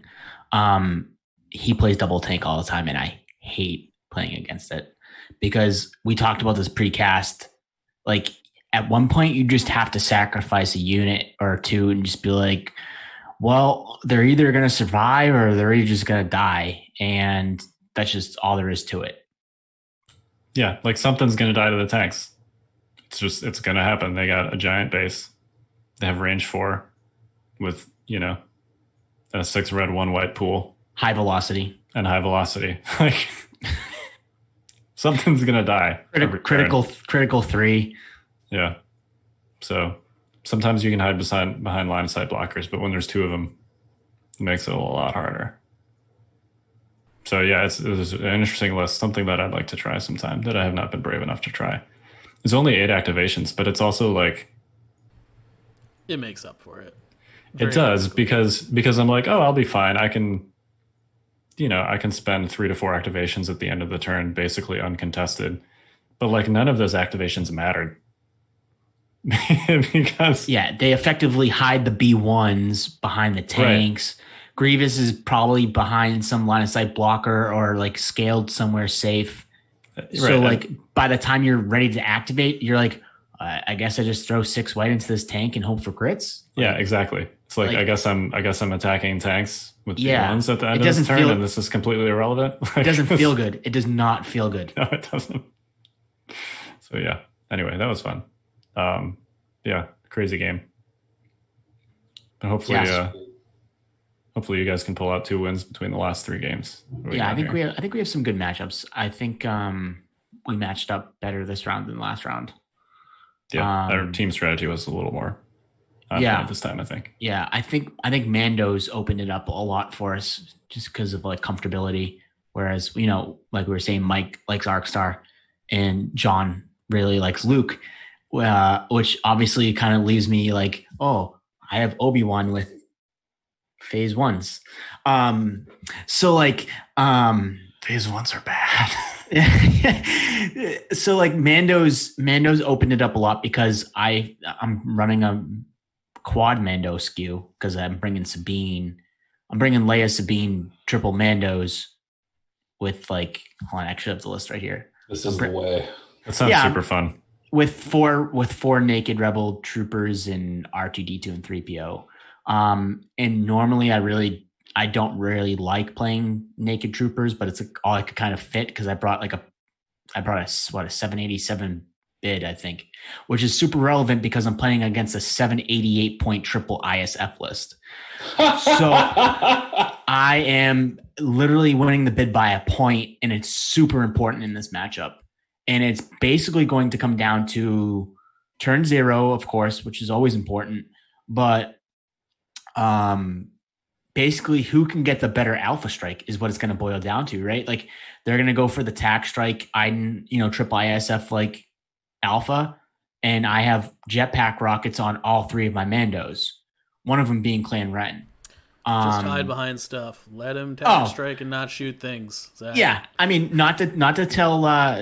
he plays double tank all the time, and I hate playing against it because we talked about this precast. Like at one point, you just have to sacrifice a unit or 2 and just be like, well, they're either going to survive or they're just going to die. And that's just all there is to it. Yeah, like something's going to die to the tanks. It's going to happen. They got a giant base. They have range 4 with, a 6 red, 1 white pool. High velocity. And high velocity. Like, something's going to die. Critical 3. Yeah. So sometimes you can hide behind line of sight blockers, but when there's 2 of them, it makes it a lot harder. So yeah, it's an interesting list, something that I'd like to try sometime that I have not been brave enough to try. There's only 8 activations, but it's also like... It makes up for it. It does, because I'm like, oh, I'll be fine. I can spend 3 to 4 activations at the end of the turn, basically uncontested. But like none of those activations mattered. Because they effectively hide the B1s behind the tanks. Right. Grievous is probably behind some line of sight blocker or like scaled somewhere safe. Right. So like by the time you're ready to activate, you're like, I guess I just throw 6 white into this tank and hope for crits. Yeah, exactly. It's like I guess I'm attacking tanks with B1s at the end of this turn, and this is completely irrelevant. It doesn't feel good. It does not feel good. No, it doesn't. So yeah. Anyway, that was fun. Crazy game. But hopefully, hopefully you guys can pull out 2 wins between the last 3 games. I think we have some good matchups. I think we matched up better this round than last round. Yeah, our team strategy was a little more this time, I think. Yeah, I think Mando's opened it up a lot for us just because of like comfortability. Whereas, like we were saying, Mike likes Arcstar and John really likes Luke, which obviously kind of leaves me like, oh, I have Obi-Wan with phase 1s. So like phase 1s are bad. So like Mando's opened it up a lot because I'm running a quad Mando skew because I'm bringing Leia, Sabine, triple Mandos with like, hold on, I actually have the list right here. This is the way. That sounds super fun. With four naked rebel troopers and R2D2 and 3PO. And normally I don't really like playing naked troopers, but it's all I could kind of fit because I brought a 787 bid, I think, which is super relevant because I'm playing against a 788 point triple ISF list. So I am literally winning the bid by a point, and it's super important in this matchup. And it's basically going to come down to turn 0, of course, which is always important, but basically who can get the better alpha strike is what it's going to boil down to, right? Like they're going to go for the tac strike, triple ISF like alpha, and I have jetpack rockets on all 3 of my Mandos, one of them being Clan Ren. Just hide behind stuff. Let him tac strike and not shoot things. Zach. Yeah, I mean, not to tell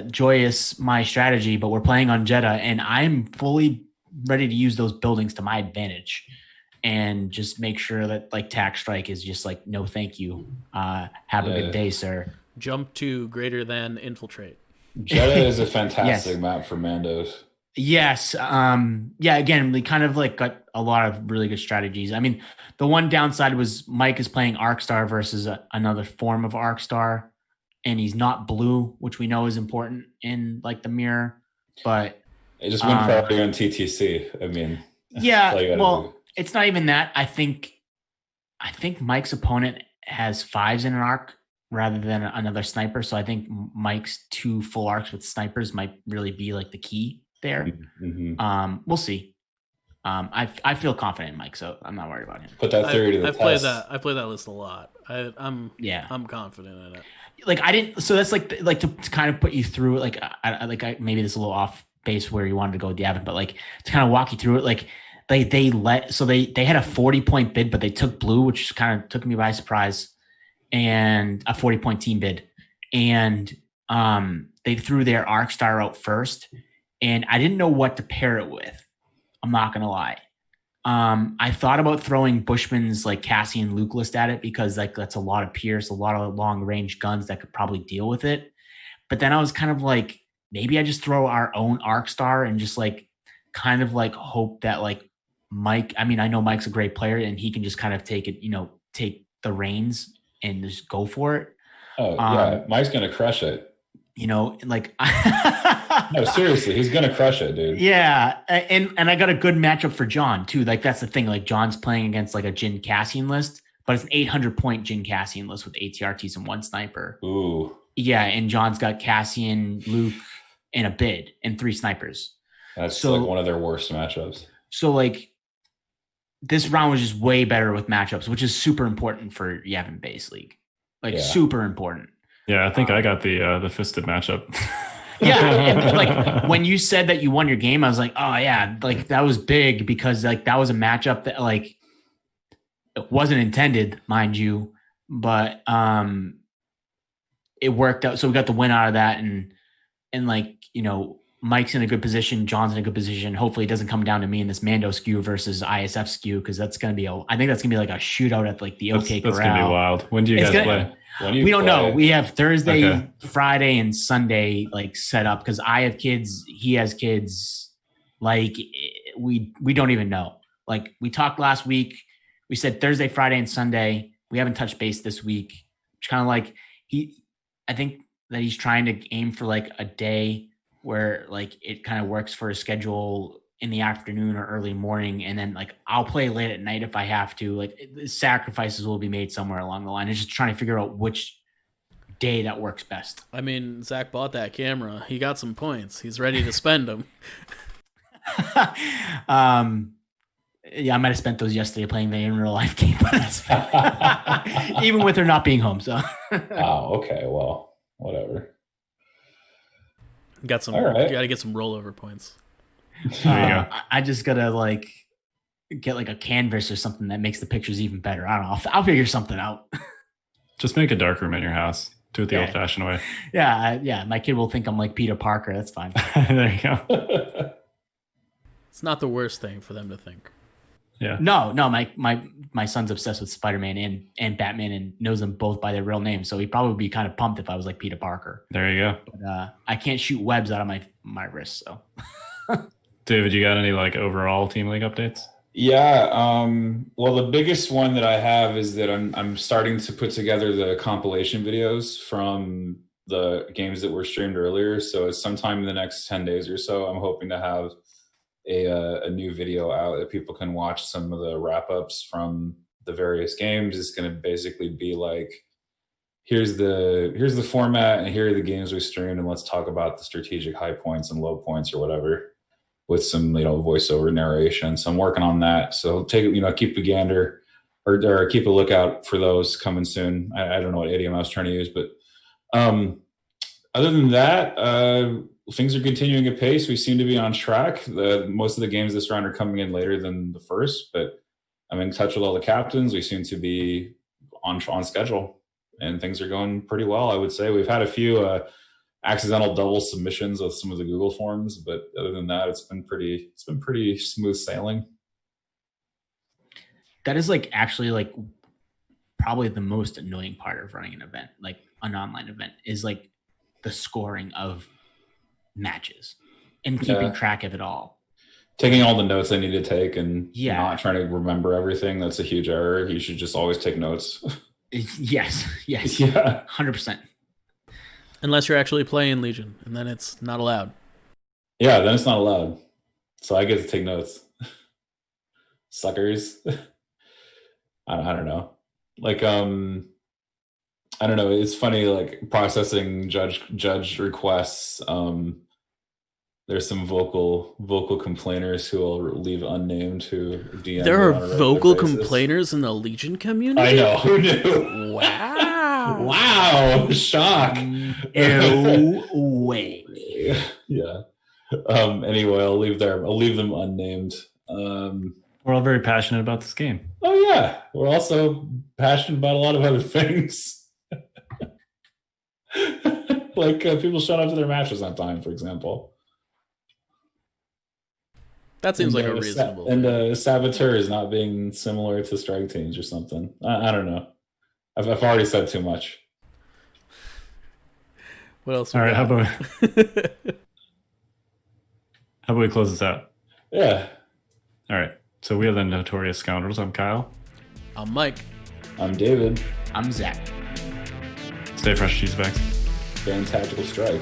Joyous my strategy, but we're playing on Jedi, and I'm fully ready to use those buildings to my advantage. And just make sure that like tac strike is just like, no, thank you. Have a good day, sir. Jump to greater than infiltrate. Jedi is a fantastic map for Mandos. Yes. Again, we kind of like got a lot of really good strategies. I mean, the one downside was Mike is playing Arcstar versus another form of Arcstar, and he's not blue, which we know is important in like the mirror. But it just went probably on TTC. I mean, it's not even that. I think Mike's opponent has 5s in an arc rather than another sniper. So I think Mike's 2 full arcs with snipers might really be like the key there. Mm-hmm. We'll see. I feel confident in Mike, so I'm not worried about him. Put that theory to the test. I play that list a lot. I'm confident in it. Like I didn't. So that's like to kind of put you through it. Like maybe this is a little off base where you wanted to go with Yavin, but like to kind of walk you through it. Like they had a 40 point bid, but they took blue, which kind of took me by surprise, and a 40 point team bid, and they threw their Arcstar out first, and I didn't know what to pair it with. I'm not gonna lie. I thought about throwing Bushman's like Cassian Luke list at it because like that's a lot of Pierce, a lot of long range guns that could probably deal with it. But then I was kind of like, maybe I just throw our own Arcstar and just like kind of like hope that like Mike, I mean, I know Mike's a great player and he can just kind of take it, take the reins and just go for it. Oh yeah, Mike's gonna crush it. You know, like No, seriously, he's gonna crush it, dude. Yeah, and I got a good matchup for John too. Like that's the thing. Like John's playing against like a Jin Cassian list, but it's an 800-point Jin Cassian list with 8 TRTs and 1 sniper. Ooh. Yeah, and John's got Cassian, Luke, and a bid and 3 snipers. That's like one of their worst matchups. So like this round was just way better with matchups, which is super important for Yavin base league. Like super important. Yeah, I think I got the fisted matchup. Yeah, and like when you said that you won your game, I was like, oh yeah, like that was big because like that was a matchup that like it wasn't intended, mind you, but it worked out. So we got the win out of that, and like you know, Mike's in a good position, John's in a good position. Hopefully, it doesn't come down to me in this Mando skew versus ISF skew because that's gonna be I think that's gonna be like a shootout at like the OK Corral. That's gonna be wild. When do you guys play? We don't know. We have Thursday, Friday, and Sunday like set up because I have kids, he has kids. Like we don't even know. Like we talked last week, we said Thursday, Friday, and Sunday. We haven't touched base this week. It's kind of like I think that he's trying to aim for like a day where like it kind of works for his schedule in the afternoon or early morning, and then like I'll play late at night if I have to. Like sacrifices will be made somewhere along the line. It's just trying to figure out which day that works best. I mean, Zach bought that camera. He got some points. He's ready to spend them. Yeah, I might have spent those yesterday playing the in real life game, but it's even with her not being home. So. Oh, okay. Well, whatever. Got some. All right. Got to get some rollover points. There you go. I just gotta like get like a canvas or something that makes the pictures even better. I don't know. I'll figure something out. Just make a dark room in your house. Do it the old-fashioned way. Yeah. My kid will think I'm like Peter Parker. That's fine. There you go. It's not the worst thing for them to think. Yeah. No. My son's obsessed with Spider-Man and Batman and knows them both by their real names. So he'd probably be kind of pumped if I was like Peter Parker. There you go. But I can't shoot webs out of my wrist. So. David, you got any like overall Team League updates? Yeah. Well, the biggest one that I have is that I'm starting to put together the compilation videos from the games that were streamed earlier. So it's sometime in the next 10 days or so, I'm hoping to have a new video out that people can watch some of the wrap-ups from the various games. It's going to basically be like, here's the format and here are the games we streamed, and let's talk about the strategic high points and low points or whatever, with some voiceover narration. So I'm working on that. So keep a gander or keep a lookout for those coming soon. I don't know what idiom I was trying to use, but other than that, things are continuing at pace. We seem to be on track. Most of the games this round are coming in later than the first, but I'm in touch with all the captains. We seem to be on schedule, and things are going pretty well, I would say. We've had a few accidental double submissions with some of the Google forms, but other than that, it's been pretty smooth sailing. That is like actually like probably the most annoying part of running an event, like an online event, is like the scoring of matches and keeping track of it all. Taking all the notes I need to take and not trying to remember everything. That's a huge error. You should just always take notes. Yes. Yeah. 100%. Unless you're actually playing Legion, and then it's not allowed. Yeah, then it's not allowed. So I get to take notes. Suckers. I don't know. Like, I don't know. It's funny, like processing judge requests. There's some vocal complainers who will leave unnamed who DM. There are vocal complainers in the Legion community? I know. Who knew? Wow. Wow. Shock. No way. Yeah. Anyway, I'll leave them unnamed. We're all very passionate about this game. Oh yeah. We're also passionate about a lot of other things. Like people showing up to their matches on time, for example. That seems like a reasonable and saboteurs not being similar to strike teams or something. I don't know. I've already said too much. What else? All right, how about we close this out? Yeah. All right. So we are the Notorious Scoundrels. I'm Kyle. I'm Mike. I'm David. I'm Zach. Stay fresh, cheese bags. Ban Tactical Strike.